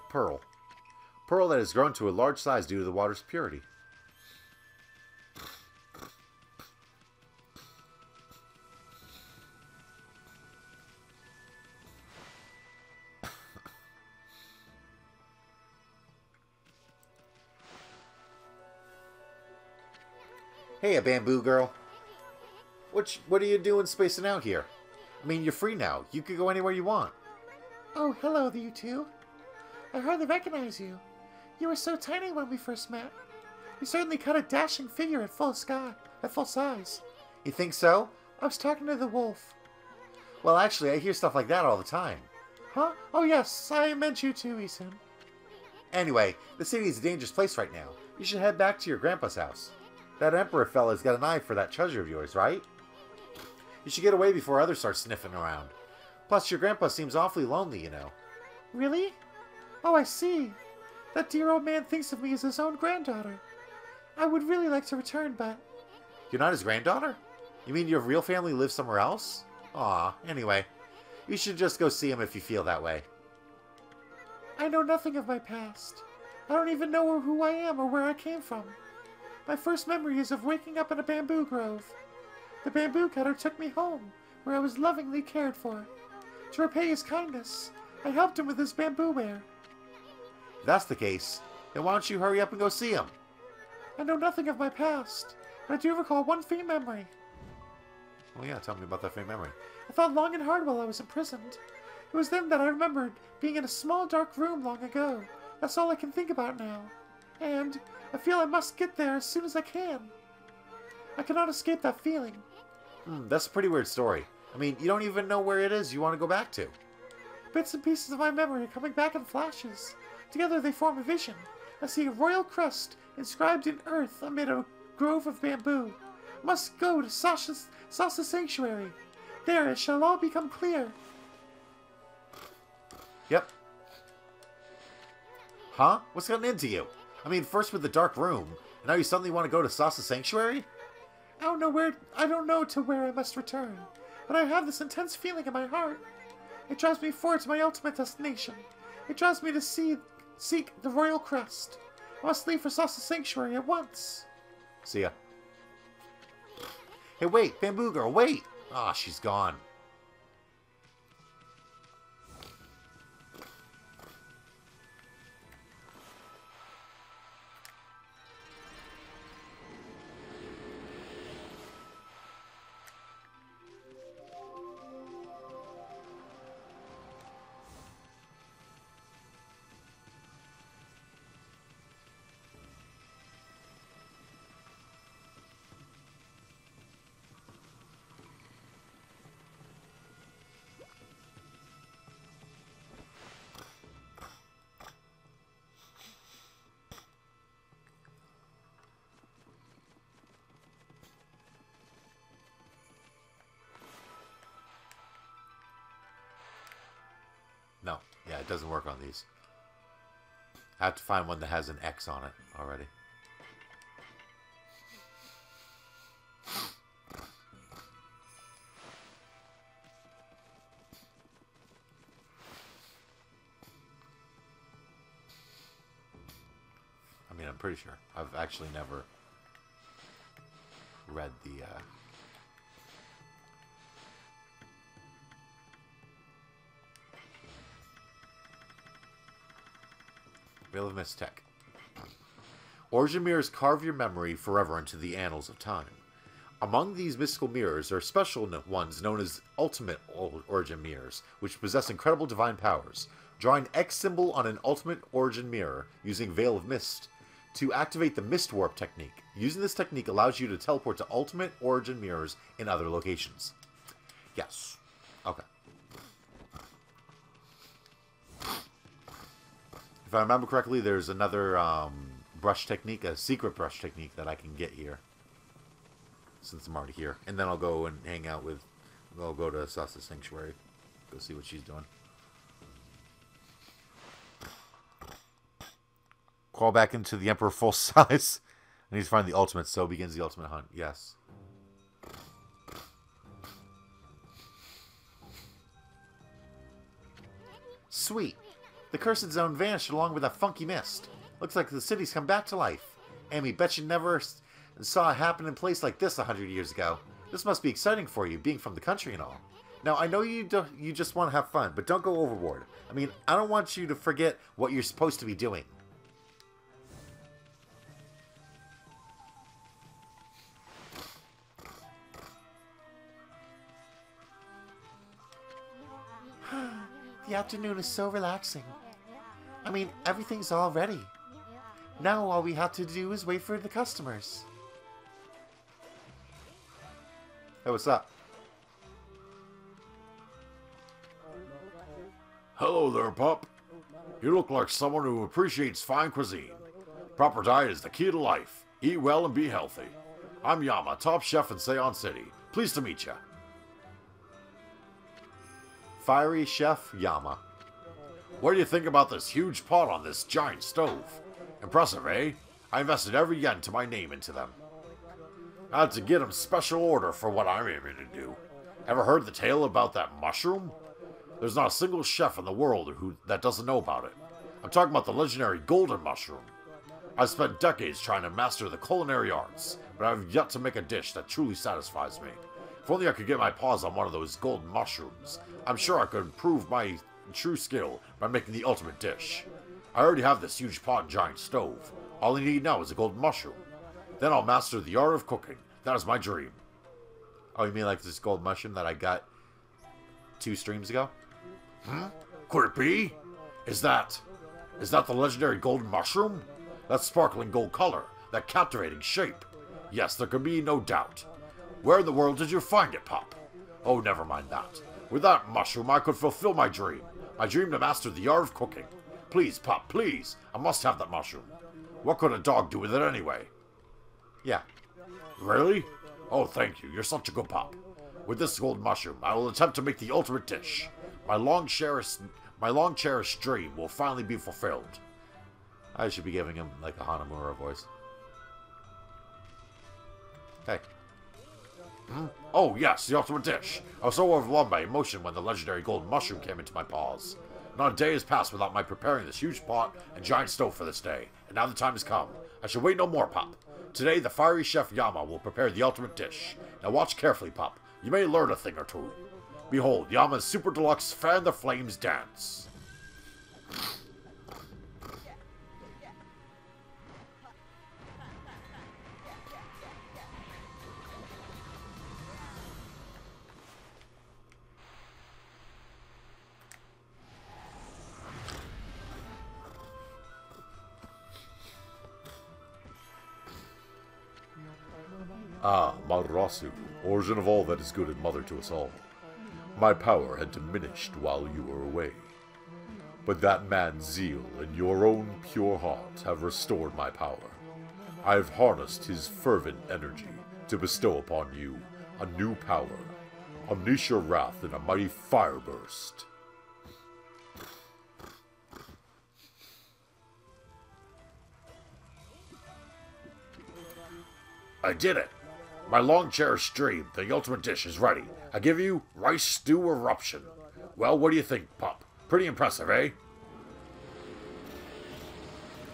Pearl. Pearl that has grown to a large size due to the water's purity. Hey, a bamboo girl. What are you doing spacing out here? I mean, you're free now. You could go anywhere you want. Oh, hello, you two. I hardly recognize you. You were so tiny when we first met. You certainly cut a dashing figure at full size. You think so? I was talking to the wolf. Well, actually, I hear stuff like that all the time. Huh? Oh, yes, I meant you too, Isun. Anyway, the city is a dangerous place right now. You should head back to your grandpa's house. That Emperor fella's got an eye for that treasure of yours, right? You should get away before others start sniffing around. Plus, your grandpa seems awfully lonely, you know. Really? Oh, I see. That dear old man thinks of me as his own granddaughter. I would really like to return, but... You're not his granddaughter? You mean your real family lives somewhere else? Aw, anyway. You should just go see him if you feel that way. I know nothing of my past. I don't even know who I am or where I came from. My first memory is of waking up in a bamboo grove. The bamboo cutter took me home, where I was lovingly cared for. To repay his kindness, I helped him with his bamboo ware. If that's the case, then why don't you hurry up and go see him? I know nothing of my past, but I do recall one faint memory. Oh yeah, tell me about that faint memory. I thought long and hard while I was imprisoned. It was then that I remembered being in a small dark room long ago. That's all I can think about now. And I feel I must get there as soon as I can. I cannot escape that feeling. That's a pretty weird story. I mean, you don't even know where it is you want to go back to. Bits and pieces of my memory are coming back in flashes. Together they form a vision. I see a royal crest inscribed in earth amid a grove of bamboo. I must go to Sasha's sanctuary. There it shall all become clear. Yep. Huh? What's gotten into you? I mean, first with the dark room, and now you suddenly want to go to Sasa's sanctuary? I don't know to where I must return, but I have this intense feeling in my heart. It drives me forward to my ultimate destination. It drives me to seek the royal crest. I must leave for Sasa's sanctuary at once. See ya. Hey, wait, Bamboo Girl, wait! Ah, she's gone. it doesn't work on these. I have to find one that has an X on it already. I mean, I'm pretty sure. I've actually never read the... Veil of Mist Tech. Origin mirrors carve your memory forever into the annals of time. Among these mystical mirrors are special ones known as Ultimate Origin mirrors, which possess incredible divine powers. Draw an X symbol on an Ultimate Origin mirror using Veil of Mist to activate the Mist Warp technique. Using this technique allows you to teleport to Ultimate Origin mirrors in other locations. Yes. Okay. If I remember correctly, there's another brush technique, a secret brush technique that I can get here. Since I'm already here. And then I'll go and hang out with... I'll go to Sasa's Sanctuary. Go see what she's doing. Crawl back into the Emperor full size. I need to find the ultimate, so begins the ultimate hunt. Yes. Sweet. The cursed zone vanished along with that funky mist. Looks like the city's come back to life. Amy, bet you never saw it happen in a place like this 100 years ago. This must be exciting for you, being from the country and all. Now, I know you just want to have fun, but don't go overboard. I mean, I don't want you to forget what you're supposed to be doing. The afternoon is so relaxing. I mean, everything's all ready. Now all we have to do is wait for the customers. Hey, what's up? Hello there, pup. You look like someone who appreciates fine cuisine. Proper diet is the key to life. Eat well and be healthy. I'm Yama, top chef in Seon City. Pleased to meet you. Fiery Chef Yama. What do you think about this huge pot on this giant stove? Impressive, eh? I invested every yen to my name into them. I had to get them special order for what I'm aiming to do. Ever heard the tale about that mushroom? There's not a single chef in the world that doesn't know about it. I'm talking about the legendary golden mushroom. I've spent decades trying to master the culinary arts, but I've yet to make a dish that truly satisfies me. If only I could get my paws on one of those golden mushrooms, I'm sure I could improve my true skill by making the ultimate dish. I already have this huge pot and giant stove. All I need now is a golden mushroom. Then I'll master the art of cooking. That is my dream. Oh, you mean like this gold mushroom that I got 2 streams ago? Could it be? Is that the legendary golden mushroom? That sparkling gold color, that captivating shape. Yes, there can be no doubt. Where in the world did you find it, Pop? Oh, never mind that. With that mushroom, I could fulfill my dream. My dream to master the art of cooking. Please, Pop, please. I must have that mushroom. What could a dog do with it anyway? Yeah. Really? Oh, thank you. You're such a good Pop. With this golden mushroom, I will attempt to make the ultimate dish. My long cherished dream will finally be fulfilled. I should be giving him like a Hanamura voice. Hey. Oh, yes, the ultimate dish. I was so overwhelmed by emotion when the legendary golden mushroom came into my paws. Not a day has passed without my preparing this huge pot and giant stove for this day, and now the time has come. I should wait no more, Pop. Today, the fiery chef Yama will prepare the ultimate dish. Now watch carefully, Pop. You may learn a thing or two. Behold, Yama's Super Deluxe Fan the Flames Dance. Ah, Madrasu, origin of all that is good and mother to us all. My power had diminished while you were away. But that man's zeal and your own pure heart have restored my power. I have harnessed his fervent energy to bestow upon you a new power. Unleash your wrath in a mighty fire burst. I did it. My long-cherished dream, the ultimate dish, is ready. I give you rice stew eruption. Well, what do you think, pup? Pretty impressive, eh?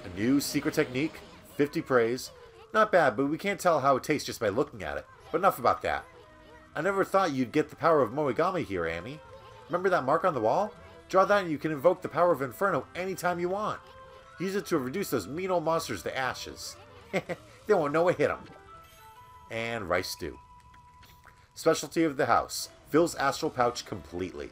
A new secret technique, 50 praise. Not bad, but we can't tell how it tastes just by looking at it. But enough about that. I never thought you'd get the power of Moegami here, Amy. Remember that mark on the wall? Draw that and you can invoke the power of Inferno anytime you want. Use it to reduce those mean old monsters to ashes. They won't know what hit them. And rice stew. Specialty of the house. Fills astral pouch completely.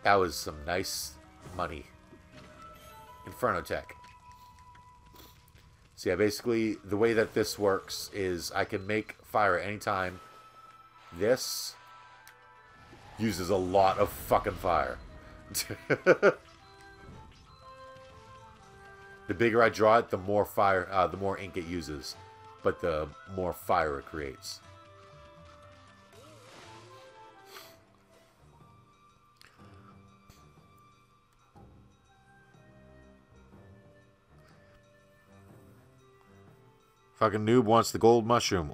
That was some nice money. Inferno Tech. So yeah, basically the way that this works is I can make fire at any time. This uses a lot of fucking fire. The bigger I draw it, the more fire, the more ink it uses, but the more fire it creates. Fucking noob wants the gold mushroom.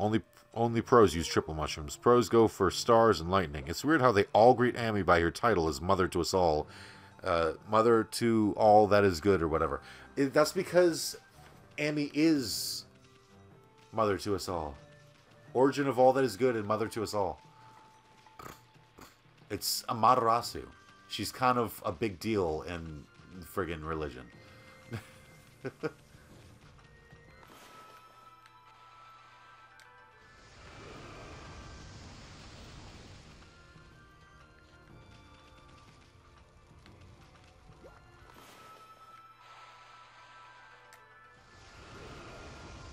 Only pros use triple mushrooms. Pros go for stars and lightning. It's weird how they all greet Amy by her title as mother to us all. Mother to all that is good or whatever. That's because Amy is mother to us all. Origin of all that is good and mother to us all. It's Amaterasu. She's kind of a big deal in friggin' religion.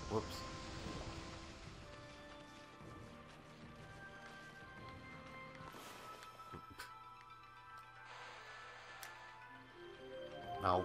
Whoops. No.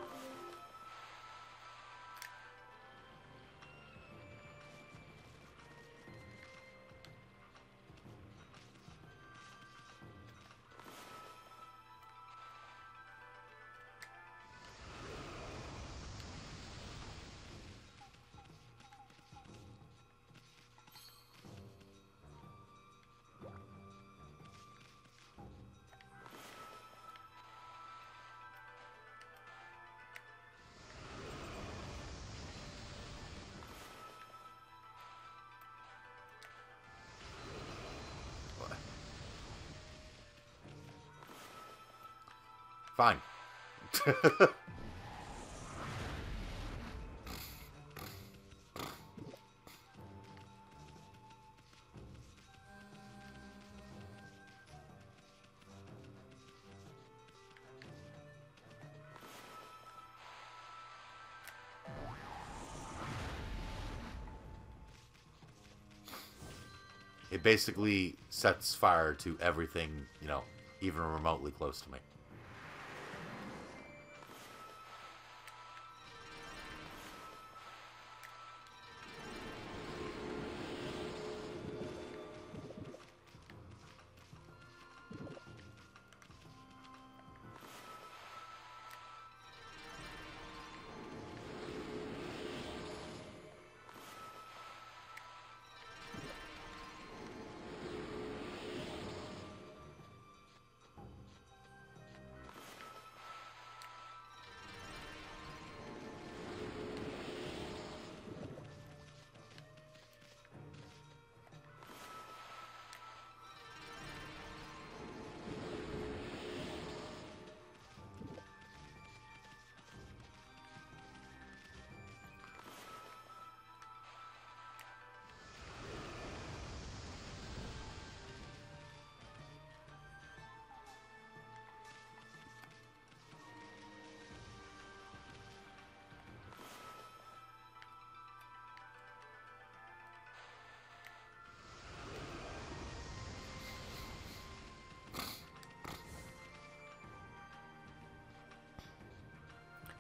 Fine. It basically sets fire to everything, you know, even remotely close to me.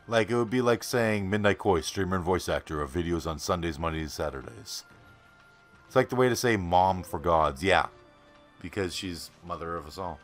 Like, it would be like saying Midnight Koi, streamer and voice actor of videos on Sundays, Mondays, Saturdays. It's like the way to say mom for gods. Yeah. Because she's mother of us all.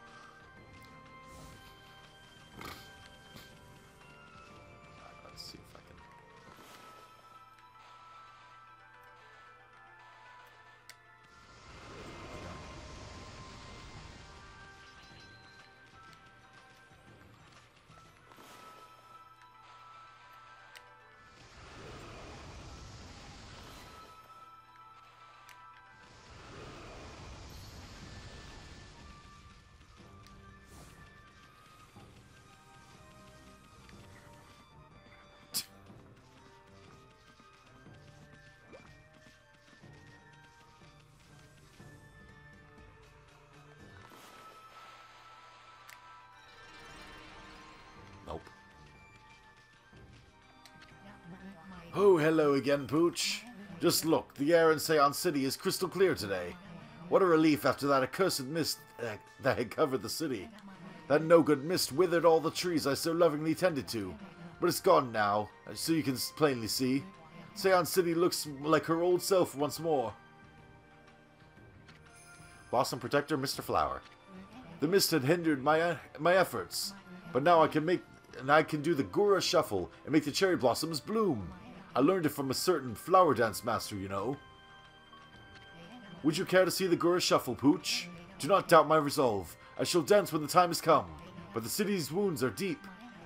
Nope. Oh, hello again, Pooch. Just look, the air in Seon City is crystal clear today. What a relief after that accursed mist that had covered the city. That no-good mist withered all the trees I so lovingly tended to. But it's gone now, so you can plainly see. Seon City looks like her old self once more. Blossom Protector, Mr. Flower. The mist had hindered my efforts, but now I can do the Gura Shuffle and make the cherry blossoms bloom. I learned it from a certain flower dance master, you know. Would you care to see the Gura Shuffle, Pooch? Do not doubt my resolve. I shall dance when the time has come, but the city's wounds are deep.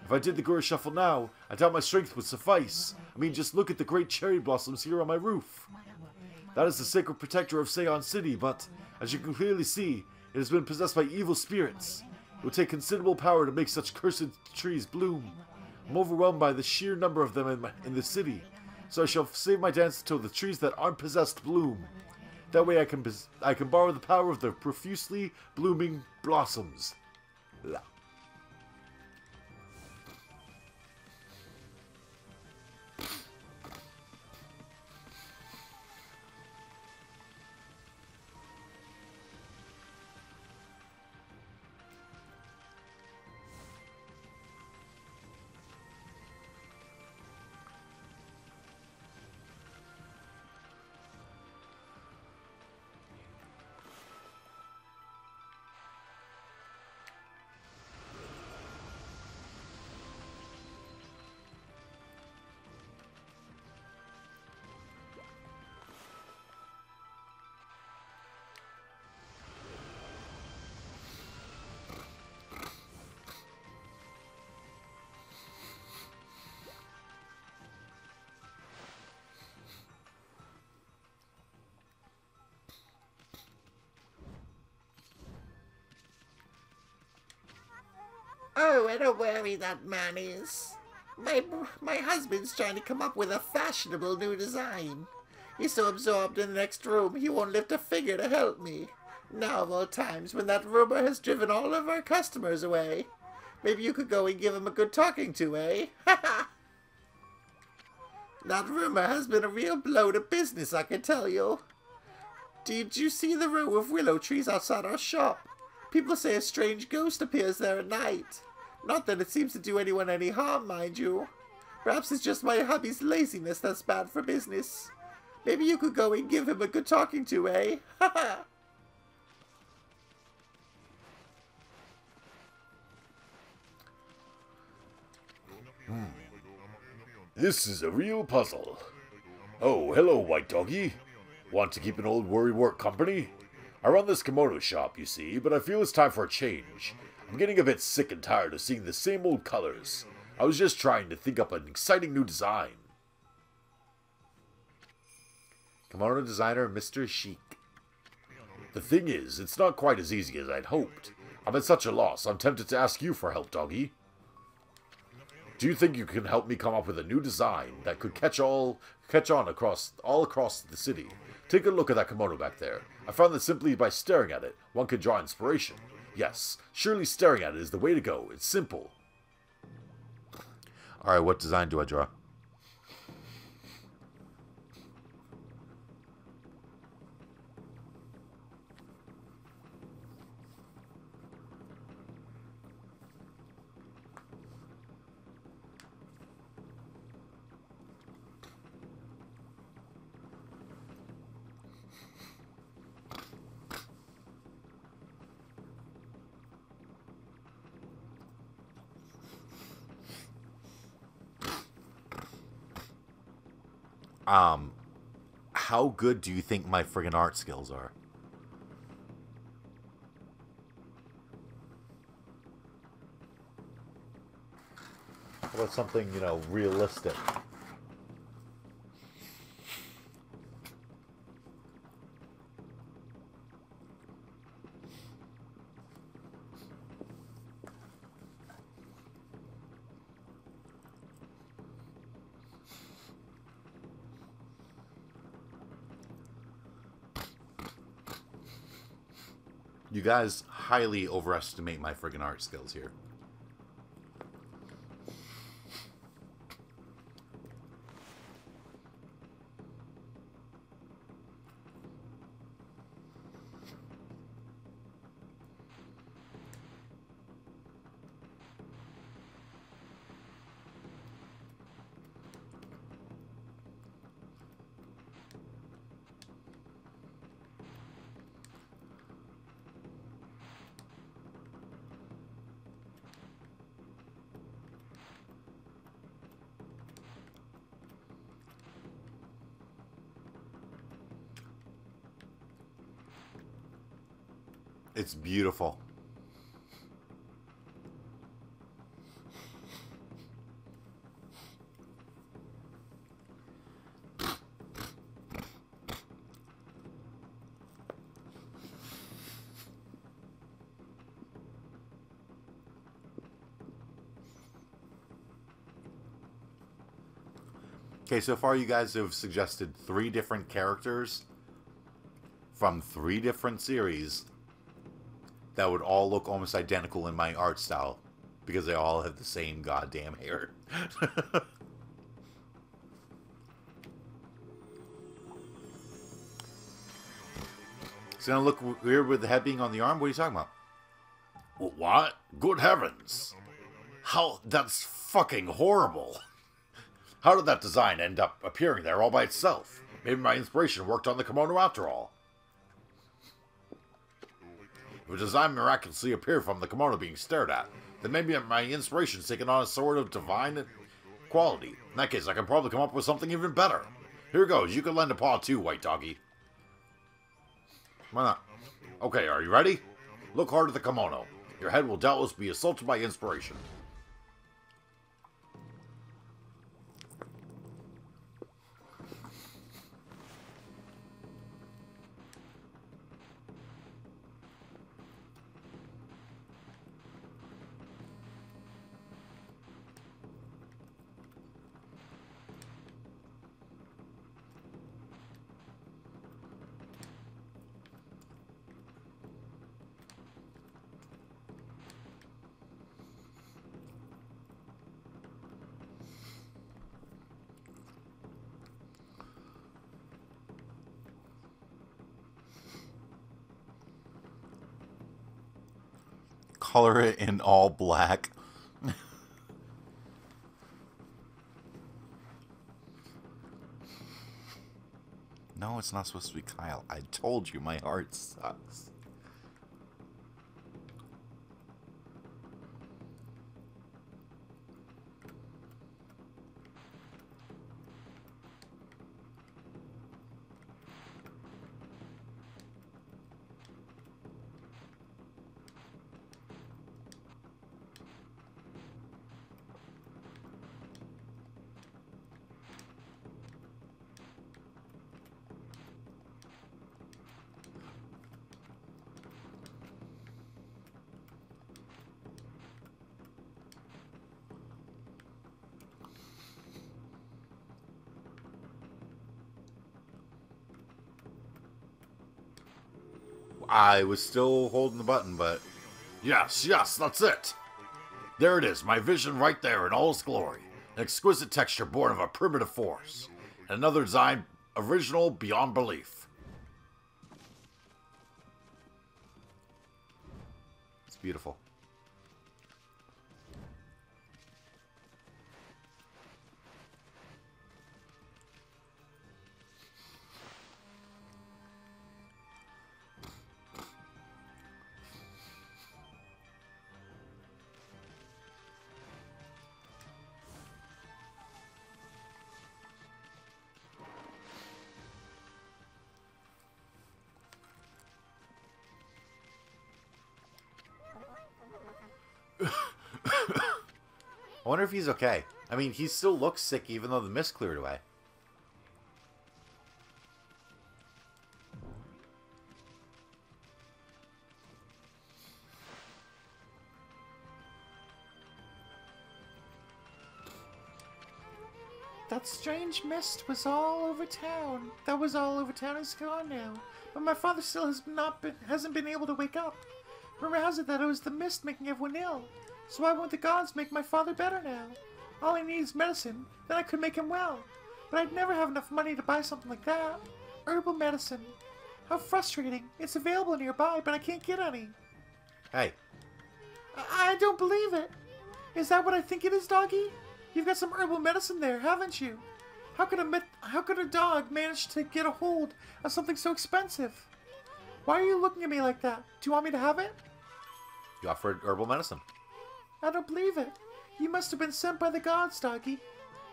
If I did the Gura Shuffle now, I doubt my strength would suffice. I mean, just look at the great cherry blossoms here on my roof. That is the sacred protector of Seon City, but, as you can clearly see, it has been possessed by evil spirits. It would take considerable power to make such cursed trees bloom. I'm overwhelmed by the sheer number of them in the city, so I shall save my dance until the trees that aren't possessed bloom. That way I can borrow the power of the profusely blooming blossoms. Oh, what a worry that man is. My husband's trying to come up with a fashionable new design. He's so absorbed in the next room, he won't lift a finger to help me. Now of all times, when that rumor has driven all of our customers away. Maybe you could go and give him a good talking to, eh? Ha ha! That rumor has been a real blow to business, I can tell you. Did you see the row of willow trees outside our shop? People say a strange ghost appears there at night. Not that it seems to do anyone any harm, mind you. Perhaps it's just my hubby's laziness that's bad for business. Maybe you could go and give him a good talking to, eh? Ha ha! This is a real puzzle. Oh, hello, White Doggy. Want to keep an old worrywart company? I run this kimono shop, you see, but I feel it's time for a change. I'm getting a bit sick and tired of seeing the same old colors. I was just trying to think up an exciting new design. Kimono designer, Mr. Chic. The thing is, it's not quite as easy as I'd hoped. I'm at such a loss, I'm tempted to ask you for help, Doggy. Do you think you can help me come up with a new design that could catch on across the city? Take a look at that kimono back there. I found that simply by staring at it, one can draw inspiration. Yes, surely staring at it is the way to go. It's simple. Alright, what design do I draw? How good do you think my friggin' art skills are? How about something, you know, realistic? You guys highly overestimate my friggin' art skills here. It's beautiful. Okay, so far you guys have suggested 3 different characters from 3 different series that would all look almost identical in my art style because they all have the same goddamn hair. It's gonna look weird with the head being on the arm? What are you talking about? What? Good heavens. How? That's fucking horrible. How did that design end up appearing there all by itself? Maybe my inspiration worked on the kimono after all. If a design miraculously appeared from the kimono being stared at, then maybe my inspiration's taken on a sort of divine quality. In that case, I can probably come up with something even better. Here goes. You can lend a paw too, white doggy. Why not? Okay, are you ready? Look hard at the kimono. Your head will doubtless be assaulted by inspiration. Color it in all black. No, it's not supposed to be Kyle. I told you my heart sucks. I was still holding the button, but... Yes, that's it. There it is, my vision right there in all its glory. An exquisite texture born of a primitive force. And another design original beyond belief. It's beautiful. I wonder if he's okay. I mean, he still looks sick even though the mist cleared away. That strange mist was all over town. That was all over town. It's gone now. But my father still hasn't been able to wake up. Rumor has it that it was the mist making everyone ill. So why won't the gods make my father better now? All he needs is medicine, then I could make him well. But I'd never have enough money to buy something like that. Herbal medicine. How frustrating. It's available nearby, but I can't get any. Hey. I don't believe it. Is that what I think it is, doggy? You've got some herbal medicine there, haven't you? How could a dog manage to get a hold of something so expensive? Why are you looking at me like that? Do you want me to have it? You offered herbal medicine. I don't believe it. You must have been sent by the gods, doggy.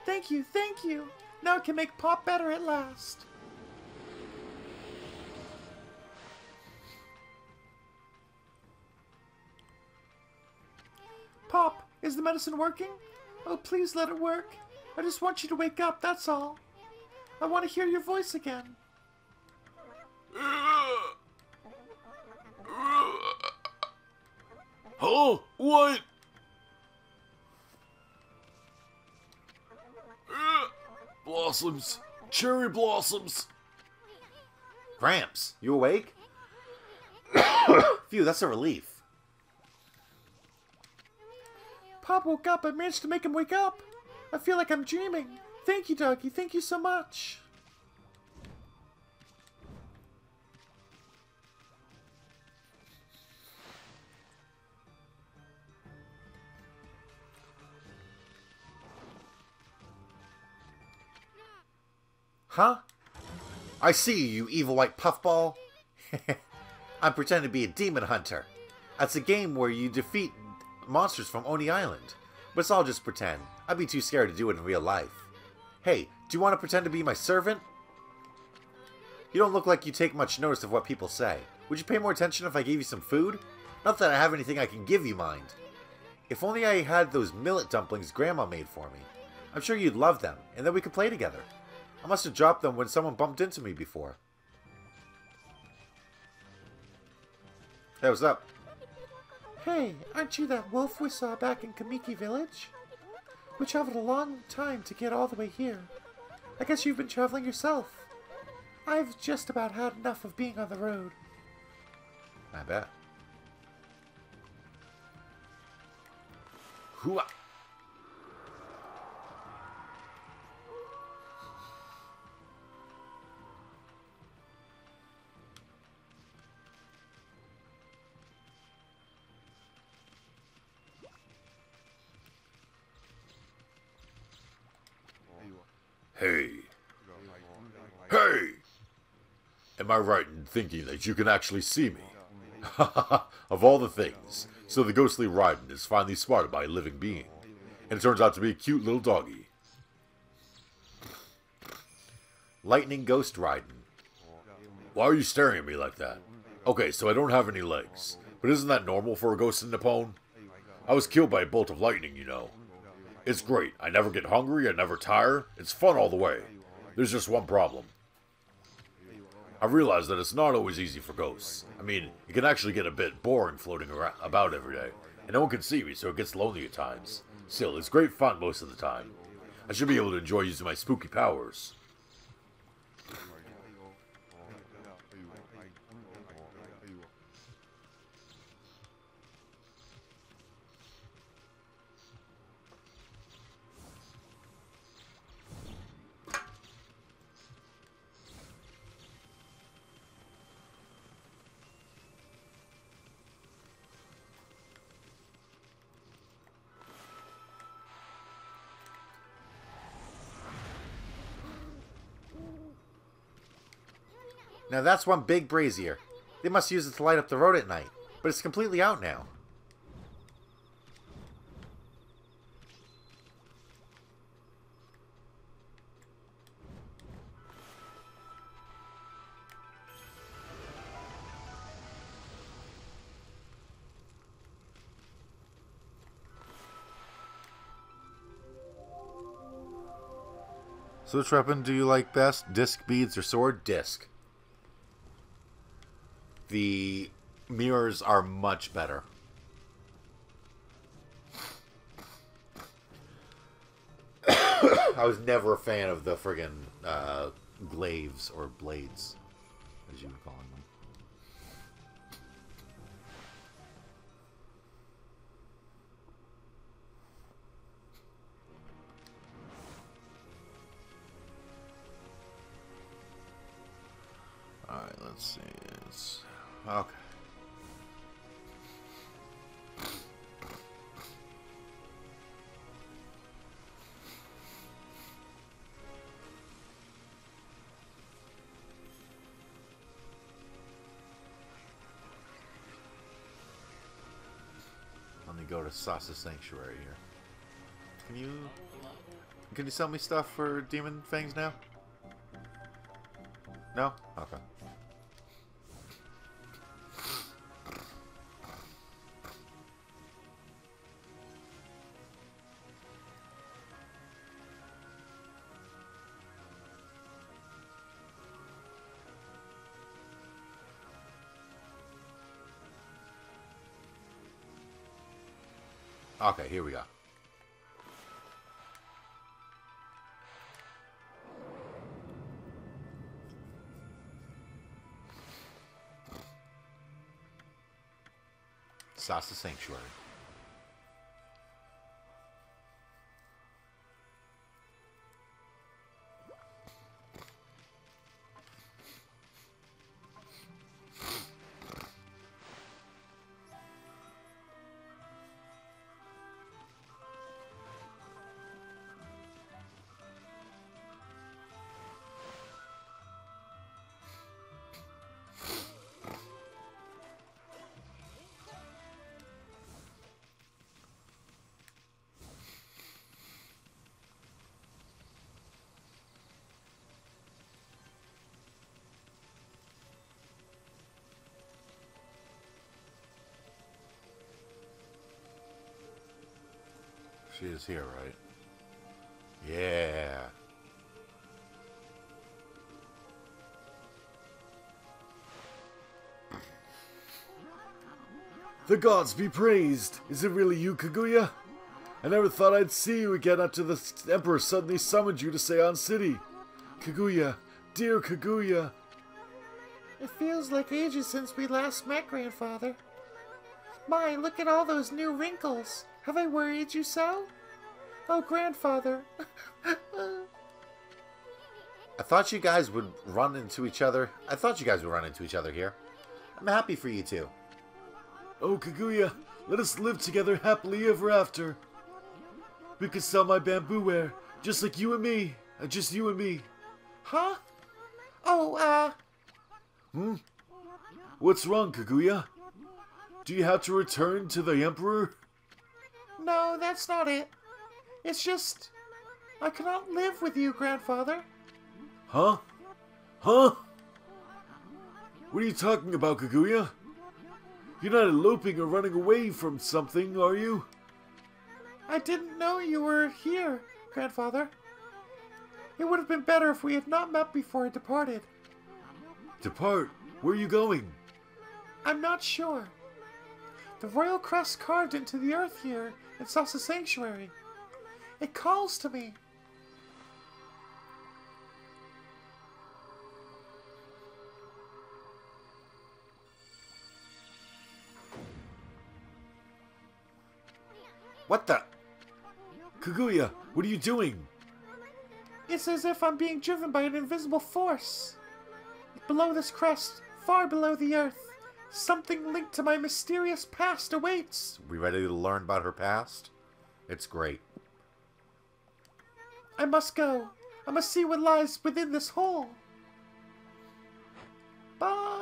Thank you, thank you. Now I can make Pop better at last. Pop, is the medicine working? Oh, please let it work. I just want you to wake up, that's all. I want to hear your voice again. Huh? What? Blossoms. Cherry blossoms. Gramps, you awake? Phew, that's a relief. Pop woke up. I managed to make him wake up. I feel like I'm dreaming. Thank you, Doggy. Thank you so much. Huh? I see you, evil white puffball. I'm pretending to be a demon hunter. That's a game where you defeat monsters from Oni Island. But it's all just pretend. I'd be too scared to do it in real life. Hey, do you want to pretend to be my servant? You don't look like you take much notice of what people say. Would you pay more attention if I gave you some food? Not that I have anything I can give you, mind. If only I had those millet dumplings Grandma made for me. I'm sure you'd love them, and then we could play together. I must have dropped them when someone bumped into me before. Hey, what's up? Hey, aren't you that wolf we saw back in Kamiki Village? We traveled a long time to get all the way here. I guess you've been traveling yourself. I've just about had enough of being on the road. I bet. Hooah. Hey. Hey! Am I right in thinking that you can actually see me? Of all the things. So the ghostly Raiden is finally spotted by a living being. And it turns out to be a cute little doggy. Lightning Ghost Raiden. Why are you staring at me like that? Okay, so I don't have any legs. But isn't that normal for a ghost in Nippon? I was killed by a bolt of lightning, you know. It's great. I never get hungry, I never tire. It's fun all the way. There's just one problem. I realize that it's not always easy for ghosts. I mean, it can actually get a bit boring floating around, about every day. And no one can see me, so it gets lonely at times. Still, it's great fun most of the time. I should be able to enjoy using my spooky powers. Now that's one big brazier. They must use it to light up the road at night, but it's completely out now. So which weapon do you like best? Disc, beads, or sword? Disc. The mirrors are much better. I was never a fan of the friggin' glaives or blades, as you would call them. Alright, let's see. It's okay. Let me go to Sasa Sanctuary here. Can you sell me stuff for Demon Fangs now? No? Okay. Okay, here we go. Sasa Sanctuary. She is here, right? Yeah. The gods be praised! Is it really you, Kaguya? I never thought I'd see you again after the Emperor suddenly summoned you to Seon City. Kaguya, dear Kaguya. It feels like ages since we last met, Grandfather. My, look at all those new wrinkles. Have I worried you so? Oh, Grandfather. I thought you guys would run into each other. Here. I'm happy for you two. Oh, Kaguya, let us live together happily ever after. We could sell my bamboo ware, just like you and me. Just you and me. Huh? Oh, What's wrong, Kaguya? Do you have to return to the Emperor? No, that's not it. It's just, I cannot live with you, Grandfather. Huh? Huh? What are you talking about, Kaguya? You're not eloping or running away from something, are you? I didn't know you were here, Grandfather. It would have been better if we had not met before I departed. Depart? Where are you going? I'm not sure. The royal crest carved into the earth here in Sasa Sanctuary. It calls to me. What the? Kaguya, what are you doing? It's as if I'm being driven by an invisible force. Below this crest, far below the earth, something linked to my mysterious past awaits. We ready to learn about her past? It's great. I must go. I must see what lies within this hole. Bye.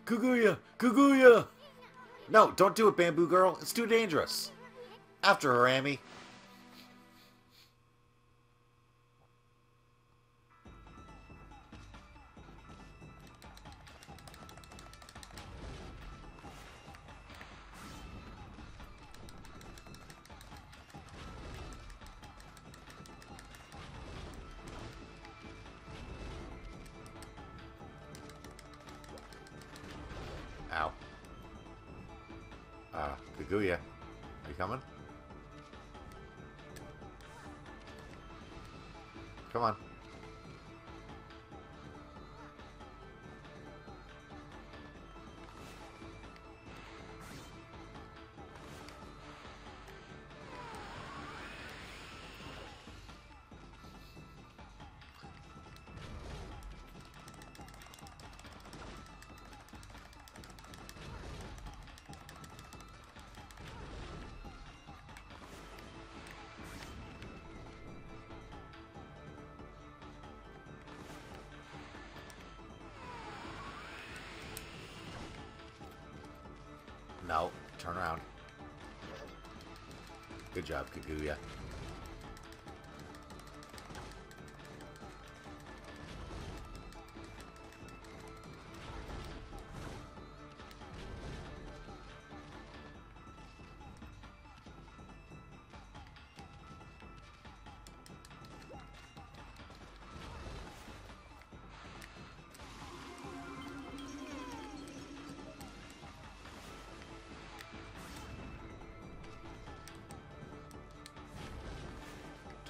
Kaguya! Kaguya! No, don't do it, Bamboo Girl. It's too dangerous. After her, Amy. Ow. Kaguya, are you coming? Come on. No, turn around. Good job, Kaguya.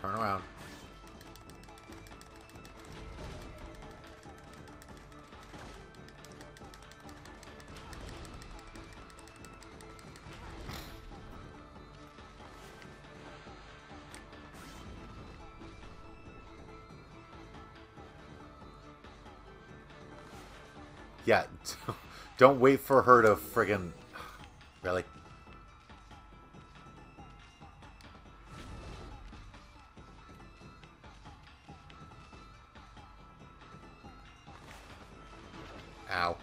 Turn around. Yeah, don't wait for her to friggin'... Really? Ow.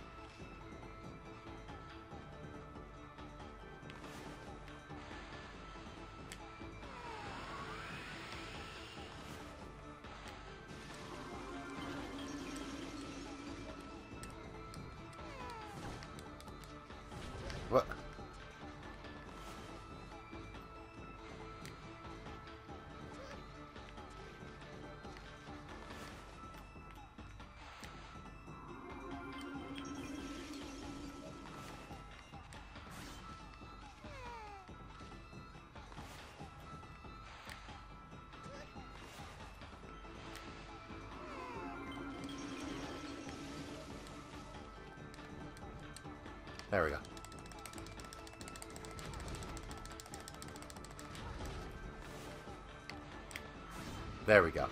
What? There we go. There we go.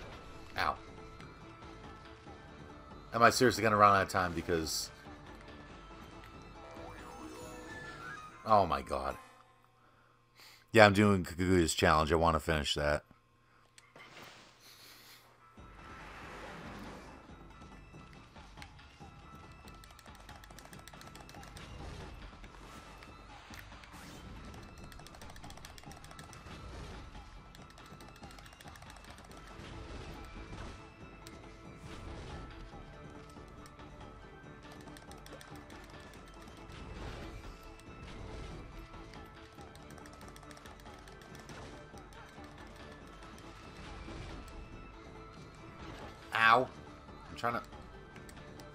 Ow. Am I seriously going to run out of time because... Oh my god. Yeah, I'm doing Kaguya's challenge. I want to finish that. Ow. I'm trying to...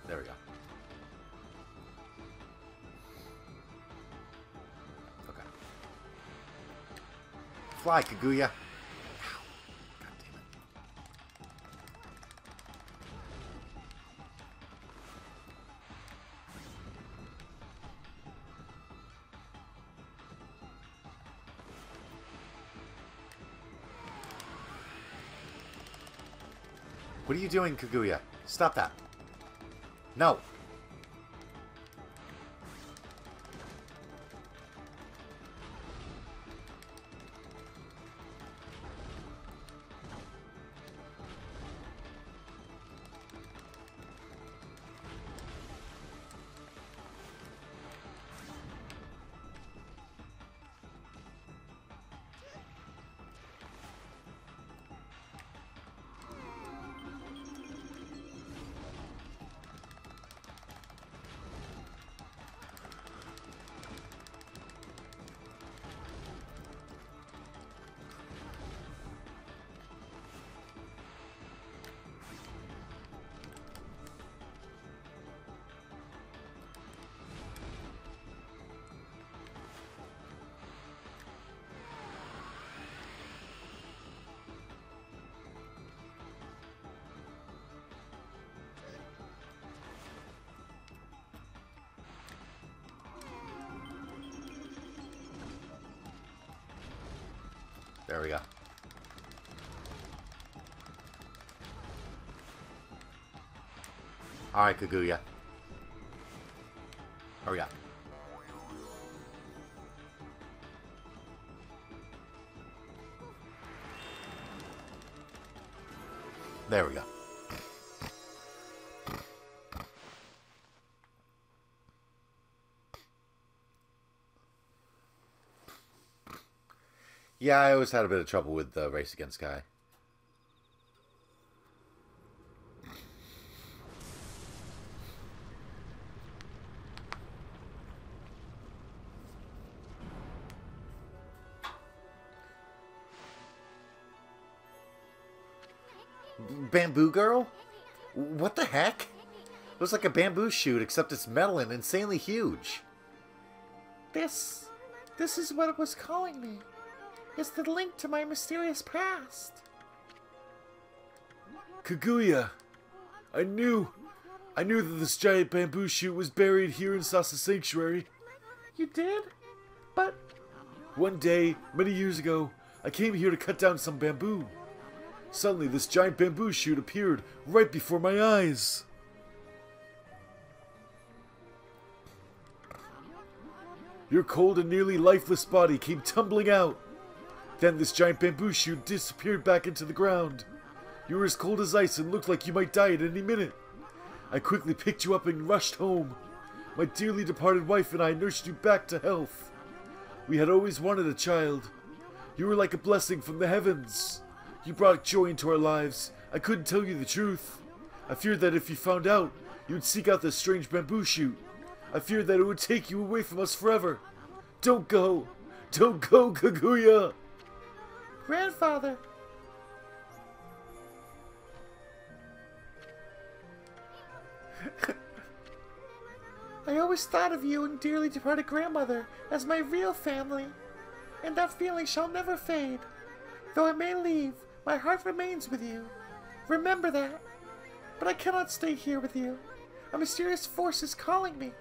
There we go. Okay. Fly, Kaguya. Ow. God damn it. What are you doing, Kaguya? Stop that. No. There we go. Alright, Kaguya. Hurry up. There we go. Yeah, I always had a bit of trouble with Race Against Sky. Bamboo Girl? What the heck? Looks like a bamboo shoot, except it's metal and insanely huge. This is what it was calling me. It's the link to my mysterious past. Kaguya! I knew that this giant bamboo shoot was buried here in Sasa Sanctuary. You did? But One day, many years ago, I came here to cut down some bamboo. Suddenly, this giant bamboo shoot appeared right before my eyes. Your cold and nearly lifeless body came tumbling out. Then this giant bamboo shoot disappeared back into the ground. You were as cold as ice and looked like you might die at any minute. I quickly picked you up and rushed home. My dearly departed wife and I nursed you back to health. We had always wanted a child. You were like a blessing from the heavens. You brought joy into our lives. I couldn't tell you the truth. I feared that if you found out, you would seek out this strange bamboo shoot. I feared that it would take you away from us forever. Don't go! Don't go, Kaguya! Grandfather! I always thought of you and dearly departed grandmother as my real family, and that feeling shall never fade. Though I may leave, my heart remains with you. Remember that. But I cannot stay here with you. A mysterious force is calling me.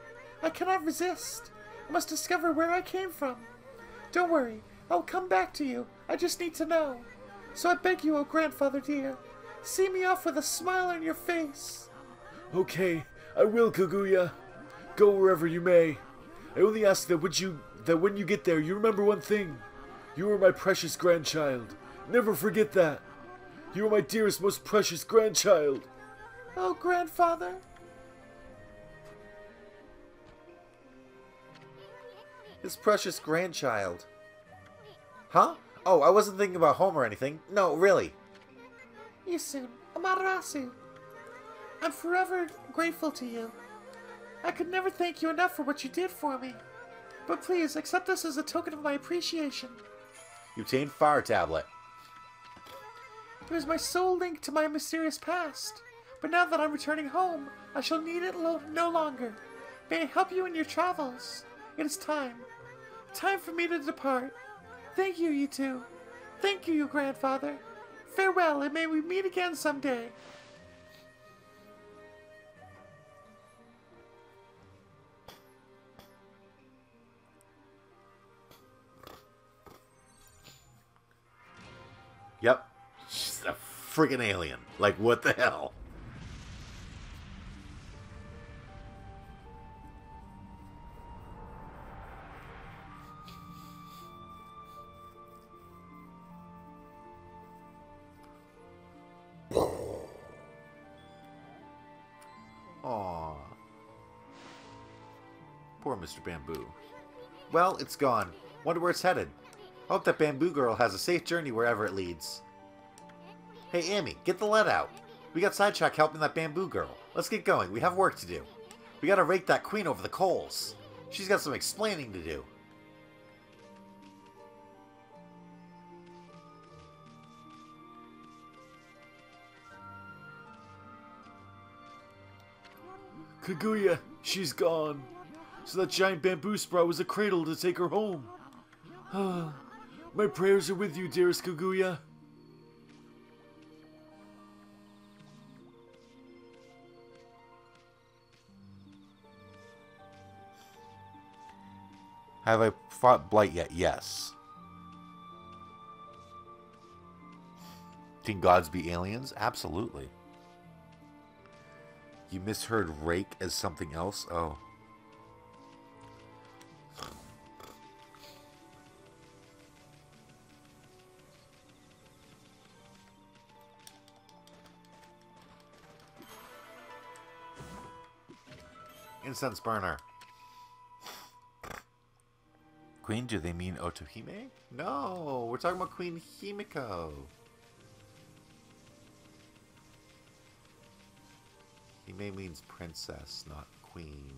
I cannot resist. I must discover where I came from. Don't worry, I'll come back to you. I just need to know. So I beg you, oh grandfather dear, see me off with a smile on your face. Okay, I will, Kaguya. Go wherever you may. I only ask that when you get there, you remember one thing. You are my precious grandchild. Never forget that. You are my dearest, most precious grandchild. Oh, grandfather. His precious grandchild. Huh? Oh, I wasn't thinking about home or anything. No, really. Isun, Amarasu. I'm forever grateful to you. I could never thank you enough for what you did for me. But please, accept this as a token of my appreciation. You obtained Fire Tablet. It was my sole link to my mysterious past. But now that I'm returning home, I shall need it no longer. May I help you in your travels? It is time. Time for me to depart. Thank you, you two. Thank you, grandfather. Farewell, and may we meet again someday. Yep. She's a freaking alien. Like, what the hell? Aww. Poor Mr. Bamboo. Well, it's gone. Wonder where it's headed. Hope that Bamboo Girl has a safe journey wherever it leads. Hey, Amy, get the lead out. We got sidetracked helping that Bamboo Girl. Let's get going. We have work to do. We gotta rake that queen over the coals. She's got some explaining to do. Kaguya, she's gone. So that giant bamboo sprout was a cradle to take her home. My prayers are with you, dearest Kaguya. Have I fought Blight yet? Yes. Can gods be aliens? Absolutely. You misheard rake as something else? Oh. Incense burner. Queen, do they mean Otohime? No, we're talking about Queen Himiko. Hime means princess, not queen.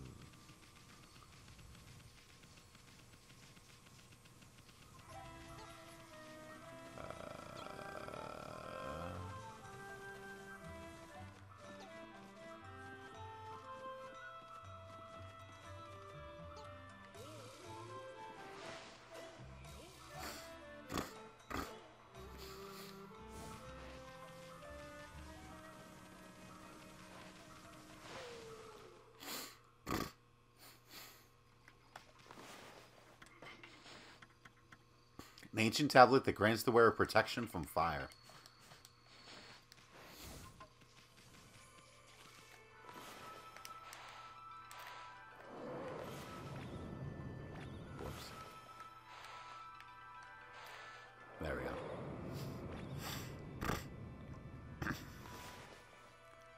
An ancient tablet that grants the wearer protection from fire. Whoops. There we go.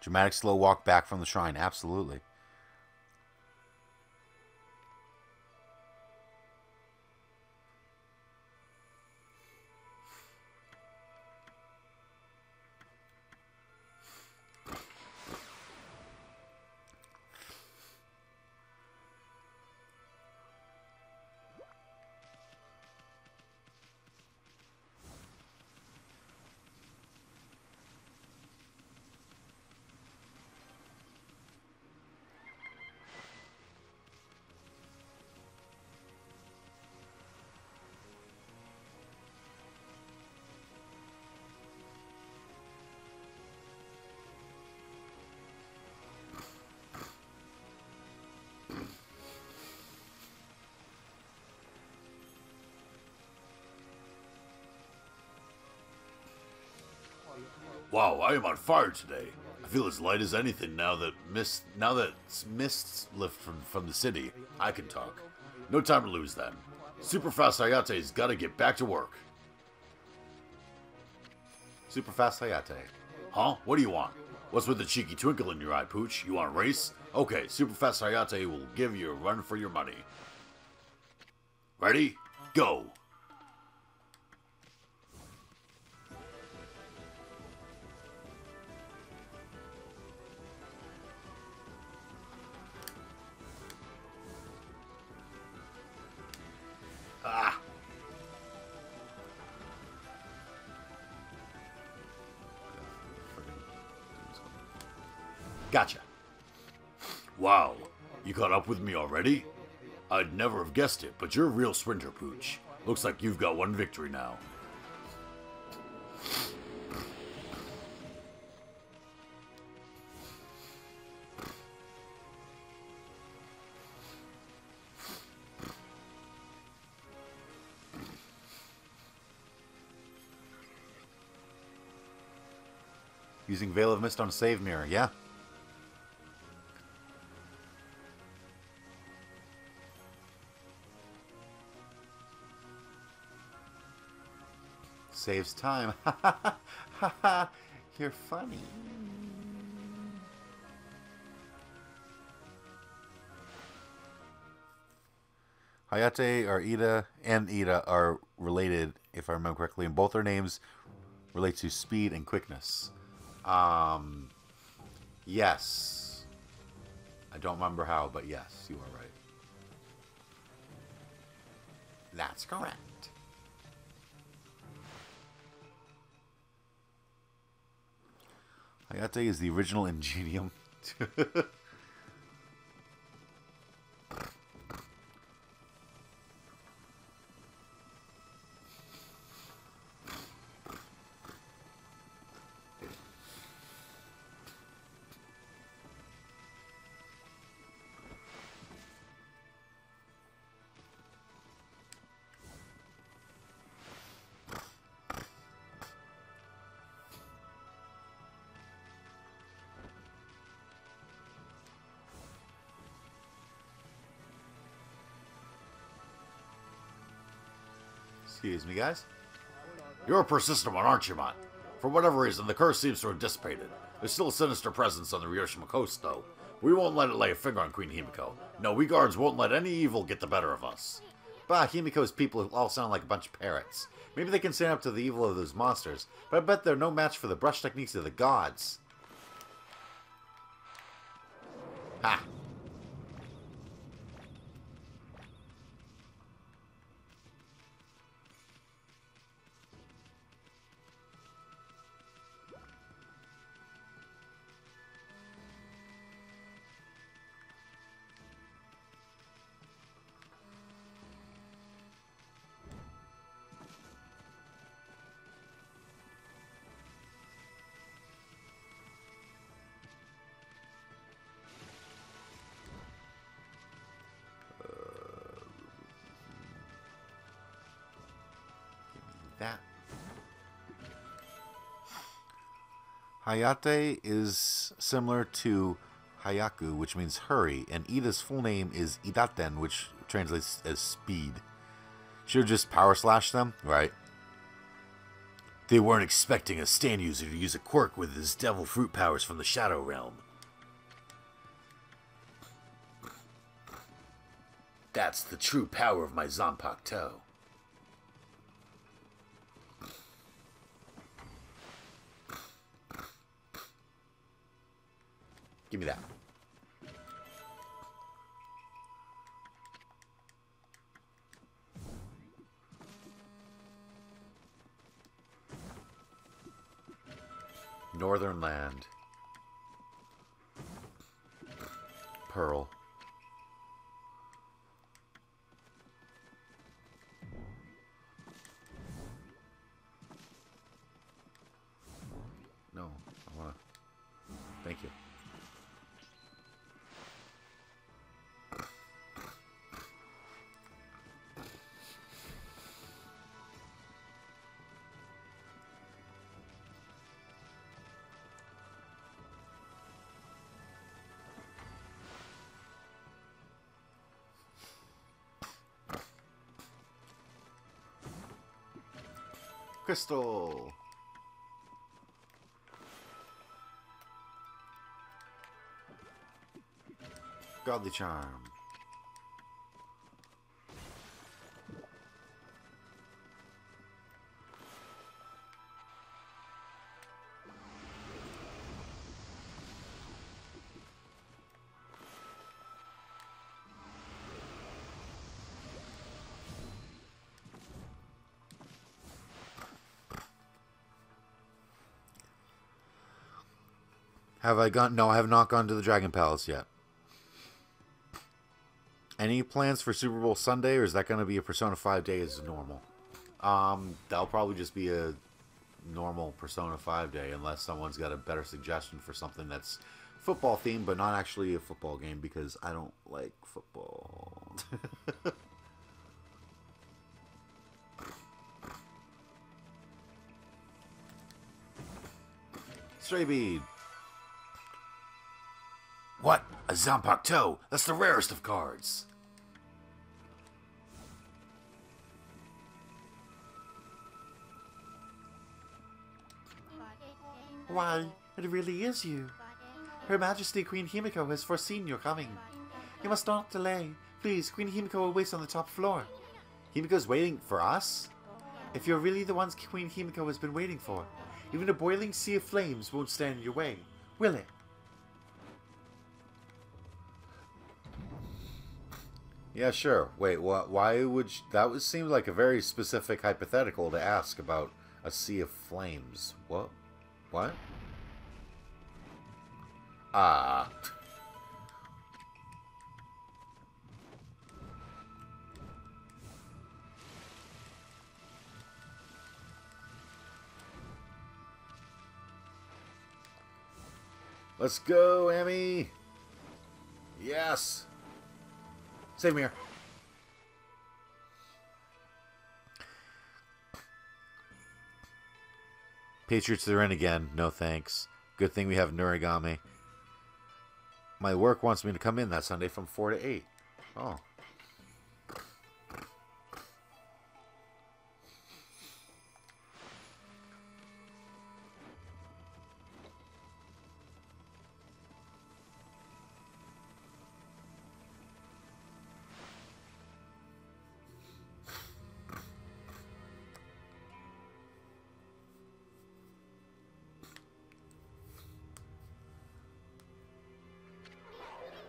Dramatic slow walk back from the shrine. Absolutely. Wow, I am on fire today. I feel as light as anything now that mists lift from the city. I can talk. No time to lose then. Super Fast Hayate's gotta get back to work. Super fast Hayate. Huh? What do you want? What's with the cheeky twinkle in your eye, Pooch? You want a race? Okay, Super Fast Hayate will give you a run for your money. Ready? Go! Ah! Gotcha. Wow, you caught up with me already? I'd never have guessed it, but you're a real sprinter, Pooch. Looks like you've got one victory now. Using Veil of Mist on save mirror, yeah. Saves time. Ha ha ha ha. You're funny. Hayate or Ida and Ida are related, if I remember correctly, and both their names relate to speed and quickness. Yes. I don't remember how, but yes, you are right. That's correct. Hayate is the original Ingenium. Excuse me, guys. You're a persistent one, aren't you, Mott? For whatever reason, the curse seems to have dissipated. There's still a sinister presence on the Ryoshima coast, though. We won't let it lay a finger on Queen Himiko. No, we guards won't let any evil get the better of us. Bah, Himiko's people all sound like a bunch of parrots. Maybe they can stand up to the evil of those monsters, but I bet they're no match for the brush techniques of the gods. Ha! that. Hayate is similar to Hayaku, which means hurry, and Ida's full name is Idaten, which translates as speed. Should have just power slashed them, right? They weren't expecting a stand user to use a quirk with his devil fruit powers from the Shadow Realm. That's the true power of my Zanpakuto. Give me that. Northern Land. Pearl. No, I wanna... Thank you. Crystal. Godly Charm. Have I gone? No, I have not gone to the Dragon Palace yet. Any plans for Super Bowl Sunday, or is that going to be a Persona 5 day as normal? That'll probably just be a normal Persona 5 day, unless someone's got a better suggestion for something that's football themed, but not actually a football game, because I don't like football. Stray Bead. What? A Zanpakuto? That's the rarest of cards. Why, it really is you. Her Majesty Queen Himiko has foreseen your coming. You must not delay. Please, Queen Himiko awaits on the top floor. Himiko's waiting for us? If you're really the ones Queen Himiko has been waiting for, even a boiling sea of flames won't stand in your way, will it? Yeah, sure. Wait, what? Why would that would seem like a very specific hypothetical to ask about a sea of flames? What? What? Ah. Let's go, Emmy. Yes. Save me here. Patriots are in again. No thanks. Good thing we have Nurigami. My work wants me to come in that Sunday from 4 to 8. Oh.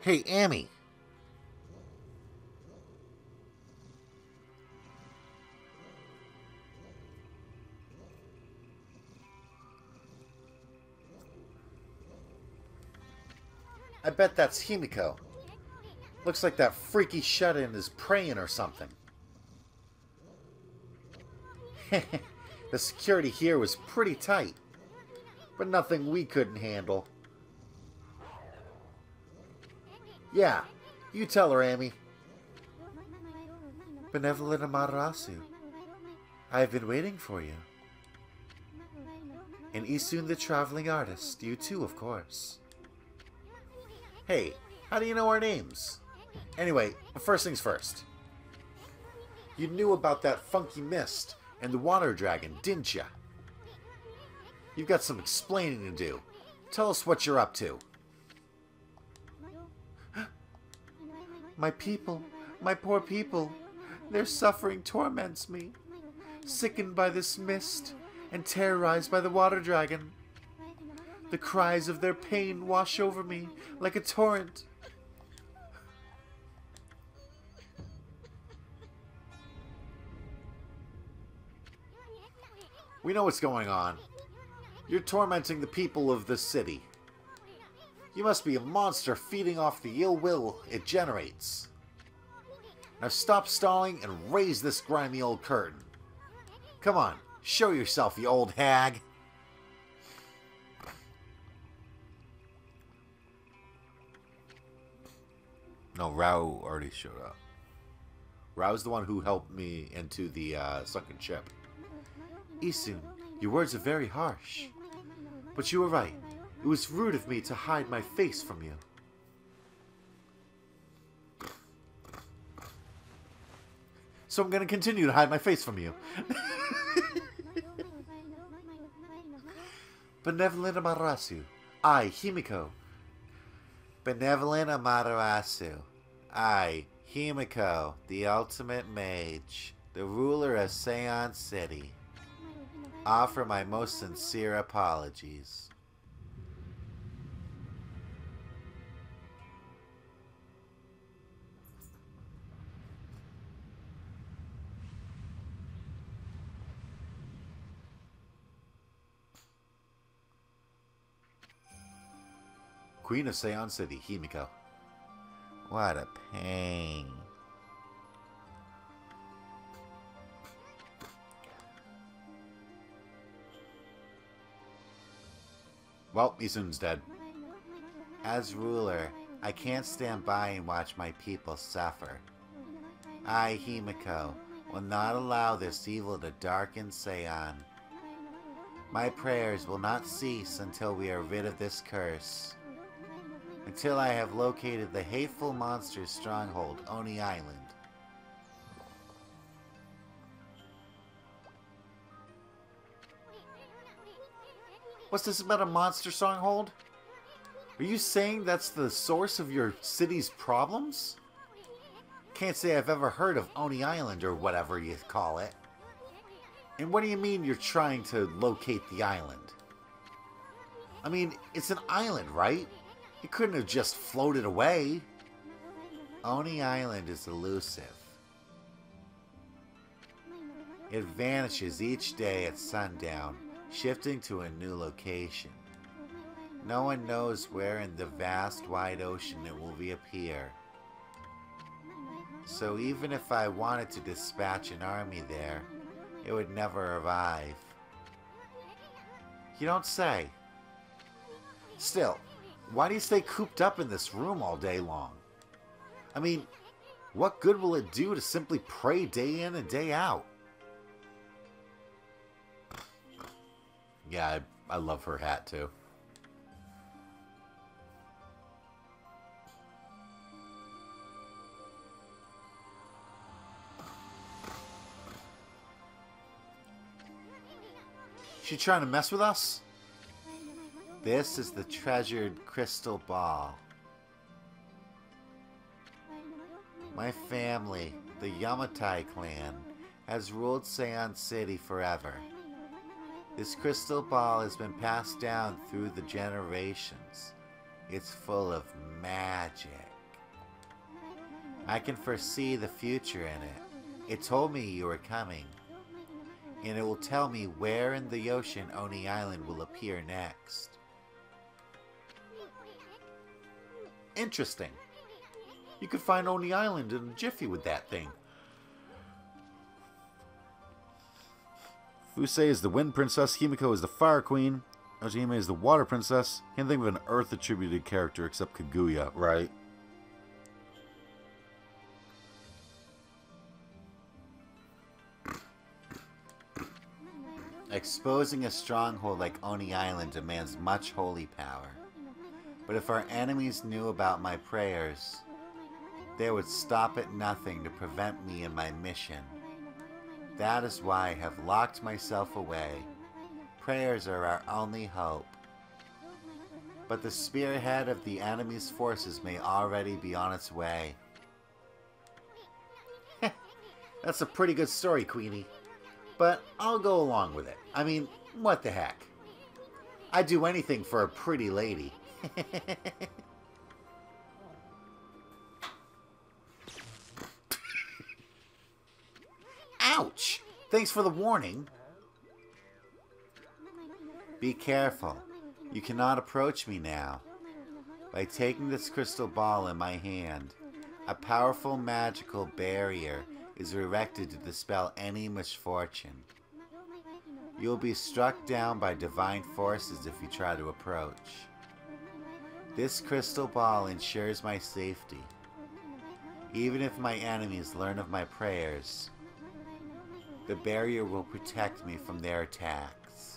Hey, Amy. I bet that's Himiko. Looks like that freaky shut-in is praying or something. The security here was pretty tight, but nothing we couldn't handle. Yeah, you tell her, Amy. Benevolent Amaterasu. I've been waiting for you. And Isun the traveling artist. You too, of course. Hey, how do you know our names? Anyway, first things first. You knew about that funky mist and the water dragon, didn't ya? You've got some explaining to do. Tell us what you're up to. My people, my poor people, their suffering torments me. Sickened by this mist and terrorized by the water dragon. The cries of their pain wash over me like a torrent. We know what's going on. You're tormenting the people of this city. You must be a monster feeding off the ill will it generates. Now stop stalling and raise this grimy old curtain. Come on, show yourself, you old hag. No, Rao already showed up. Rao's the one who helped me into the sunken ship. Isun, your words are very harsh. But you were right. It was rude of me to hide my face from you. So I'm going to continue to hide my face from you. Benevolent Amaterasu. I, Himiko. Benevolent Amaterasu. I, Himiko, the ultimate mage, the ruler of Seance City, offer my most sincere apologies. Queen of Seance City, Himiko. What a pain. Well, Isun's dead. As ruler, I can't stand by and watch my people suffer. I, Himiko, will not allow this evil to darken Seon. My prayers will not cease until we are rid of this curse. Until I have located the hateful monster's stronghold, Oni Island. What's this about a monster stronghold? Are you saying that's the source of your city's problems? Can't say I've ever heard of Oni Island or whatever you call it. And what do you mean you're trying to locate the island? I mean, it's an island, right? It couldn't have just floated away. Oni Island is elusive. It vanishes each day at sundown, shifting to a new location. No one knows where in the vast wide ocean it will reappear. So even if I wanted to dispatch an army there, it would never arrive. You don't say. Still, why do you stay cooped up in this room all day long? I mean, what good will it do to simply pray day in and day out? Yeah, I love her hat too. She trying to mess with us? This is the treasured crystal ball. My family, the Yamatai clan, has ruled Seance City forever. This crystal ball has been passed down through the generations. It's full of magic. I can foresee the future in it. It told me you were coming. And it will tell me where in the ocean Oni Island will appear next. Interesting. You could find Oni Island in a jiffy with that thing. Fusei is the Wind Princess, Himiko is the Fire Queen, Ojihime is the Water Princess. Can't think of an Earth-attributed character except Kaguya, right? Exposing a stronghold like Oni Island demands much holy power. But if our enemies knew about my prayers, they would stop at nothing to prevent me in my mission. That is why I have locked myself away. Prayers are our only hope. But the spearhead of the enemy's forces may already be on its way. That's a pretty good story, Queenie. But I'll go along with it. I mean, what the heck? I'd do anything for a pretty lady. Ouch! Thanks for the warning. Be careful. You cannot approach me now. By taking this crystal ball in my hand, a powerful magical barrier is erected to dispel any misfortune. You will be struck down by divine forces if you try to approach. This crystal ball ensures my safety. Even if my enemies learn of my prayers, the barrier will protect me from their attacks.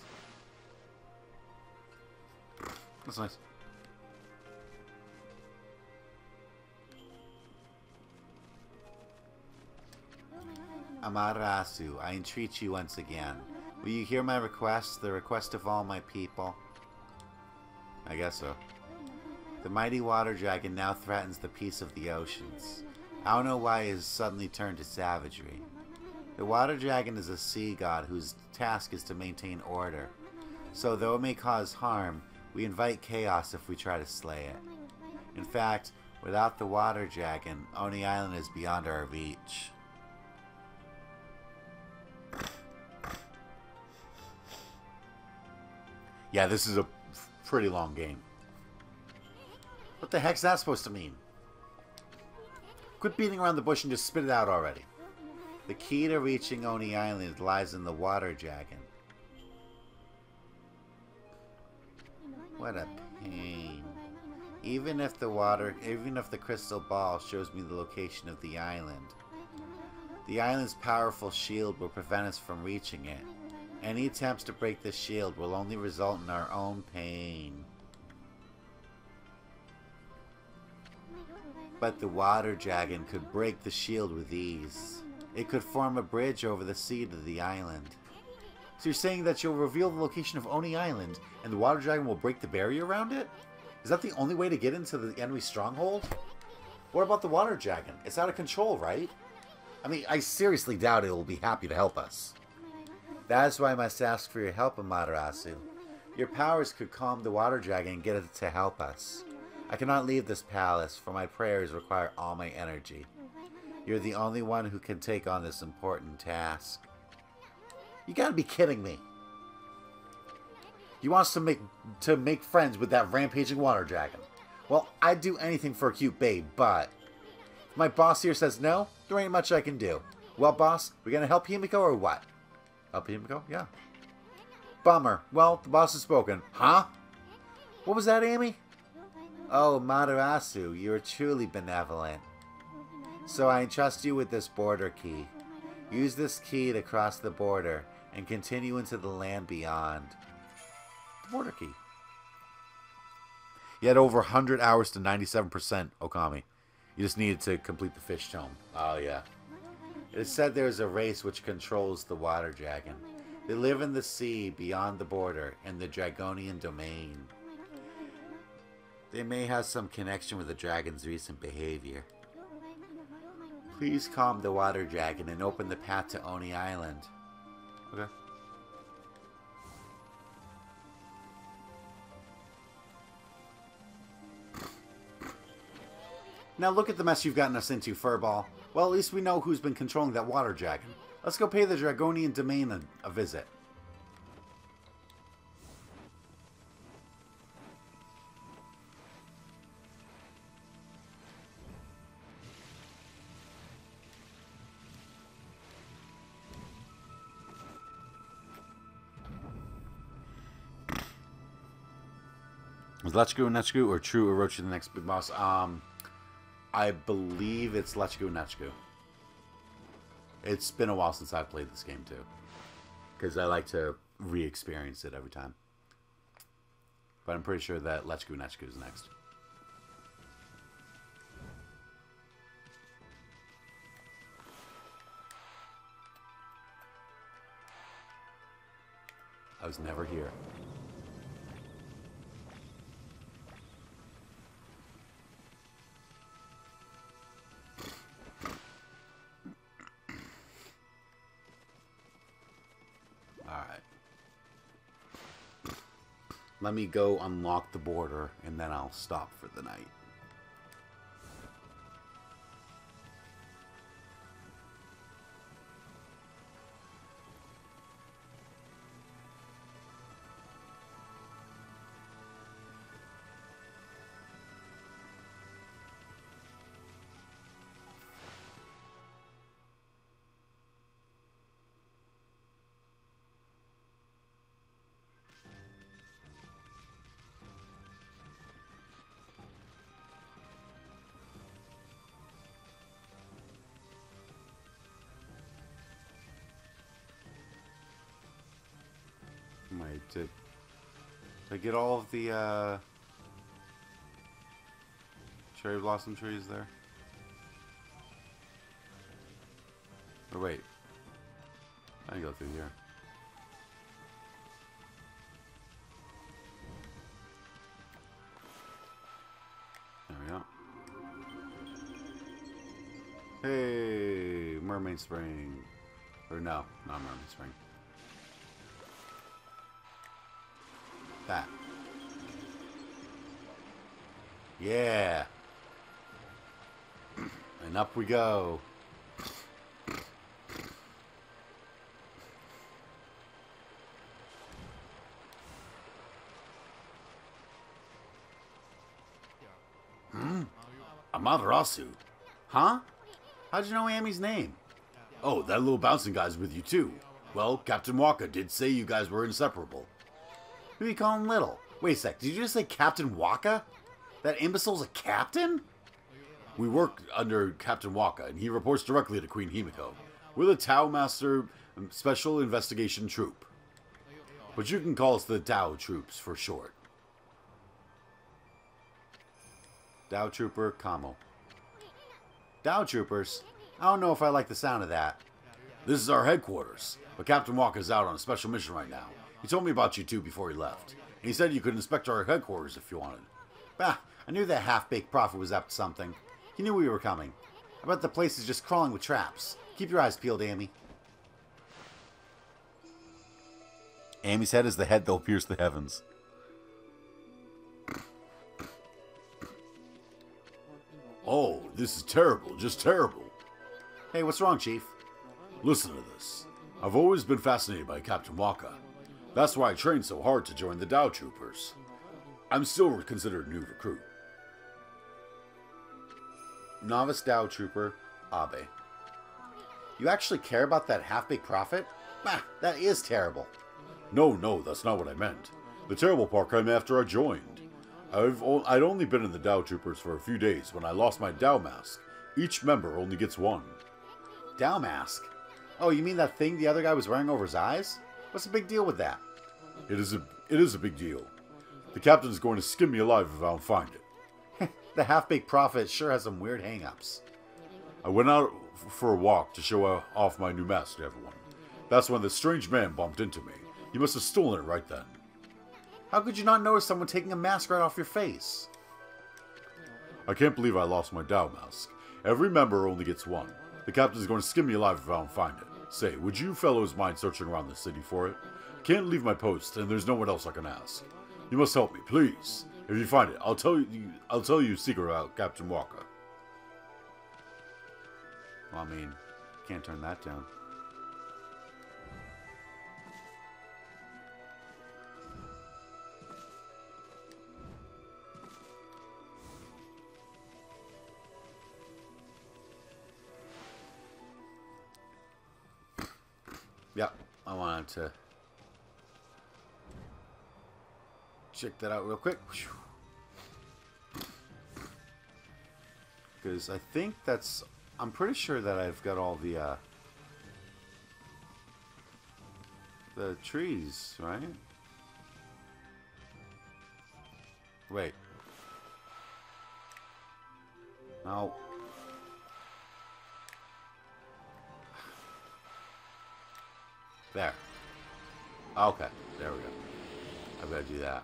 That's nice. Amaterasu, I entreat you once again. Will you hear my request, the request of all my people? I guess so. The mighty water dragon now threatens the peace of the oceans. I don't know why he has suddenly turned to savagery. The water dragon is a sea god whose task is to maintain order. So though it may cause harm, we invite chaos if we try to slay it. In fact, without the water dragon, Oni Island is beyond our reach. Yeah, this is a pretty long game. What the heck's that supposed to mean? Quit beating around the bush and just spit it out already. The key to reaching Oni Island lies in the water dragon. What a pain. Even if the crystal ball shows me the location of the island's powerful shield will prevent us from reaching it. Any attempts to break the shield will only result in our own pain. But the water dragon could break the shield with ease. It could form a bridge over the sea to the island. So you're saying that you'll reveal the location of Oni Island and the water dragon will break the barrier around it? Is that the only way to get into the enemy stronghold? What about the water dragon? It's out of control, right? I mean, I seriously doubt it will be happy to help us. That is why I must ask for your help, Amaterasu. Your powers could calm the water dragon and get it to help us. I cannot leave this palace, for my prayers require all my energy. You're the only one who can take on this important task. You gotta be kidding me. You want us to make friends with that rampaging water dragon? Well, I'd do anything for a cute babe, but if my boss here says no, there ain't much I can do. Well, boss, we gonna help Himiko or what? Help Himiko? Yeah. Bummer. Well, the boss has spoken. Huh? What was that, Amy? Oh, Amaterasu, you are truly benevolent. So I entrust you with this border key. Use this key to cross the border and continue into the land beyond. Border key. You had over 100 hours to 97%, Okami. You just needed to complete the fish tome. Oh, yeah. It is said there is a race which controls the water dragon. They live in the sea beyond the border in the Dragonian domain. They may have some connection with the dragon's recent behavior. Please calm the water dragon and open the path to Oni Island. Okay. Now look at the mess you've gotten us into, Furball. Well, at least we know who's been controlling that water dragon. Let's go pay the Dragonian domain a visit. Is Lechku and Nechku or True Orochi the next big boss? I believe it's Lechku and Nechku. It's been a while since I've played this game too. Because I like to re-experience it every time. But I'm pretty sure that Lechku Nechku is next. I was never here. Alright. Let me go unlock the border, and then I'll stop for the night. Wait, did I get all of the cherry blossom trees there? Or wait, I can go through here. There we go. Hey, Mermaid Spring. Or no, not Mermaid Spring. That. Yeah. And up we go. Amaterasu. Huh? How'd you know Amy's name? Oh, that little bouncing guy's with you too. Well, Captain Waka did say you guys were inseparable. Who you calling little? Wait a sec, did you just say Captain Waka? That imbecile's a captain? We work under Captain Waka, and he reports directly to Queen Himiko. We're the Tao Master Special Investigation Troop. But you can call us the Tao Troops for short. Dow Trooper Kamo. Dow Troopers? I don't know if I like the sound of that. This is our headquarters, but Captain Waka's out on a special mission right now. He told me about you two before he left. And he said you could inspect our headquarters if you wanted. Bah, I knew that half-baked prophet was up to something. He knew we were coming. I bet the place is just crawling with traps. Keep your eyes peeled, Amy. Amy's head is the head that will pierce the heavens. Oh, this is terrible, just terrible. Hey, what's wrong, Chief? Listen to this. I've always been fascinated by Captain Waka. That's why I trained so hard to join the Tao Troopers. I'm still considered a new recruit. Novice Dow Trooper, Abe. You actually care about that half-baked prophet? Bah, that is terrible. No, that's not what I meant. The terrible part came after I joined. I'd only been in the Tao Troopers for a few days when I lost my Tao mask. Each member only gets one. Tao mask? Oh, you mean that thing the other guy was wearing over his eyes? What's the big deal with that? It is a big deal. The captain's going to skin me alive if I don't find it. The half-baked prophet sure has some weird hang-ups. I went out for a walk to show off my new mask to everyone. That's when this strange man bumped into me. He must have stolen it right then. How could you not notice someone taking a mask right off your face? I can't believe I lost my Tao mask. Every member only gets one. The captain's going to skin me alive if I don't find it. Say, would you fellows mind searching around the city for it? Can't leave my post, and there's no one else I can ask. You must help me, please. If you find it, I'll tell you a secret about Captain Waka. Well, I mean, can't turn that down. Yep, I wanted to check that out real quick. Because I think that's... I'm pretty sure that I've got all the the trees, right? Wait. No. There. Okay, there we go. I better do that.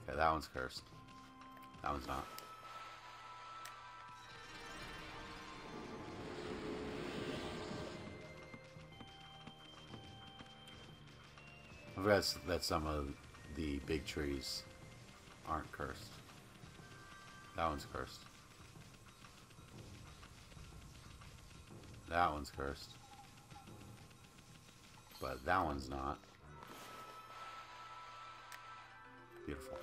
Okay, that one's cursed. That one's not. I forgot that some of the big trees aren't cursed. That one's cursed. That one's cursed. But that one's not. Beautiful.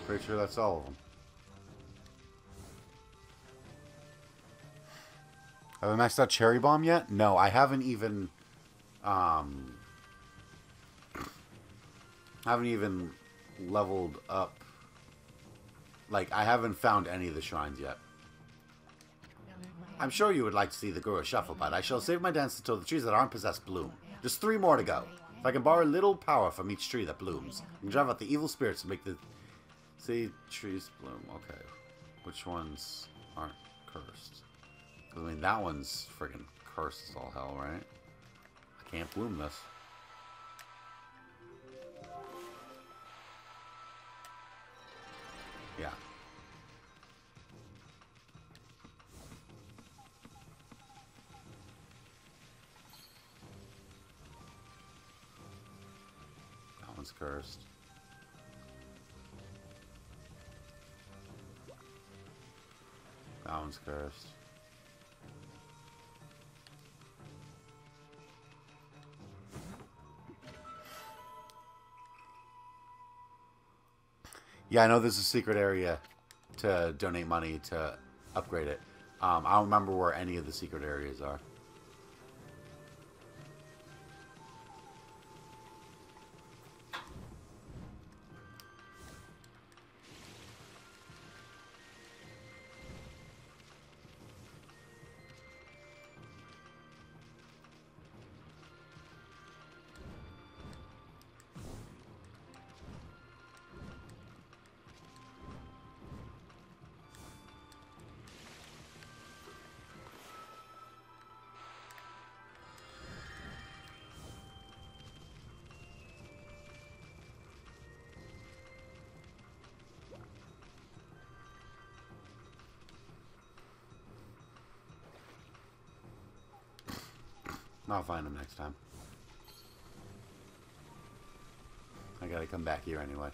Pretty sure that's all of them. Have I maxed out Cherry Bomb yet? No, I haven't even leveled up. Like, I haven't found any of the shrines yet. I'm sure you would like to see the Guru shuffle, but I shall save my dance until the trees that aren't possessed bloom. Just 3 more to go. If I can borrow a little power from each tree that blooms, I can drive out the evil spirits and make the... See, trees bloom. Okay. Which ones aren't cursed? I mean, that one's friggin' cursed as all hell, right? I can't bloom this. Yeah. That one's cursed. That one's cursed. Yeah, I know there's a secret area to donate money to upgrade it. I don't remember where any of the secret areas are. I'll find him next time. I gotta come back here anyway.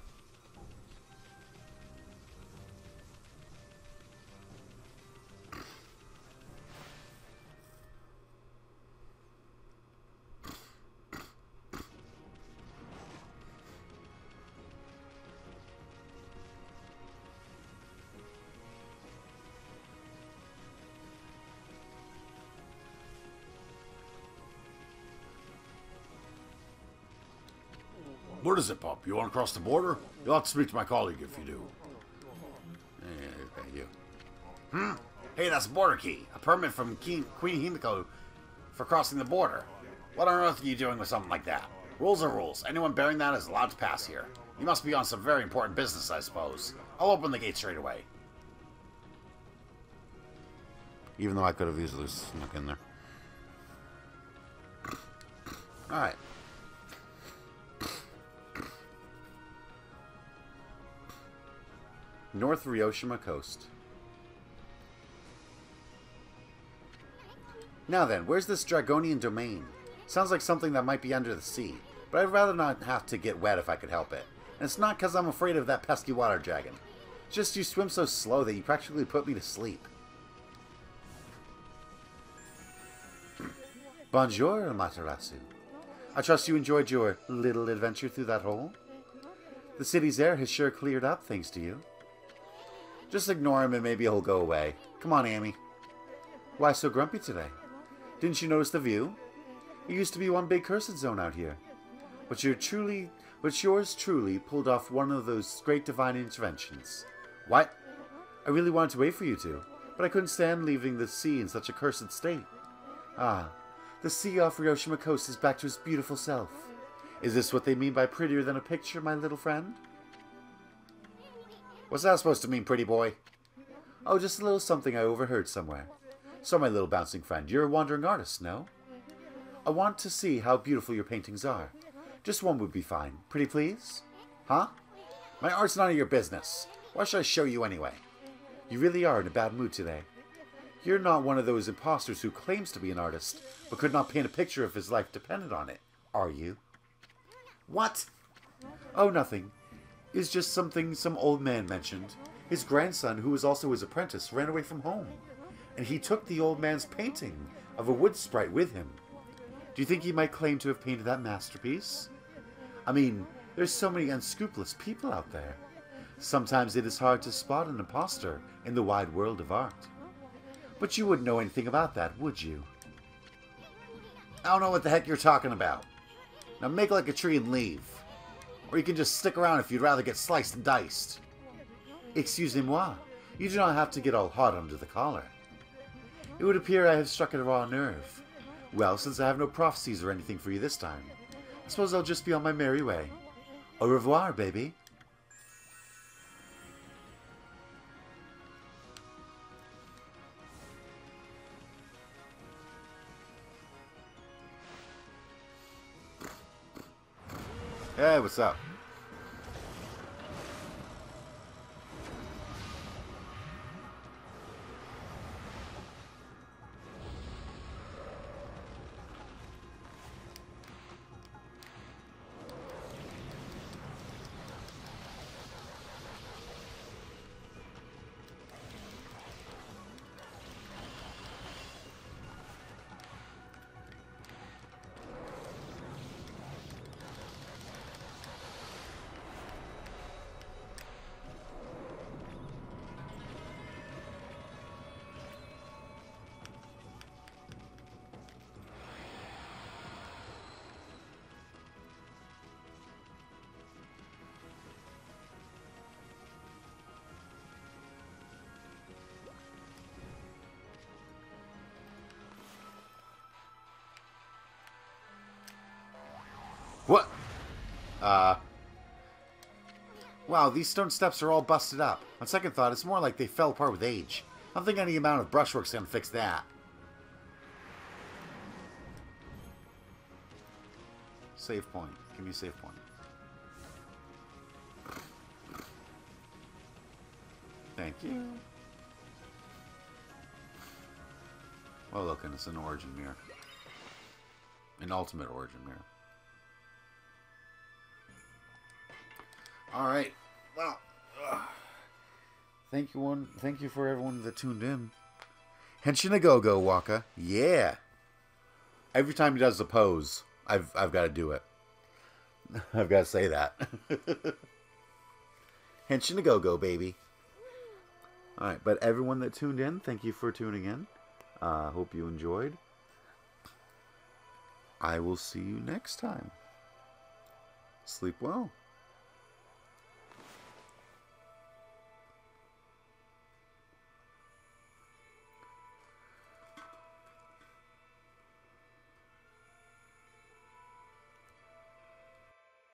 What is it, pup? You want to cross the border? You'll have to speak to my colleague if you do. Okay, you. Hey, that's a border key. A permit from Queen Himiko for crossing the border. What on earth are you doing with something like that? Rules are rules. Anyone bearing that is allowed to pass here. You must be on some very important business, I suppose. I'll open the gate straight away. Even though I could have easily snuck in there. Alright. North Ryoshima Coast. Now then, where's this Dragonian domain? Sounds like something that might be under the sea, but I'd rather not have to get wet if I could help it. And it's not because I'm afraid of that pesky water dragon. It's just you swim so slow that you practically put me to sleep. Bonjour, Amaterasu. I trust you enjoyed your little adventure through that hole. The city's air has sure cleared up thanks to you. Just ignore him and maybe he'll go away. Come on, Amy. Why so grumpy today? Didn't you notice the view? It used to be one big cursed zone out here. But yours truly pulled off one of those great divine interventions. What? I really wanted to wait for you two, but I couldn't stand leaving the sea in such a cursed state. Ah, the sea off Ryoshima Coast is back to its beautiful self. Is this what they mean by prettier than a picture, my little friend? What's that supposed to mean, pretty boy? Oh, just a little something I overheard somewhere. So, my little bouncing friend, you're a wandering artist, no? I want to see how beautiful your paintings are. Just one would be fine. Pretty please? Huh? My art's none of your business. Why should I show you anyway? You really are in a bad mood today. You're not one of those imposters who claims to be an artist, but could not paint a picture if his life depended on it, are you? What? Oh, nothing. It's just something some old man mentioned. His grandson, who was also his apprentice, ran away from home. And he took the old man's painting of a wood sprite with him. Do you think he might claim to have painted that masterpiece? I mean, there's so many unscrupulous people out there. Sometimes it is hard to spot an imposter in the wide world of art. But you wouldn't know anything about that, would you? I don't know what the heck you're talking about. Now make like a tree and leave. Or you can just stick around if you'd rather get sliced and diced. Excusez-moi. You do not have to get all hot under the collar. It would appear I have struck at a raw nerve. Well, since I have no prophecies or anything for you this time, I suppose I'll just be on my merry way. Au revoir, baby. Hey, what's up? What? Wow, these stone steps are all busted up. On second thought, it's more like they fell apart with age. I don't think any amount of brushwork's gonna fix that. Save point. Give me a save point. Thank you. Well, look, and it's an origin mirror. An ultimate origin mirror. Alright. Well, thank you for everyone that tuned in. Henshin a go-go, Waka. Yeah. Every time he does the pose, I've got to do it. I've got to say that. Henshin a go-go, baby. Alright, but everyone that tuned in, thank you for tuning in. Hope you enjoyed. I will see you next time. Sleep well.